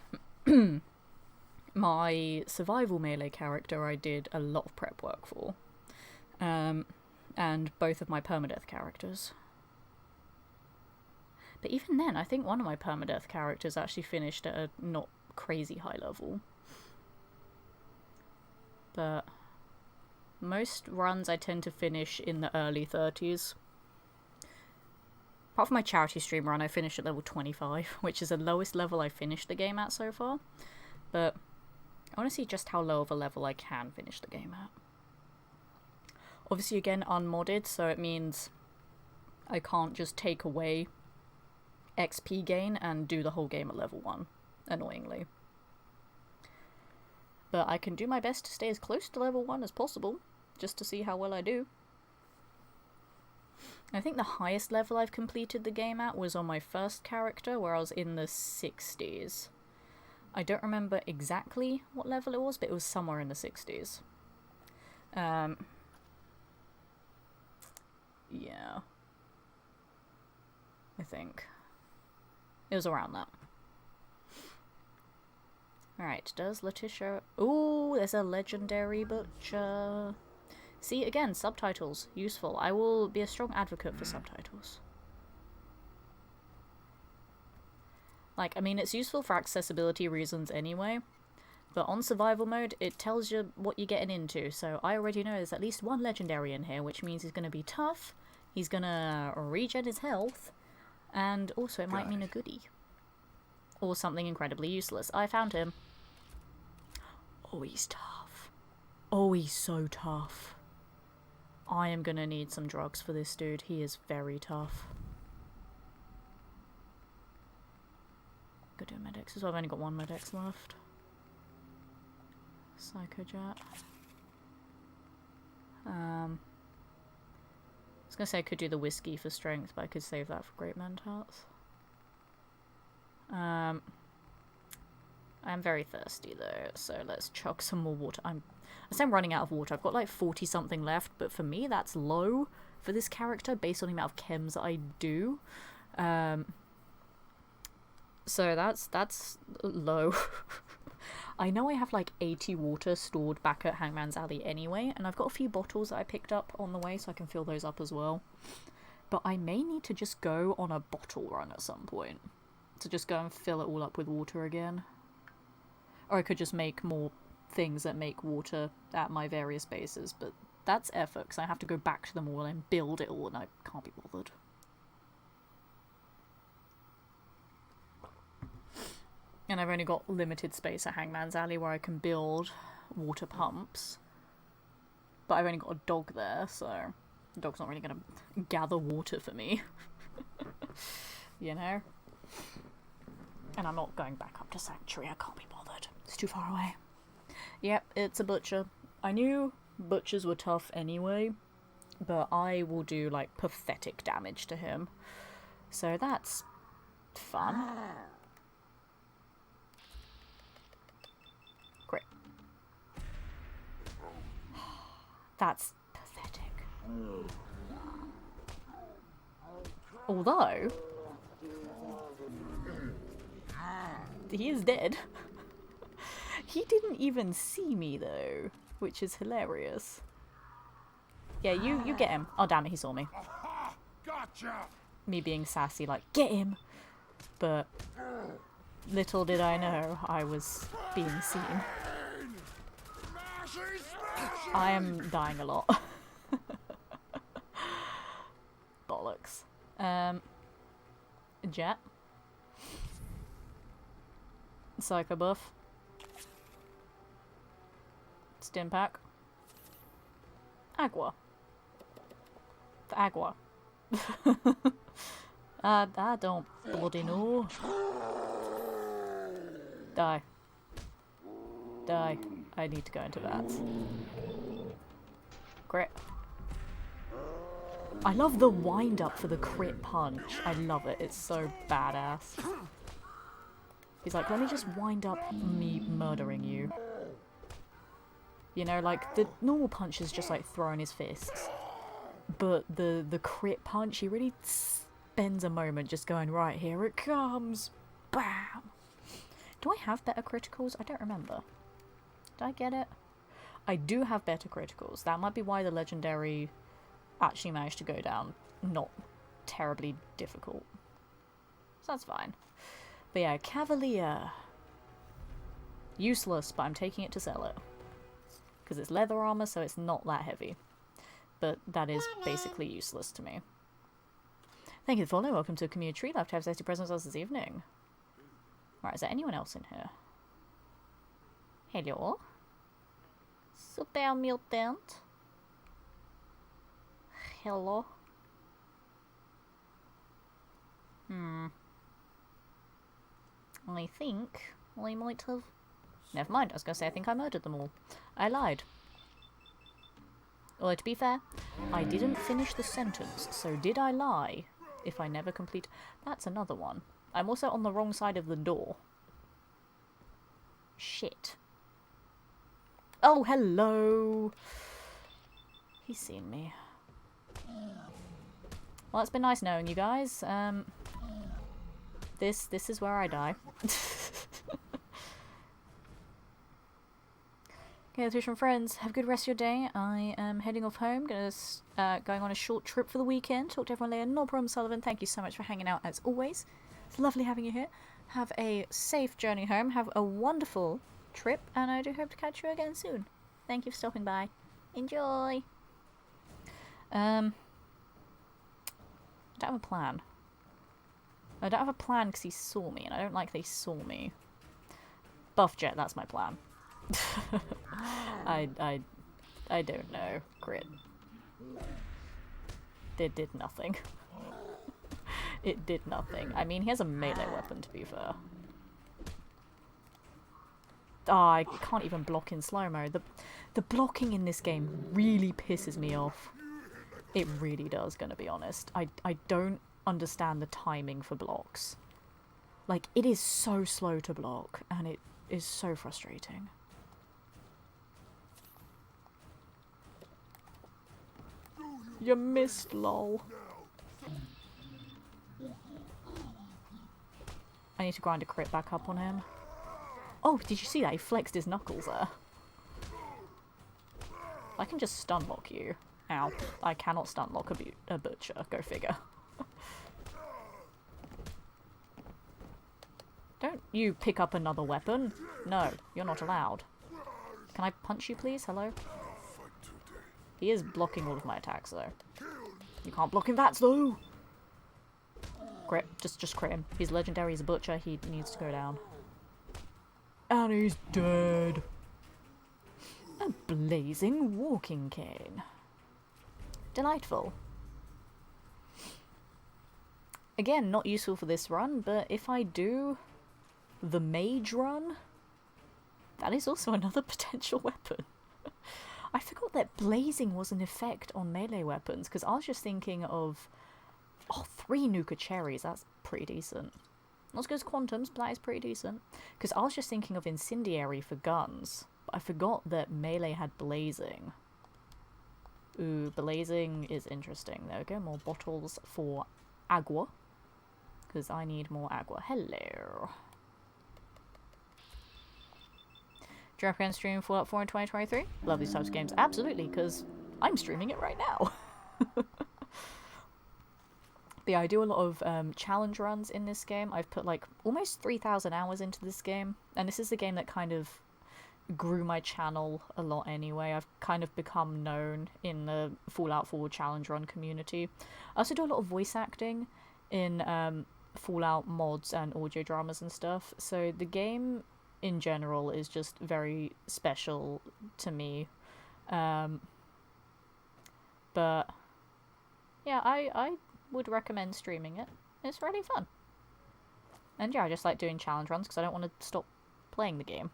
my survival melee character I did a lot of prep work for. And both of my permadeath characters. But even then, I think one of my permadeath characters actually finished at a not crazy high level. But most runs I tend to finish in the early 30s. Apart from my charity stream run, I finished at level 25, which is the lowest level I've finished the game at so far. But I want to see just how low of a level I can finish the game at. Obviously, again, unmodded, so it means I can't just take away XP gain and do the whole game at level 1, annoyingly. But I can do my best to stay as close to level 1 as possible, just to see how well I do. I think the highest level I've completed the game at was on my first character, where I was in the 60s. I don't remember exactly what level it was, but it was somewhere in the 60s. Yeah. I think. It was around that. Alright, does Letitia... Ooh, there's a legendary butcher. See, again, subtitles. Useful. I will be a strong advocate for subtitles. Like, I mean, it's useful for accessibility reasons anyway. But on survival mode, it tells you what you're getting into. So I already know there's at least one legendary in here, which means he's going to be tough. He's going to regen his health. And also it might mean a goodie. Or something incredibly useless. I found him. Oh, he's tough. Oh, he's so tough. I am going to need some drugs for this dude. He is very tough. Go do medics as well. I've only got one medics left. Psychojet. I was going to say I could do the whiskey for strength, but I could save that for Great Mentats. I'm very thirsty though, so let's chug some more water. I say I'm running out of water. I've got like 40 something left, but for me that's low for this character based on the amount of chems I do. So that's low. I know I have like 80 water stored back at Hangman's Alley anyway, and I've got a few bottles that I picked up on the way, so I can fill those up as well. But I may need to just go on a bottle run at some point, to just go and fill it all up with water again. Or I could just make more things that make water at my various bases, but that's effort, because I have to go back to them all and build it all, and I can't be bothered. And I've only got limited space at Hangman's Alley where I can build water pumps. But I've only got a dog there, so the dog's not really going to gather water for me. You know? And I'm not going back up to Sanctuary, I can't be bothered. It's too far away. Yep, it's a butcher. I knew butchers were tough anyway, but I will do, like, pathetic damage to him. So that's fun. Great. That's pathetic. Although, he is dead. He didn't even see me though, which is hilarious. Yeah, you get him. Oh damn it, he saw me. Gotcha. Me being sassy, like, get him! But little did I know I was being seen. I am dying a lot. Bollocks. Jet. Psycho buff. Stimpack. Agua. The Agua. I don't bloody know. Die. Die. I need to go into that. Crit. I love the wind up for the crit punch. I love it. It's so badass. He's like, let me just wind up me murdering you. You know, like, the normal punch is just like throwing his fists. But the crit punch, he really spends a moment just going, right, here it comes. Bam! Do I have better criticals? I don't remember. Did I get it? I do have better criticals. That might be why the legendary actually managed to go down not terribly difficult. So that's fine. But yeah, Cavalier. Useless, but I'm taking it to sell it. Because it's leather armor, so it's not that heavy. But that is basically useless to me. Thank you for the follow. Welcome to Community Tree. Love to have safety presents us this evening. Right, is there anyone else in here? Hello? Super mutant. Hello? I think I might have... Never mind, I was going to say I think I murdered them all. I lied. Although, to be fair, I didn't finish the sentence, so did I lie if I never complete... That's another one. I'm also on the wrong side of the door. Shit. Oh, hello! He's seen me. Well, it's been nice knowing you guys. This is where I die. Okay, that's from friends. Have a good rest of your day. I am heading off home. Going on a short trip for the weekend. Talk to everyone later. No problem, Sullivan. Thank you so much for hanging out as always. It's lovely having you here. Have a safe journey home. Have a wonderful trip, and I do hope to catch you again soon. Thank you for stopping by. Enjoy. I don't have a plan. I don't have a plan because he saw me, and I don't like they saw me. Buff Jet, that's my plan. I don't know. Crit. It did nothing. It did nothing. I mean, he has a melee weapon, to be fair. Oh, I can't even block in slow-mo. The blocking in this game really pisses me off. It really does, gonna be honest. I don't understand the timing for blocks. Like, it is so slow to block, and is so frustrating. You missed, lol. I need to grind a crit back up on him. Oh, did you see that? He flexed his knuckles there. I can just stun lock you. Ow. I cannot stun lock a butcher. Go figure. Don't you pick up another weapon. No, you're not allowed. Can I punch you, please? Hello? He is blocking all of my attacks, though. You can't block him, that's though! Crit. Just crit him. He's legendary, he's a butcher, he needs to go down. And he's dead. A blazing walking cane. Delightful. Again, not useful for this run, but if I do the mage run, that is also another potential weapon. I forgot that blazing was an effect on melee weapons, because I was just thinking of... Oh, 3 Nuka Cherries, that's pretty decent. Not as good as Quantums, but that is pretty decent. Because I was just thinking of Incendiary for guns, but I forgot that melee had blazing. Ooh, blazing is interesting. There we go, more bottles for agua. Because I need more agua. Hello. Do you recommend streaming Fallout 4 in 2023? Love these types of games. Absolutely, because I'm streaming it right now. But yeah, I do a lot of challenge runs in this game. I've put like almost 3,000 hours into this game. And this is the game that kind of grew my channel a lot anyway. I've kind of become known in the Fallout 4 challenge run community. I also do a lot of voice acting in Fallout mods and audio dramas and stuff. So the game in general is just very special to me. But yeah, I would recommend streaming it. It's really fun. And yeah, I just like doing challenge runs because I don't want to stop playing the game.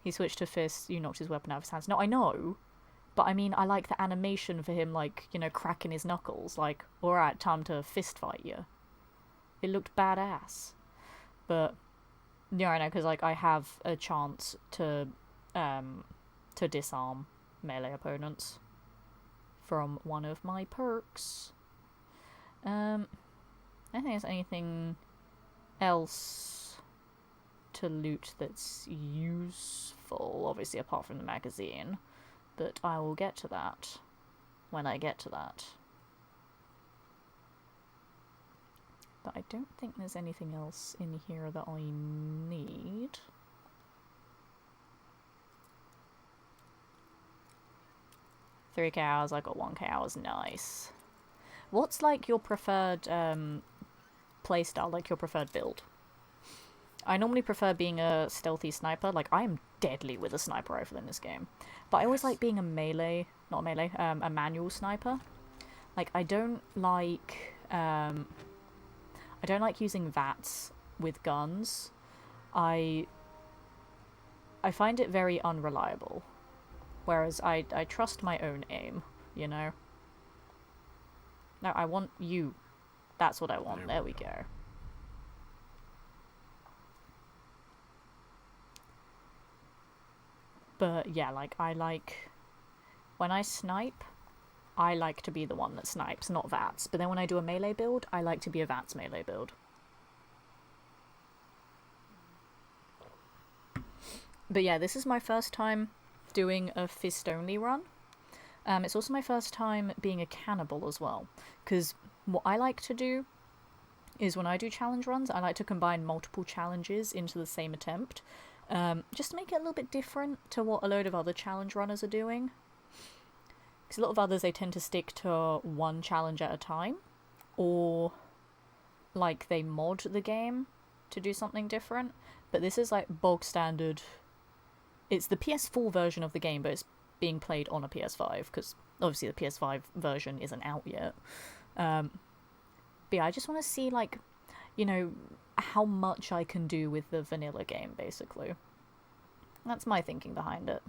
He switched to fist, you knocked his weapon out of his hands. No, I know. But I mean, I like the animation for him, like, you know, cracking his knuckles. Like, alright, time to fist fight you. It looked badass. But, yeah, I know, because, like, I have a chance to disarm melee opponents from one of my perks. I don't think there's anything else to loot that's useful, obviously, apart from the magazine. But I will get to that when I get to that. But I don't think there's anything else in here that I need. $3k hours, I got 1k hours, nice. What's like your preferred playstyle, like your preferred build? I normally prefer being a stealthy sniper, like I am deadly with a sniper rifle in this game. But I always like being a melee, not a melee, a manual sniper. Like I don't like using VATS with guns. I find it very unreliable. Whereas I trust my own aim, you know? No, I want you. That's what I want. There we go. But yeah, like, when I snipe, I like to be the one that snipes, not VATS. But then when I do a melee build, I like to be a VATS melee build. But yeah, this is my first time doing a fist-only run. It's also my first time being a cannibal as well. Because what I like to do is when I do challenge runs, I like to combine multiple challenges into the same attempt. Just to make it a little bit different to what a load of other challenge runners are doing. Because a lot of others, they tend to stick to one challenge at a time. Or, like, they mod the game to do something different. But this is, like, bog standard. It's the PS4 version of the game, but it's being played on a PS5. Because, obviously, the PS5 version isn't out yet. But yeah, I just want to see, like, you know, how much I can do with the vanilla game, basically. That's my thinking behind it.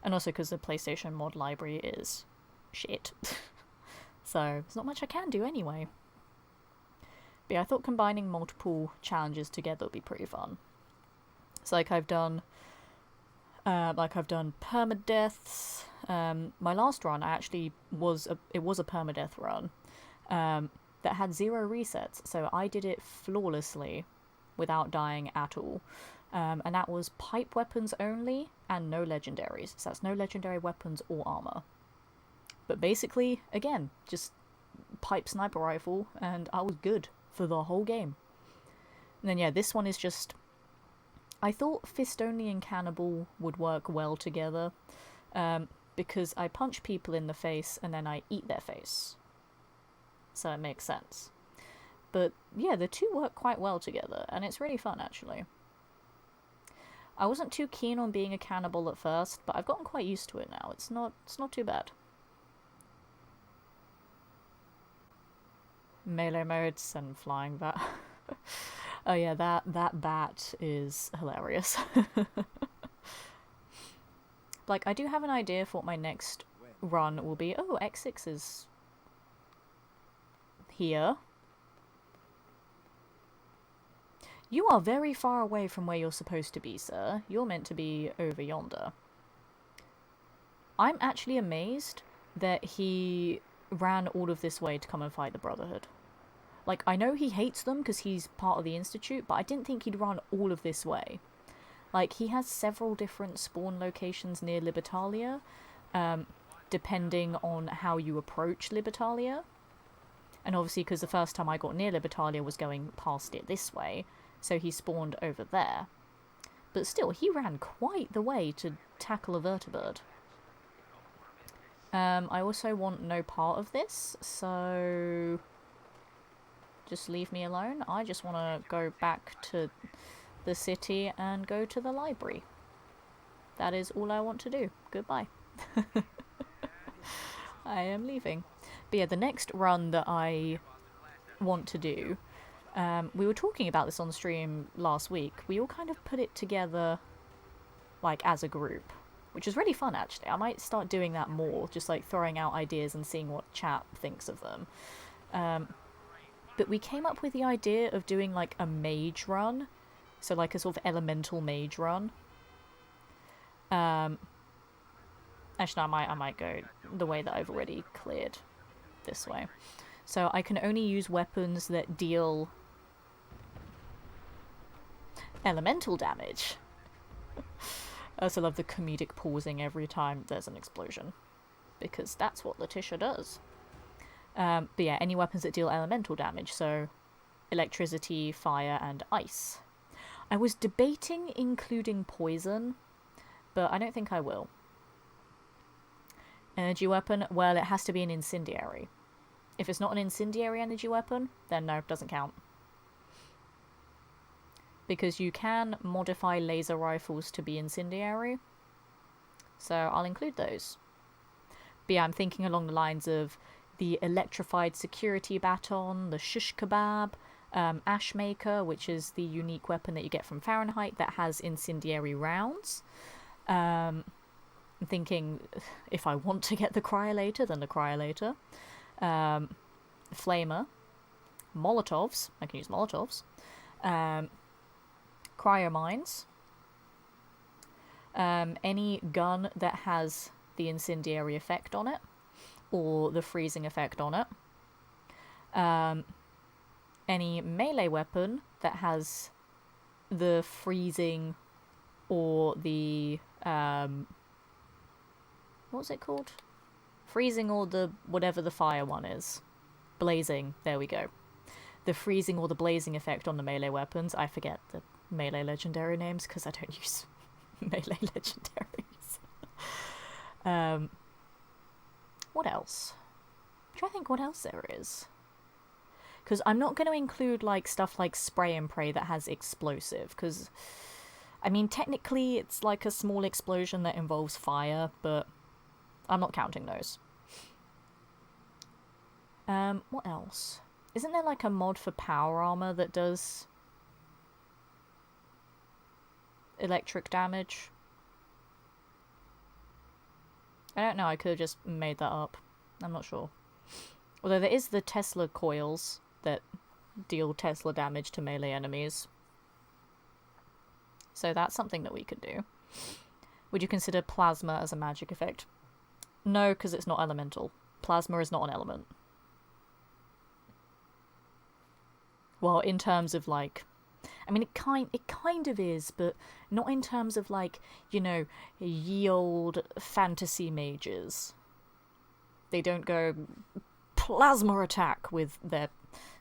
And also because the PlayStation mod library is shit. So, there's not much I can do anyway. But yeah, I thought combining multiple challenges together would be pretty fun. It's like I've done permadeaths. My last run actually was a permadeath run that had 0 resets, so I did it flawlessly without dying at all. And that was pipe weapons only and no legendaries. So that's no legendary weapons or armor. But basically, again, just pipe sniper rifle, and I was good for the whole game. And then yeah, this one is just... I thought fist only and cannibal would work well together, because I punch people in the face and then I eat their face. So it makes sense. But yeah, the two work quite well together, and it's really fun actually. I wasn't too keen on being a cannibal at first, but I've gotten quite used to it now. It's not too bad. Melee modes and flying bat. Oh yeah, that bat is hilarious. Like, I do have an idea for what my next run will be. Oh, X6 is here. You are very far away from where you're supposed to be, sir. You're meant to be over yonder. I'm actually amazed that he ran all of this way to come and fight the Brotherhood. Like, I know he hates them because he's part of the Institute, but I didn't think he'd run all of this way. Like, he has several different spawn locations near Libertalia, depending on how you approach Libertalia. And obviously, because the first time I got near Libertalia was going past it this way, so he spawned over there. But still, he ran quite the way to tackle a vertibird. I also want no part of this, so just leave me alone. I just want to go back to the city and go to the library. That is all I want to do. Goodbye. I am leaving. But yeah, the next run that I want to do, we were talking about this on stream last week. We all kind of put it together, like, as a group, which is really fun, actually. I might start doing that more, just, like, throwing out ideas and seeing what chat thinks of them. But we came up with the idea of doing, like, a mage run. So, like, a sort of elemental mage run. Actually, no, I might go the way that I've already cleared. This way. So I can only use weapons that deal elemental damage. I also love the comedic pausing every time there's an explosion, because that's what Letitia does. But yeah, any weapons that deal elemental damage, so electricity, fire, and ice. I was debating including poison, but I don't think I will. Energy weapon, well, it has to be an incendiary. If it's not an incendiary energy weapon, then no, it doesn't count. Because you can modify laser rifles to be incendiary. So I'll include those. But yeah, I'm thinking along the lines of the electrified security baton, the shish kebab, Ashmaker, which is the unique weapon that you get from Fahrenheit that has incendiary rounds. I'm thinking, if I want to get the cryolator, then the cryolator. Flamer. Molotovs. I can use Molotovs. Cryomines. Any gun that has the incendiary effect on it, or the freezing effect on it. Any melee weapon that has the freezing or the what's it called? Freezing or the whatever the fire one is. Blazing, there we go. The freezing or the blazing effect on the melee weapons. I forget the melee legendary names because I don't use melee legendaries. What else? I'm trying to think what else there is. Because I'm not going to include like stuff like spray and pray that has explosive, because I mean technically it's like a small explosion that involves fire, but I'm not counting those. What else? Isn't there like a mod for power armor that does electric damage? I don't know, I could have just made that up. I'm not sure. Although there is the Tesla coils that deal Tesla damage to melee enemies. So that's something that we could do. Would you consider plasma as a magic effect? No, because it's not elemental. Plasma is not an element. Well, in terms of like, I mean, it kind of is, but not in terms of like, you know, ye old fantasy mages. They don't go plasma attack with their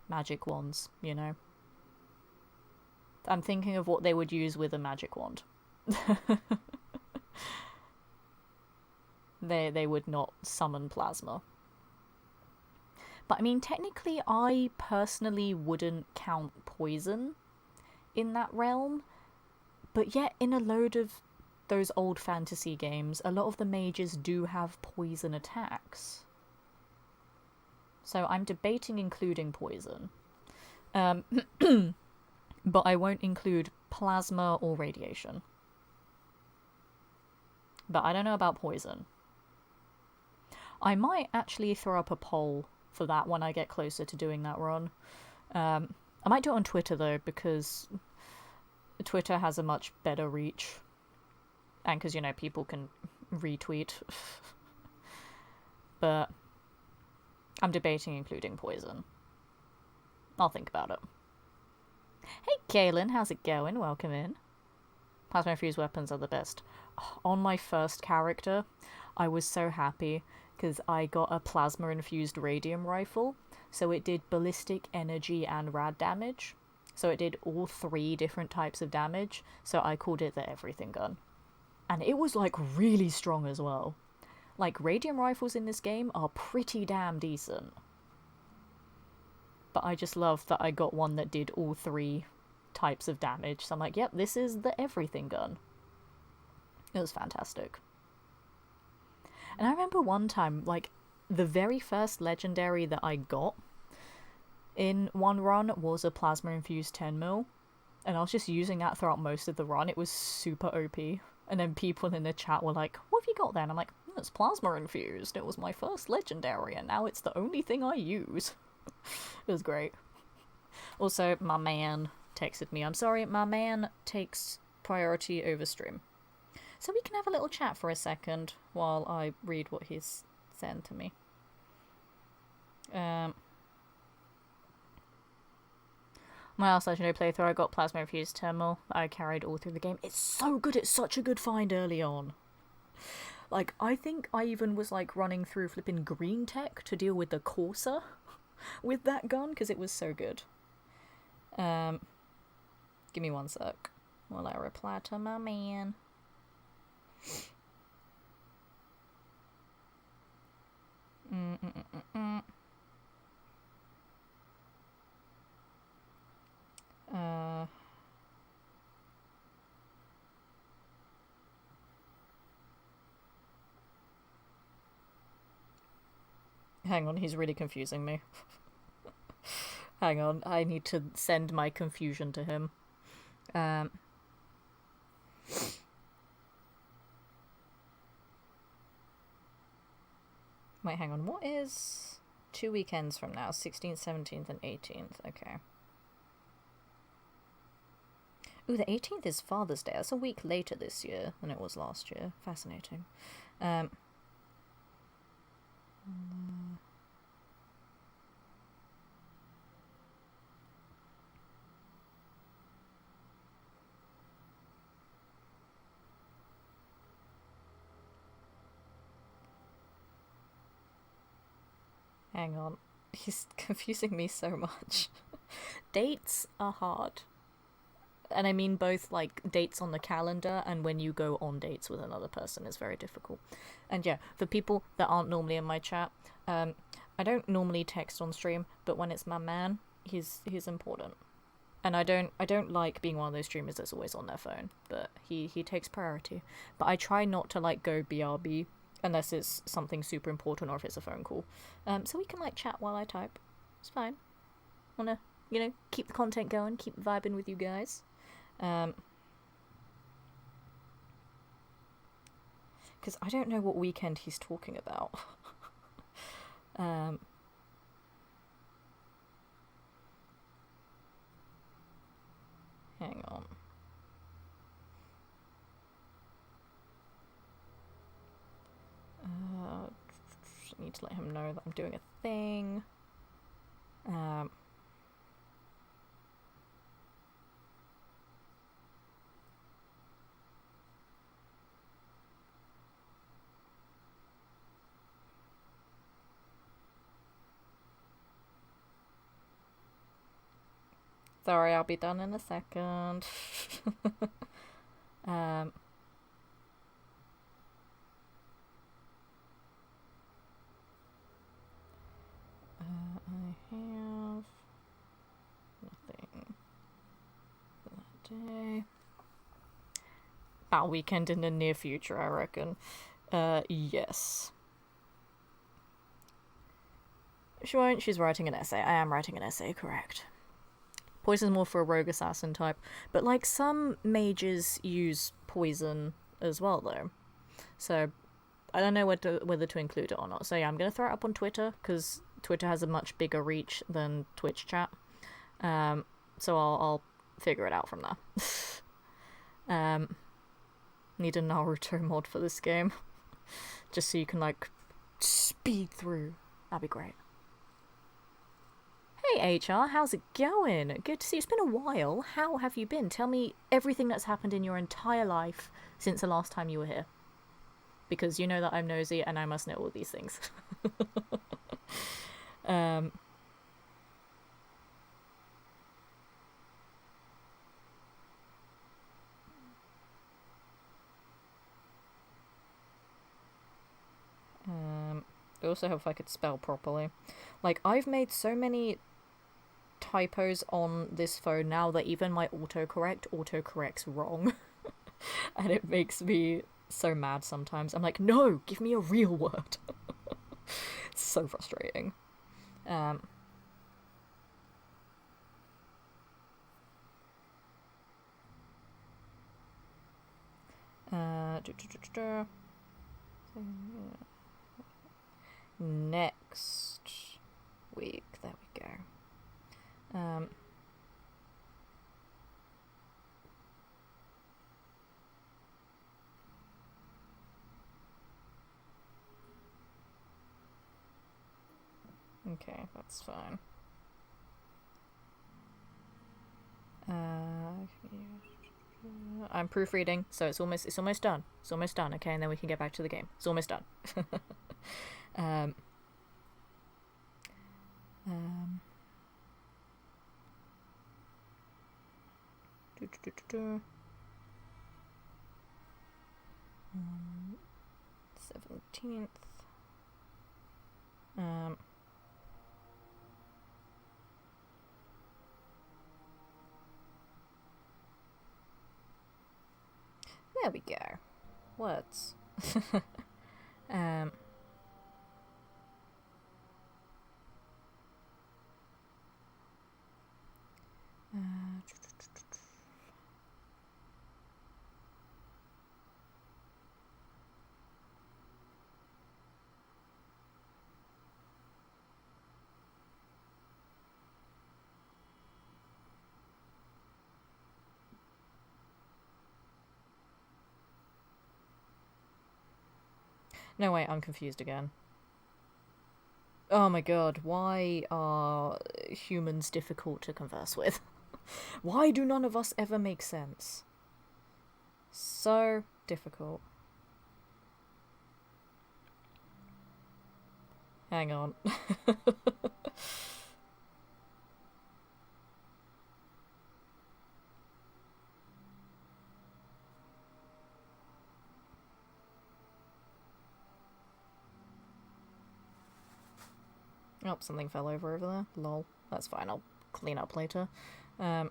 magic wands, you know. I'm thinking of what they would use with a magic wand. They would not summon plasma. But I mean, technically, I personally wouldn't count poison in that realm. But yet, in a load of those old fantasy games, a lot of the mages do have poison attacks. So I'm debating including poison. But I won't include plasma or radiation. But I don't know about poison. I might actually throw up a poll for that when I get closer to doing that run. I might do it on Twitter though, because Twitter has a much better reach. And because, you know, people can retweet. But I'm debating including poison. I'll think about it. Hey Kaylin, how's it going? Welcome in. Plasma infused weapons are the best. On my first character, I was so happy because I got a plasma infused radium rifle, so it did ballistic, energy, and rad damage. So it did all 3 different types of damage, so I called it the everything gun. And it was like really strong as well. Like, radium rifles in this game are pretty damn decent. But I just love that I got one that did all 3 types of damage. So I'm like, yep, this is the everything gun. It was fantastic. And I remember one time, like, the very first legendary that I got in one run was a plasma-infused 10mm. And I was just using that throughout most of the run. It was super OP. And then people in the chat were like, what have you got there? And I'm like, it's plasma-infused. It was my first legendary, and now it's the only thing I use. It was great. Also, my man texted me. I'm sorry, my man takes priority over stream. So we can have a little chat for a second while I read what he's sent to me. My last legendary playthrough, I got plasma infused thermal. I carried all through the game. It's so good. It's such a good find early on. Like, I think I even was like running through flipping green tech to deal with the Corsa with that gun because it was so good. Give me one sec while I reply to my man. Hang on, he's really confusing me. Hang on, I need to send my confusion to him. Wait, hang on, what is 2 weekends from now? 16th, 17th, and 18th, okay. Ooh, the 18th is Father's Day. That's a week later this year than it was last year. Fascinating. Hang on. He's confusing me so much. Dates are hard. And I mean both, like, dates on the calendar and when you go on dates with another person is very difficult. And yeah, for people that aren't normally in my chat, I don't normally text on stream, but when it's my man, he's important. And I don't like being one of those streamers that's always on their phone, but he takes priority. But I try not to, like, go BRB unless it's something super important or if it's a phone call. So we can, like, chat while I type. It's fine. Wanna, you know, keep the content going, keep vibing with you guys. Because I don't know what weekend he's talking about. Hang on. need to let him know that I'm doing a thing. Sorry, I'll be done in a second. I have nothing for that day. About weekend in the near future, I reckon. Yes. She won't. She's writing an essay. I am writing an essay, correct. Poison's more for a rogue assassin type. But, like, some mages use poison as well, though. So, I don't know whether to include it or not. So, yeah, I'm going to throw it up on Twitter, because Twitter has a much bigger reach than Twitch chat. So I'll figure it out from there. Need a Naruto mod for this game. Just so you can, like, speed through. That'd be great. Hey HR, how's it going? Good to see you. It's been a while. How have you been? Tell me everything that's happened in your entire life since the last time you were here. Because you know that I'm nosy and I must know all these things. It also help if I could spell properly. Like, I've made so many typos on this phone now that even my autocorrects wrong. And it makes me so mad sometimes. I'm like, no, give me a real word. It's so frustrating. Next week, there we go. Okay, that's fine. I'm proofreading, so it's almost done. It's almost done, okay, and then we can get back to the game. It's almost done. Do, do, do, do, do. 17th. There we go. Words. No, wait, I'm confused again. Oh my god, why are humans difficult to converse with? Why do none of us ever make sense? So difficult. Hang on. Oh, something fell over there. Lol. That's fine, I'll clean up later. On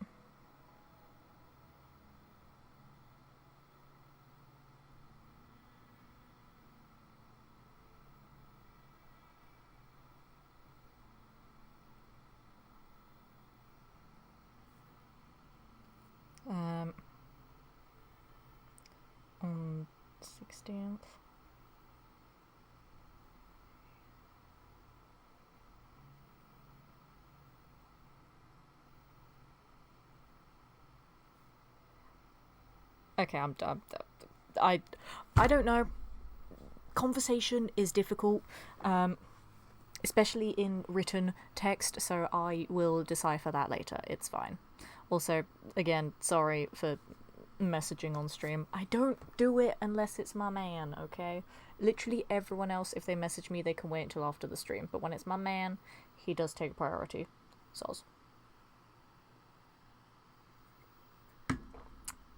16th. Okay, I'm done. I don't know. Conversation is difficult. especially in written text, so I will decipher that later. It's fine. Also, again, sorry for messaging on stream. I don't do it unless it's my man, okay? Literally everyone else, if they message me, they can wait until after the stream. But when it's my man, he does take priority. Soz.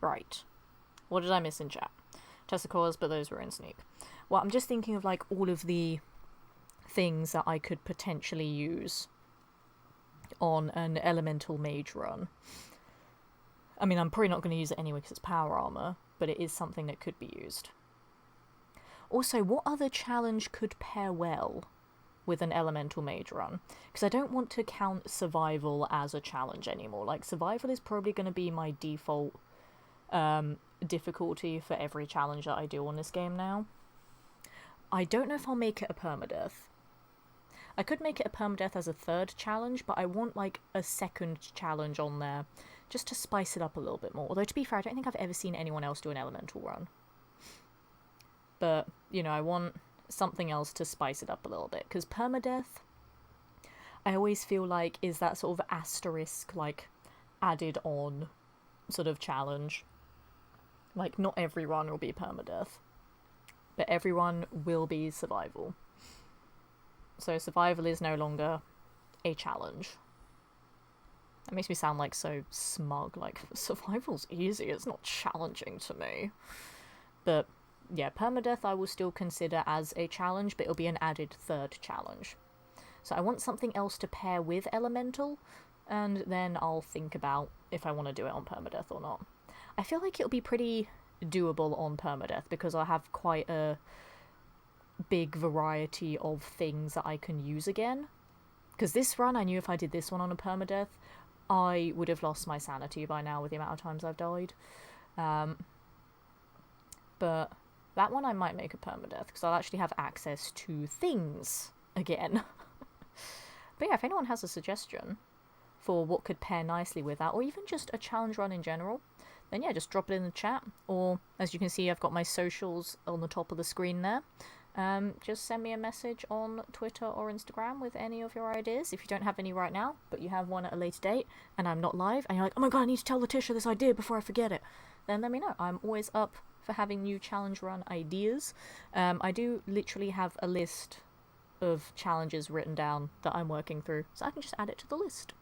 Right. What did I miss in chat? Tessicores, but those were in sneak. Well, I'm just thinking of, like, all of the things that I could potentially use on an elemental mage run. I mean, I'm probably not going to use it anyway because it's power armor, but it is something that could be used. Also, what other challenge could pair well with an elemental mage run? Because I don't want to count survival as a challenge anymore. Like, survival is probably going to be my default difficulty for every challenge that I do on this game now. I don't know if I'll make it a permadeath. I could make it a permadeath as a third challenge, but I want, like, a second challenge on there, just to spice it up a little bit more. Although, to be fair, I don't think I've ever seen anyone else do an elemental run. But, you know, I want something else to spice it up a little bit, because permadeath, I always feel like, is that sort of asterisk, like, added on sort of challenge. Like, not every run will be permadeath, but everyone will be survival. So survival is no longer a challenge. That makes me sound like so smug, like, survival's easy, it's not challenging to me. But, yeah, permadeath I will still consider as a challenge, but it'll be an added third challenge. So I want something else to pair with elemental, and then I'll think about if I want to do it on permadeath or not. I feel like it'll be pretty doable on permadeath, because I have quite a big variety of things that I can use again. Because this run, I knew if I did this one on a permadeath, I would have lost my sanity by now with the amount of times I've died. But that one I might make a permadeath, because I'll actually have access to things again. But yeah, if anyone has a suggestion for what could pair nicely with that, or even just a challenge run in general, then yeah, just drop it in the chat. Or, as you can see, I've got my socials on the top of the screen there. Just send me a message on Twitter or Instagram with any of your ideas. If you don't have any right now, but you have one at a later date, and I'm not live, and you're like, oh my god, I need to tell Letitia this idea before I forget it, then let me know. I'm always up for having new challenge run ideas. I do literally have a list of challenges written down that I'm working through, so I can just add it to the list.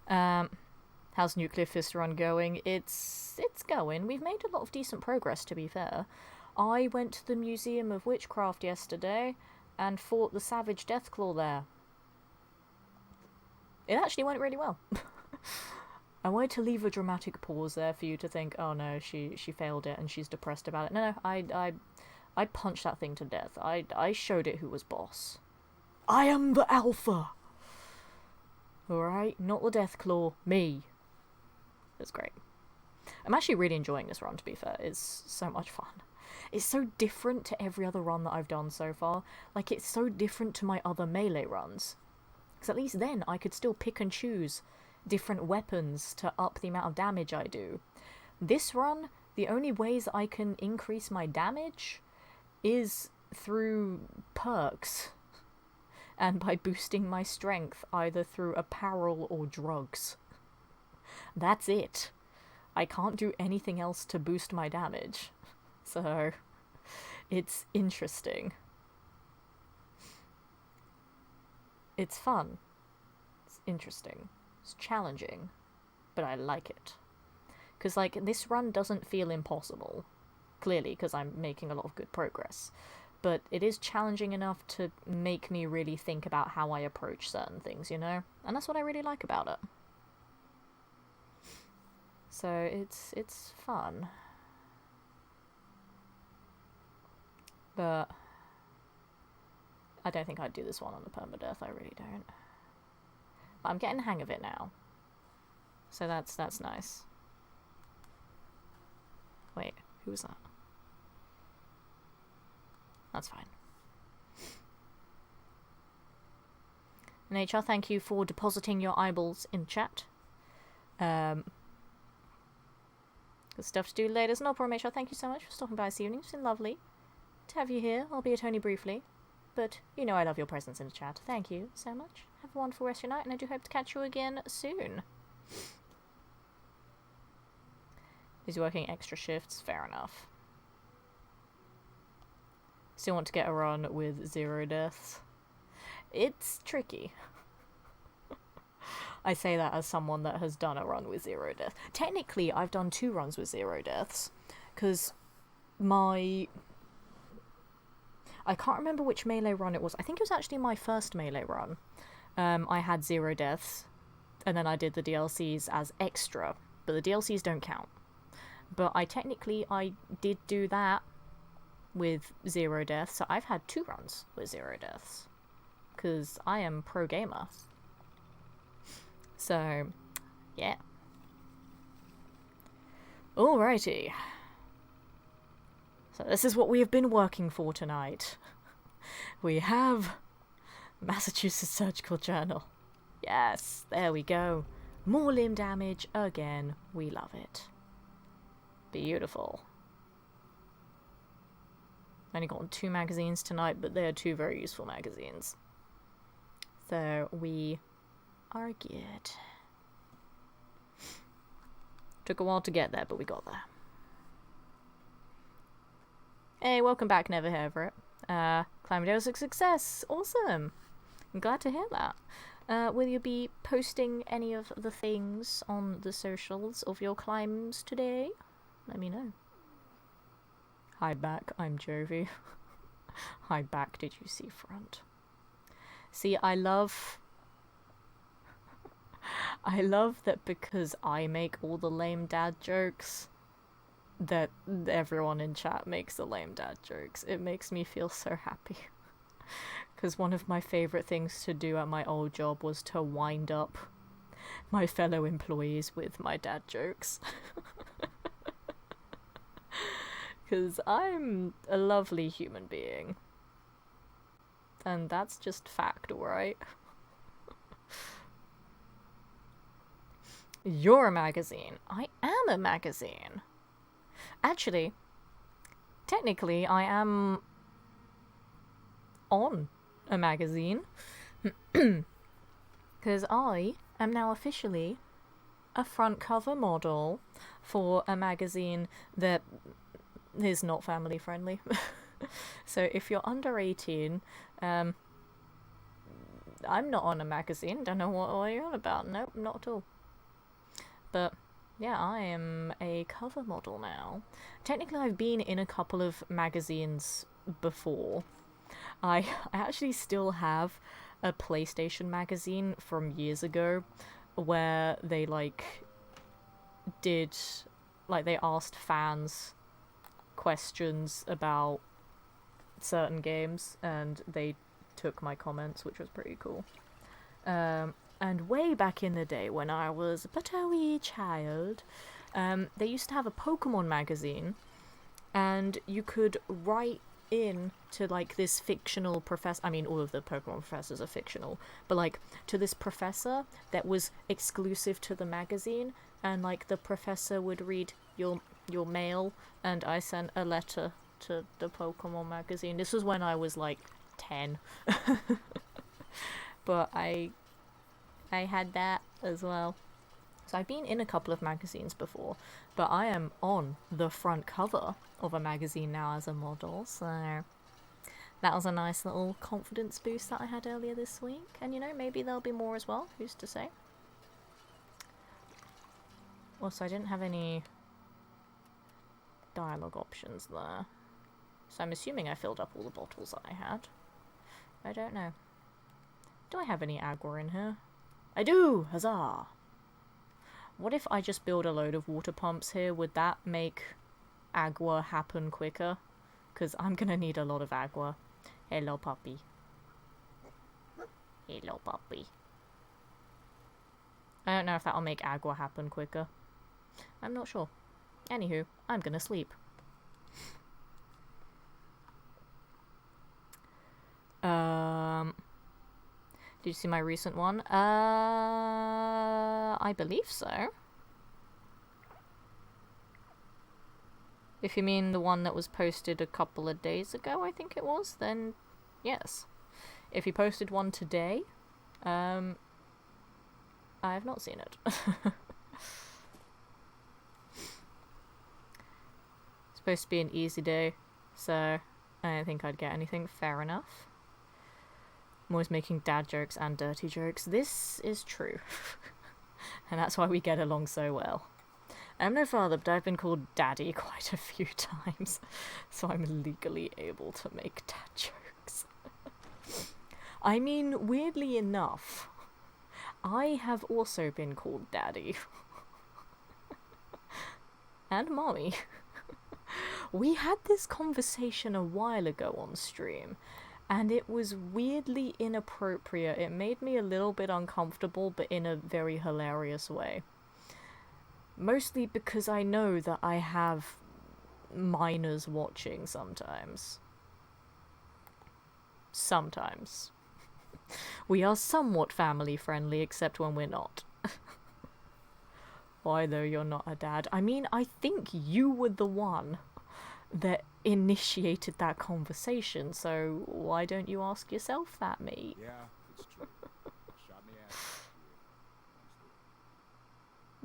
How's Nuclear Fist Run going? It's going. We've made a lot of decent progress, to be fair. I went to the Museum of Witchcraft yesterday and fought the Savage Deathclaw there. It actually went really well. I wanted to leave a dramatic pause there for you to think, oh no, she failed it and she's depressed about it. No, I punched that thing to death. I showed it who was boss. I am the alpha! Alright, not the Deathclaw, me. It's great. I'm actually really enjoying this run, to be fair. It's so much fun. It's so different to every other run that I've done so far. Like, it's so different to my other melee runs. Because at least then I could still pick and choose different weapons to up the amount of damage I do. This run, the only ways I can increase my damage is through perks. And by boosting my strength, either through apparel or drugs. That's it. I can't do anything else to boost my damage. So, it's interesting. It's fun. It's interesting. It's challenging. But I like it. Because, like, this run doesn't feel impossible. Clearly, because I'm making a lot of good progress. But it is challenging enough to make me really think about how I approach certain things, you know? And that's what I really like about it. So, it's fun. But I don't think I'd do this one on the permadeath, I really don't. But I'm getting the hang of it now. So that's nice. Wait, who was that? That's fine. And HR, thank you for depositing your eyeballs in chat. Good stuff to do later. It's no problem, HR. Thank you so much for stopping by this evening. It's been lovely to have you here, albeit only briefly. But you know I love your presence in the chat. Thank you so much. Have a wonderful rest of your night, and I do hope to catch you again soon. He's working extra shifts, fair enough. Still want to get a run with 0 deaths. It's tricky. I say that as someone that has done a run with 0 deaths. Technically, I've done 2 runs with 0 deaths, because I can't remember which melee run it was. I think it was actually my first melee run. I had 0 deaths, and then I did the DLCs as extra, but the DLCs don't count. But I did do that with 0 deaths, so I've had 2 runs with 0 deaths, because I am pro gamer. So, yeah. Alrighty. So this is what we have been working for tonight. We have Massachusetts Surgical Journal. Yes, there we go. More limb damage again. We love it. Beautiful. Only gotten 2 magazines tonight, but they are 2 very useful magazines. So we are good. Took a while to get there, but we got there. Hey, welcome back, Never Hear of It. Climb Day was a success. Awesome. I'm glad to hear that. Will you be posting any of the things on the socials of your climbs today? Let me know. Hi back, I'm Jovi. Hi back, did you see front? See, I love that because I make all the lame dad jokes, that everyone in chat makes the lame dad jokes. It makes me feel so happy. Because one of my favourite things to do at my old job was to wind up my fellow employees with my dad jokes. Because I'm a lovely human being. And that's just fact, right? You're a magazine. I am a magazine. Actually, technically, I am on a magazine. Because I am now officially a front cover model for a magazine that is not family friendly. So if you're under 18, I'm not on a magazine. Don't know what you're on about. Nope, not at all. But yeah, I am a cover model now. Technically, I've been in a couple of magazines before. I actually still have a PlayStation magazine from years ago where they they asked fans questions about certain games and they took my comments, which was pretty cool. And way back in the day when I was but a wee child, they used to have a Pokemon magazine, and you could write in to this fictional professor. I mean, all of the Pokemon professors are fictional, but to this professor that was exclusive to the magazine, and the professor would read your mail, and I sent a letter to the Pokemon magazine. This was when I was 10. But I had that as well. So I've been in a couple of magazines before, but I am on the front cover of a magazine now as a model, so that was a nice little confidence boost that I had earlier this week. And maybe there'll be more as well, who's to say? Also, I didn't have any dialogue options there, so I'm assuming I filled up all the bottles that I had. I don't know. Do I have any agua in here? I do! Huzzah! What if I just build a load of water pumps here? Would that make agua happen quicker? Because I'm gonna need a lot of agua. Hello, puppy. Hello, puppy. I don't know if that'll make agua happen quicker. I'm not sure. Anywho, I'm gonna sleep. Did you see my recent one? I believe so. If you mean the one that was posted a couple of days ago, I think it was, then Yes. If he posted one today, I have not seen it. Supposed to be an easy day, so I don't think I'd get anything. Fair enough. I'm always making dad jokes and dirty jokes. This is true. And that's why we get along so well. I'm no father, but I've been called daddy quite a few times, so I'm legally able to make dad jokes. I mean, weirdly enough, I have also been called daddy. And mommy. We had this conversation a while ago on stream, and it was weirdly inappropriate. It made me a little bit uncomfortable, but in a very hilarious way. Mostly because I know that I have minors watching sometimes. Sometimes. We are somewhat family friendly, except when we're not. Why though you're not a dad? I mean, I think you were the one that initiated that conversation, so why don't you ask yourself that, mate? Yeah, it's true. Shot me ass.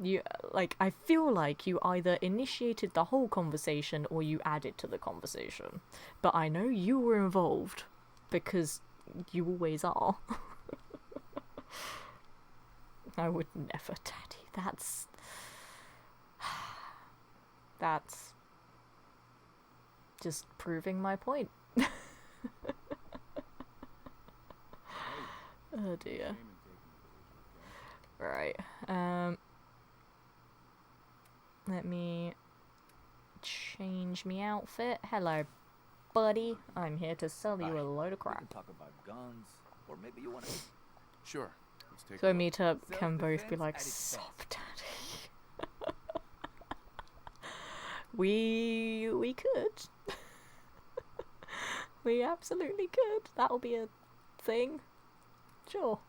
You, like, I feel like you either initiated the whole conversation or you added to the conversation. But I know you were involved, because you always are. I would never, daddy. That's just proving my point. Oh dear. Right. Let me change me outfit. Hello, buddy. I'm here to sell you a load of We crap. can talk about guns, or maybe you want to. Sure. Let's take So a look. meet up can both be Self-defense like, at its sup, best. daddy. We could. We absolutely could. That'll be a thing. Sure.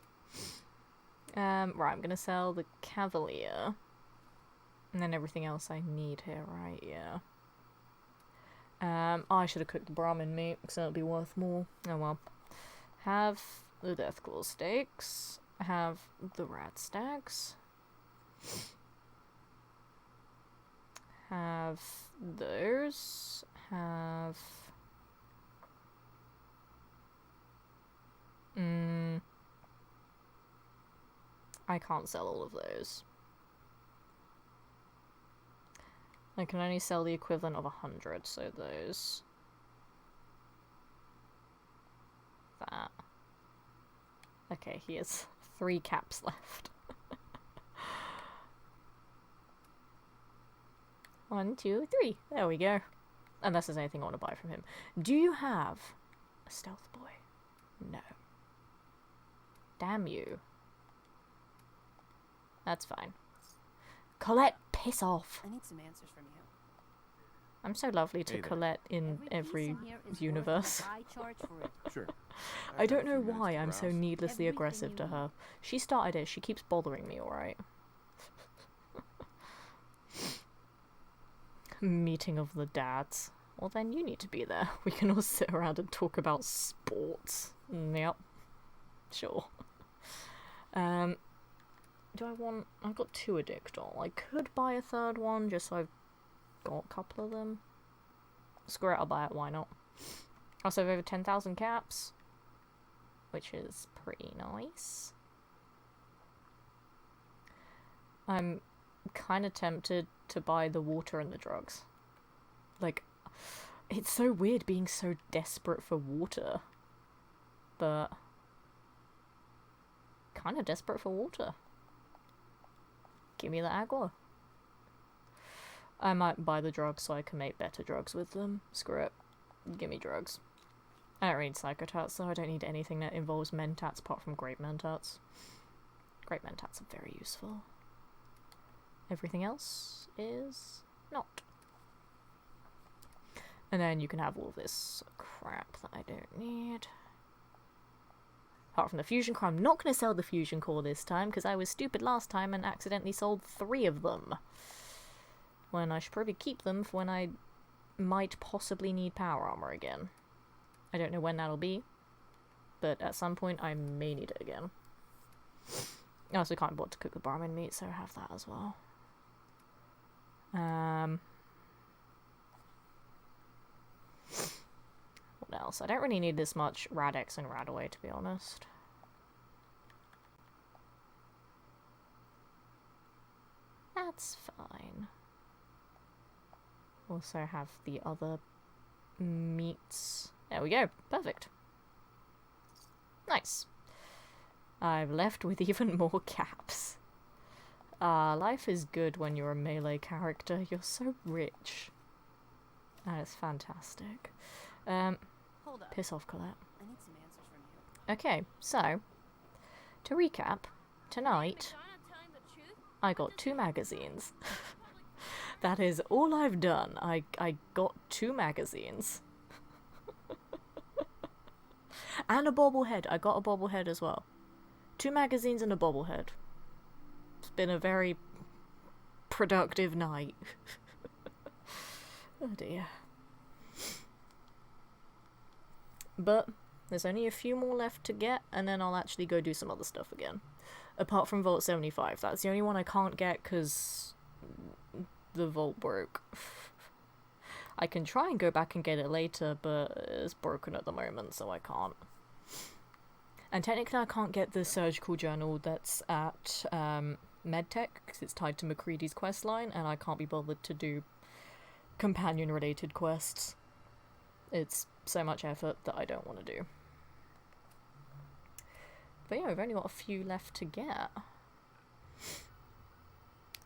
Right, I'm gonna sell the Cavalier. And then everything else I need here, right? Yeah. I should have cooked the Brahmin meat, because that'll be worth more. Oh well. Have the Deathclaw steaks. Have the rat stacks. Have those. Have... I can't sell all of those. I can only sell the equivalent of 100, so those. That. Okay, he has 3 caps left. 1, 2, 3. There we go. Unless there's anything I want to buy from him. Do you have a stealth boy? No. Damn you. That's fine. Colette, piss off. I need some answers from you. I'm so lovely to Hey there. Colette in every piece in here is universe. worth what I charge for it. Sure. I I've got don't a know few minutes why to I'm so browse. needlessly Everything aggressive you to need. her. She started it, she keeps bothering me, alright? Meeting of the dads. Well then you need to be there. We can all sit around and talk about sports. Yep. Sure. Do I want... I've got 2 Addictol. I could buy a 3rd one, just so I've got a couple of them. Screw it, I'll buy it, why not? Also have over 10,000 caps, which is pretty nice. I'm kind of tempted to buy the water and the drugs. Like, it's so weird being so desperate for water, but kind of desperate for water. Give me the agua. I might buy the drugs so I can make better drugs with them. Screw it. Give me drugs. I don't need psychotats, so I don't need anything that involves mentats apart from great mentats. Great mentats are very useful. Everything else is not. And then you can have all this crap that I don't need. Apart from the fusion core, I'm not going to sell the fusion core this time because I was stupid last time and accidentally sold 3 of them. When I should probably keep them for when I might possibly need power armor again. I don't know when that'll be, but at some point I may need it again. I also can't bother to cook the barman meat, so I have that as well. What else? I don't really need this much Rad-X and Radaway, to be honest. That's fine. Also have the other meats. There we go. Perfect. Nice. I'm left with even more caps. Life is good when you're a melee character. You're so rich. That is fantastic. Hold up. Piss off, Colette. I need some answers from you. Okay, so, to recap, tonight, I got 2 magazines. That is all I've done. I got 2 magazines. And a bobblehead. I got a bobblehead as well. 2 magazines and a bobblehead. It's been a very productive night. Oh dear. But there's only a few more left to get, and then I'll actually go do some other stuff again. Apart from Vault 75. That's the only one I can't get because the vault broke. I can try and go back and get it later, but it's broken at the moment, so I can't. And technically I can't get the surgical journal that's at Medtech, because it's tied to McCready's questline, and I can't be bothered to do companion-related quests. It's so much effort that I don't want to do. But yeah, we've only got a few left to get.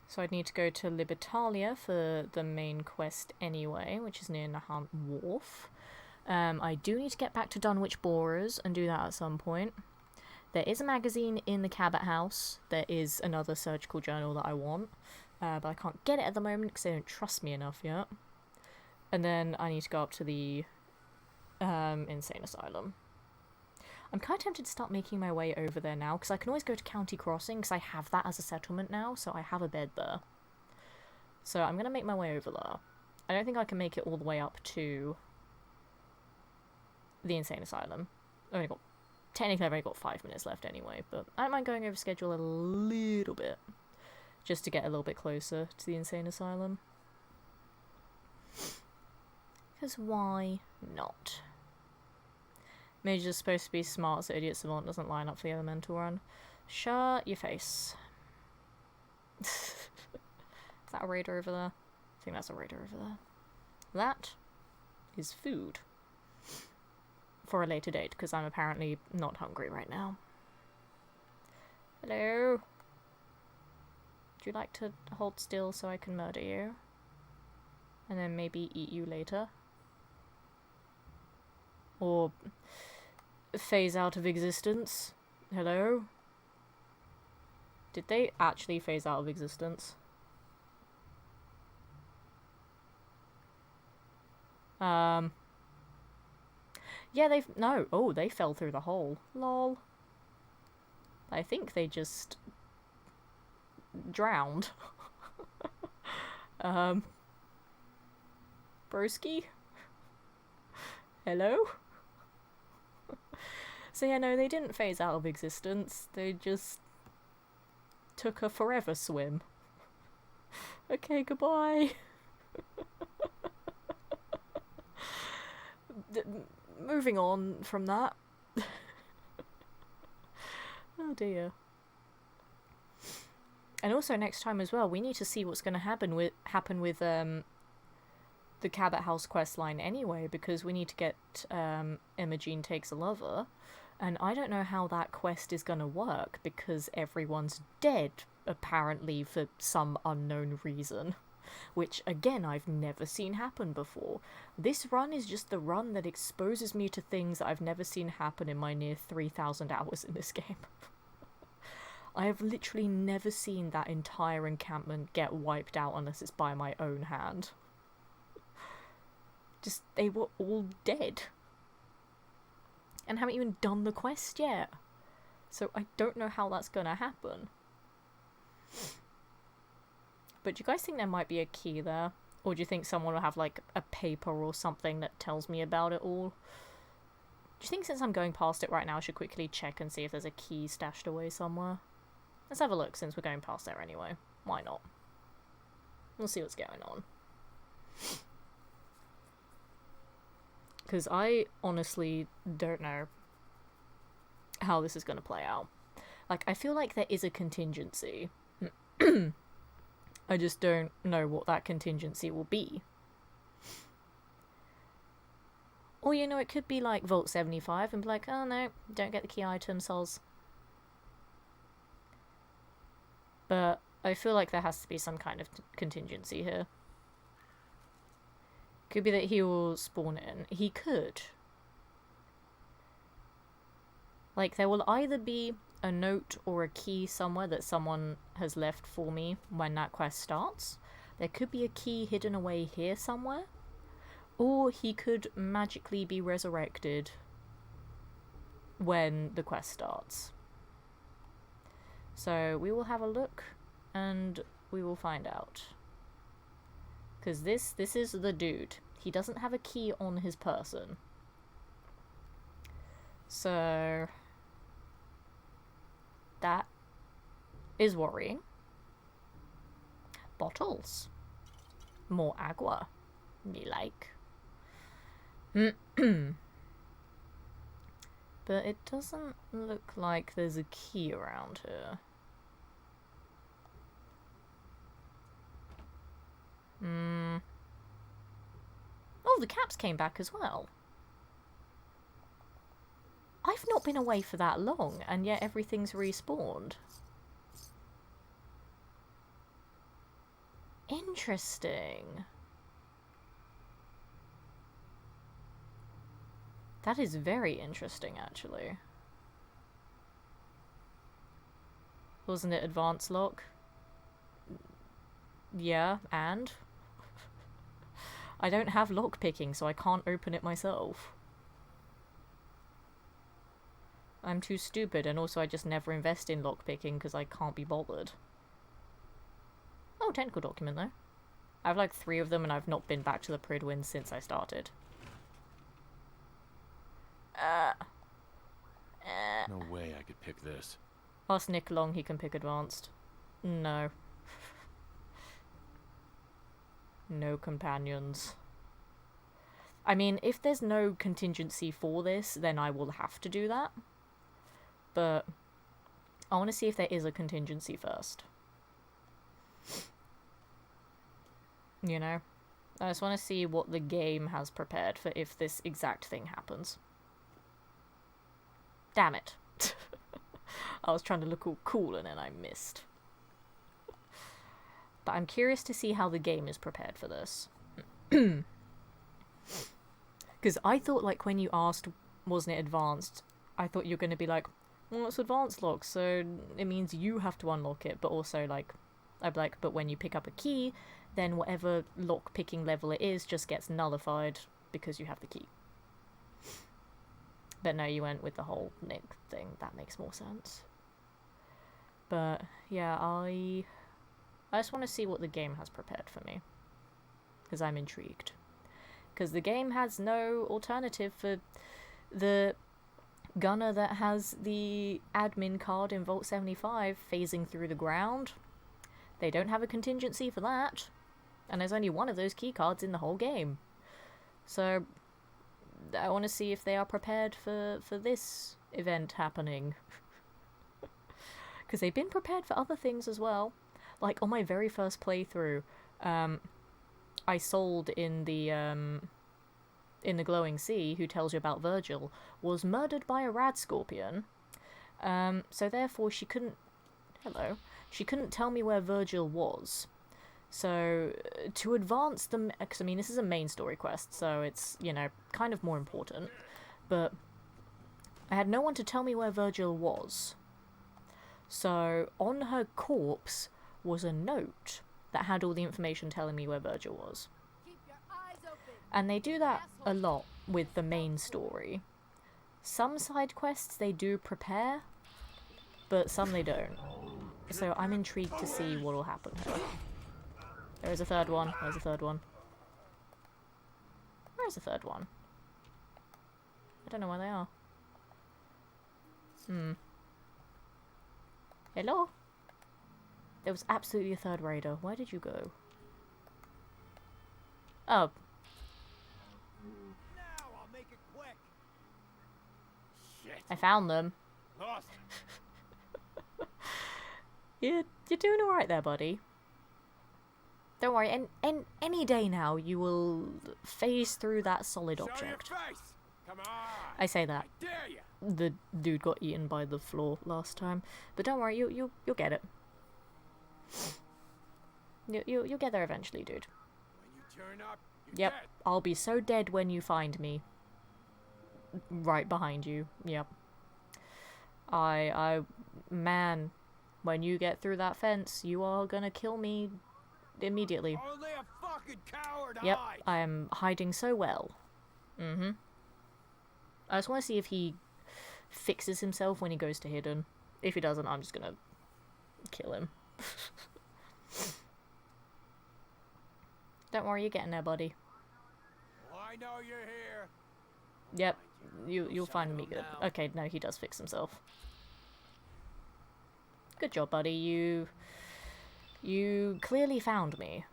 So I'd need to go to Libertalia for the main quest anyway, which is near Nahant Wharf. I do need to get back to Dunwich Borers and do that at some point. There is a magazine in the Cabot House. There is another surgical journal that I want. But I can't get it at the moment because they don't trust me enough yet. And then I need to go up to the Insane Asylum. I'm kind of tempted to start making my way over there now, because I can always go to County Crossing, because I have that as a settlement now, so I have a bed there. So I'm going to make my way over there. I don't think I can make it all the way up to the Insane Asylum. Technically I've only got 5 minutes left anyway, but I don't mind going over schedule a little bit, just to get a little bit closer to the Insane Asylum. Because why not? Mage's is supposed to be smart, so Idiot Savant doesn't line up for the elemental run. Shut your face. Is that a raider over there? I think that's a raider over there. That is food. For a later date, because I'm apparently not hungry right now. Hello? Would you like to hold still so I can murder you? And then maybe eat you later? Or phase out of existence? Hello? Did they actually phase out of existence? Yeah, they fell through the hole. Lol. I think they just drowned. Broski? Hello? So yeah, no, they didn't phase out of existence. They just took a forever swim. Okay, goodbye. Moving on from that. Oh dear. And also next time as well, we need to see what's going to happen with the Cabot House quest line anyway, because we need to get Imogene Takes a Lover, and I don't know how that quest is going to work because everyone's dead apparently for some unknown reason. Which, again, I've never seen happen before. This run is just the run that exposes me to things that I've never seen happen in my near 3,000 hours in this game. I have literally never seen that entire encampment get wiped out unless it's by my own hand. Just, they were all dead. And haven't even done the quest yet. So I don't know how that's gonna happen. But do you guys think there might be a key there? Or do you think someone will have, like, a paper or something that tells me about it all? you think since I'm going past it right now, I should quickly check and see if there's a key stashed away somewhere? Let's have a look since we're going past there anyway. Why not? We'll see what's going on. Because I honestly don't know how this is going to play out. Like, I feel like there is a contingency. I just don't know what that contingency will be. Or, you know, it could be like Vault 75 and be like, oh no, don't get the key item, sols. But I feel like there has to be some kind of contingency here. Could be that he will spawn in. He could. Like, there will either be a note or a key somewhere that someone has left for me when that quest starts. There could be a key hidden away here somewhere. Or he could magically be resurrected when the quest starts. So we will have a look and we will find out. Because this is the dude. He doesn't have a key on his person. So that is worrying. Bottles. More agua. Me like. But it doesn't look like there's a key around here. Oh, the caps came back as well. I've not been away for that long, and yet everything's respawned. Interesting. That is very interesting, actually. Wasn't it advanced lock? Yeah, and? I don't have lockpicking, so I can't open it myself. I'm too stupid, and also I just never invest in lockpicking because I can't be bothered. Oh, technical document, though. I have like 3 of them, and I've not been back to the Pridwin since I started. No way I could pick this. Ask Nick Long, he can pick advanced. No. No companions. I mean, if there's no contingency for this, then I will have to do that. But I want to see if there is a contingency first. You know? I just want to see what the game has prepared for if this exact thing happens. Damn it. I was trying to look all cool and then I missed. But I'm curious to see how the game is prepared for this. Because I thought, like, when you asked, wasn't it advanced, I thought you were going to be like, well, it's advanced lock, so it means you have to unlock it. But also, like, I'd be like, but when you pick up a key, then whatever lock picking level it is just gets nullified because you have the key. But no, you went with the whole Nick thing. That makes more sense. But yeah, I just want to see what the game has prepared for me. Because I'm intrigued. Because the game has no alternative for the gunner that has the admin card in Vault 75 phasing through the ground. They don't have a contingency for that. And there's only one of those key cards in the whole game. So I want to see if they are prepared for this event happening. Because they've been prepared for other things as well. Like, on my very first playthrough, I sold in the Glowing Sea, who tells you about Virgil, was murdered by a rad scorpion. So therefore she couldn't... Hello. She couldn't tell me where Virgil was. So, to advance the... Because, I mean, this is a main story quest, so it's, you know, kind of more important. But I had no one to tell me where Virgil was. So, on her corpse was a note that had all the information telling me where Virgil was. Keep your eyes open. And they do that a lot with the main story. Some side quests they do prepare, but some they don't. So I'm intrigued to see what will happen here. There is a third one. There's a third one. Where is the third one? I don't know where they are. Hello? There was absolutely a third raider. Where did you go? Oh. Now I'll make it quick. Shit. I found them. Lost. You're doing alright there, buddy. Don't worry, any day now you will phase through that solid Show your object. face. Come on. I say that. I dare you. The dude got eaten by the floor last time. But don't worry, you'll get it. You'll get there eventually, dude. When you turn up, you're Yep, dead. I'll be so dead when you find me. Right behind you. Yep. Man, when you get through that fence, you are gonna kill me immediately. Only a fucking coward Yep, hides. I am hiding so well. I just want to see if he fixes himself when he goes to hidden. If he doesn't, I'm just gonna kill him. Don't worry, you're getting there, buddy. Well, I know you're here. Yep, you'll find me good. Okay, no, he does fix himself. Good job, buddy. You clearly found me.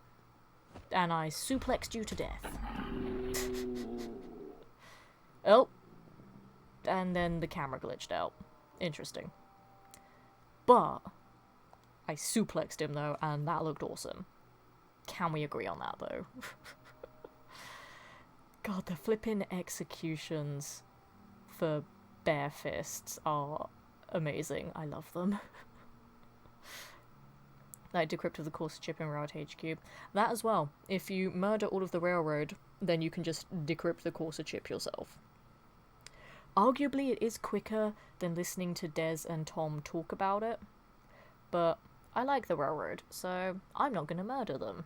And I suplexed you to death. Oh. And then the camera glitched out. Interesting. But I suplexed him though, and that looked awesome. Can we agree on that though? God, the flipping executions for bare fists are amazing. I love them. Like decrypt of the course chip in Railroad HQ. That as well. If you murder all of the railroad, then you can just decrypt the Corsa chip yourself. Arguably, it is quicker than listening to Des and Tom talk about it, but I like the railroad, so I'm not gonna murder them.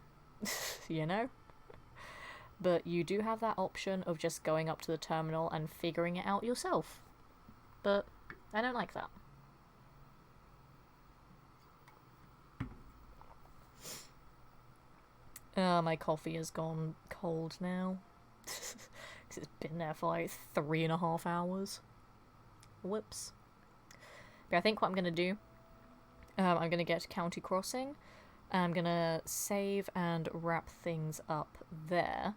You know? But you do have that option of just going up to the terminal and figuring it out yourself. But I don't like that. My coffee has gone cold now. Because it's been there for like 3.5 hours. Whoops. But I think what I'm going to do, I'm going to get to County Crossing. And I'm going to save and wrap things up there.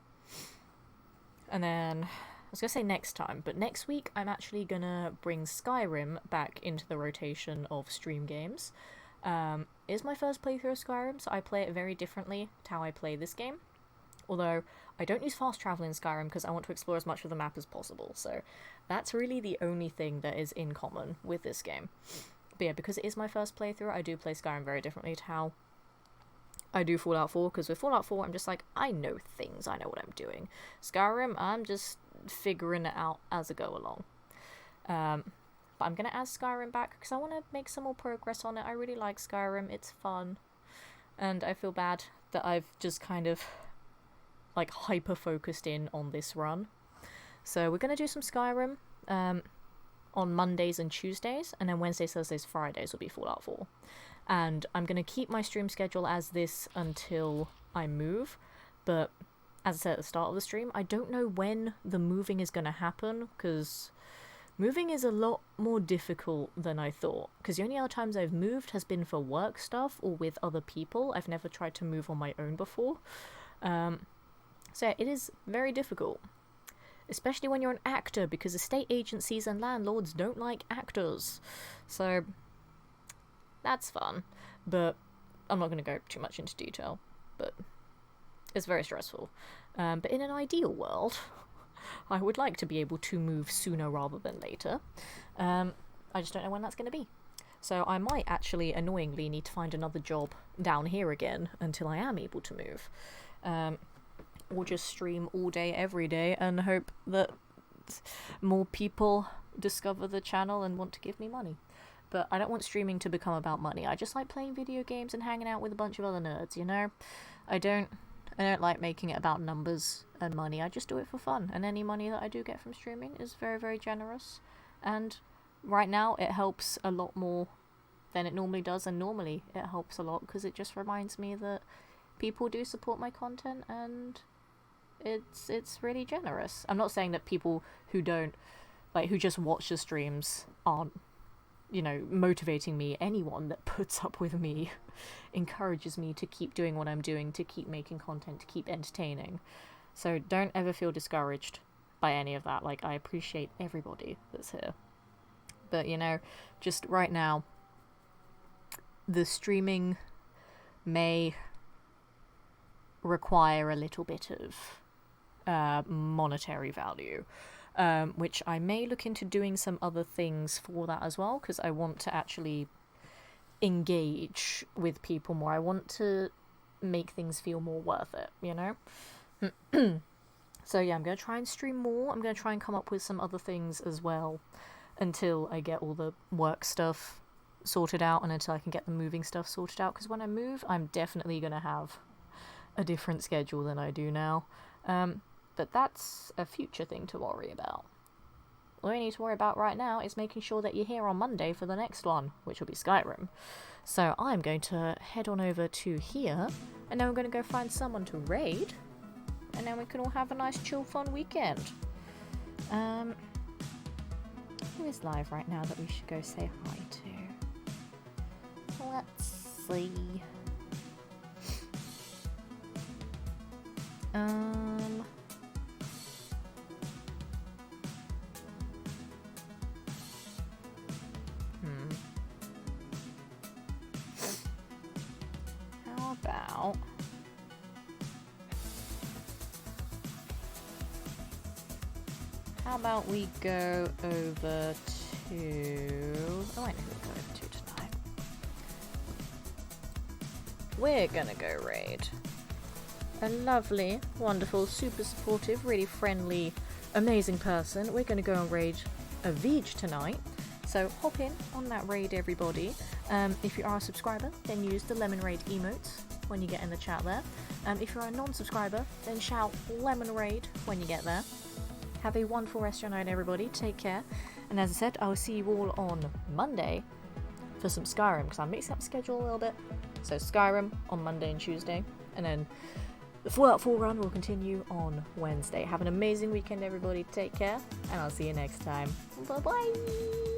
And then, I was going to say next time, but next week I'm actually going to bring Skyrim back into the rotation of stream games. It's my first playthrough of Skyrim, so I play it very differently to how I play this game. Although, I don't use fast travel in Skyrim because I want to explore as much of the map as possible, so that's really the only thing that is in common with this game. But yeah, because it is my first playthrough, I do play Skyrim very differently to how I do Fallout 4, because with Fallout 4, I'm just like, I know things, I know what I'm doing. Skyrim, I'm just figuring it out as I go along. But I'm going to add Skyrim back because I want to make some more progress on it. I really like Skyrim, it's fun. And I feel bad that I've just kind of, like, hyper-focused in on this run. So we're going to do some Skyrim on Mondays and Tuesdays, and then Wednesdays, Thursdays, Fridays will be Fallout 4. And I'm going to keep my stream schedule as this until I move, but as I said at the start of the stream, I don't know when the moving is going to happen, because moving is a lot more difficult than I thought, because the only other times I've moved has been for work stuff or with other people. I've never tried to move on my own before. So yeah, it is very difficult. Especially when you're an actor, because estate agencies and landlords don't like actors. So that's fun, but I'm not going to go too much into detail, but it's very stressful. But in an ideal world, I would like to be able to move sooner rather than later. I just don't know when that's going to be. So I might actually, annoyingly, need to find another job down here again until I am able to move. Or just stream all day, every day, and hope that more people discover the channel and want to give me money. But I don't want streaming to become about money. I just like playing video games and hanging out with a bunch of other nerds, you know? I don't like making it about numbers and money. I just do it for fun. And any money that I do get from streaming is very, very generous. And right now, it helps a lot more than it normally does. And normally, it helps a lot because it just reminds me that people do support my content and it's really generous. I'm not saying that people who don't like, who just watch the streams aren't, you know, motivating me. Anyone that puts up with me encourages me to keep doing what I'm doing, to keep making content, to keep entertaining. So don't ever feel discouraged by any of that. Like, I appreciate everybody that's here. But, you know, just right now, the streaming may require a little bit of monetary value, which I may look into doing some other things for that as well, because I want to actually engage with people more. I want to make things feel more worth it, you know? So yeah, I'm going to try and stream more. I'm going to try and come up with some other things as well until I get all the work stuff sorted out and until I can get the moving stuff sorted out, because when I move, I'm definitely going to have a different schedule than I do now. But that's a future thing to worry about. All you need to worry about right now is making sure that you're here on Monday for the next one, which will be Skyrim. So I'm going to head on over to here, and then we're going to go find someone to raid, and then we can all have a nice chill fun weekend. Who is live right now that we should go say hi to? Let's see. How about we go over to... Oh, I know who we're going to tonight. We're gonna go raid a lovely, wonderful, super supportive, really friendly, amazing person. We're gonna go and raid a Vij tonight. So hop in on that raid, everybody. If you are a subscriber, then use the lemon raid emotes when you get in the chat there. If you're a non-subscriber, then shout lemon raid when you get there. Have a wonderful rest of your night, everybody. Take care. And as I said, I will see you all on Monday for some Skyrim, because I'm mixing up the schedule a little bit. So Skyrim on Monday and Tuesday, and then the Fallout 4 run will continue on Wednesday. Have an amazing weekend, everybody. Take care, and I'll see you next time. Bye-bye!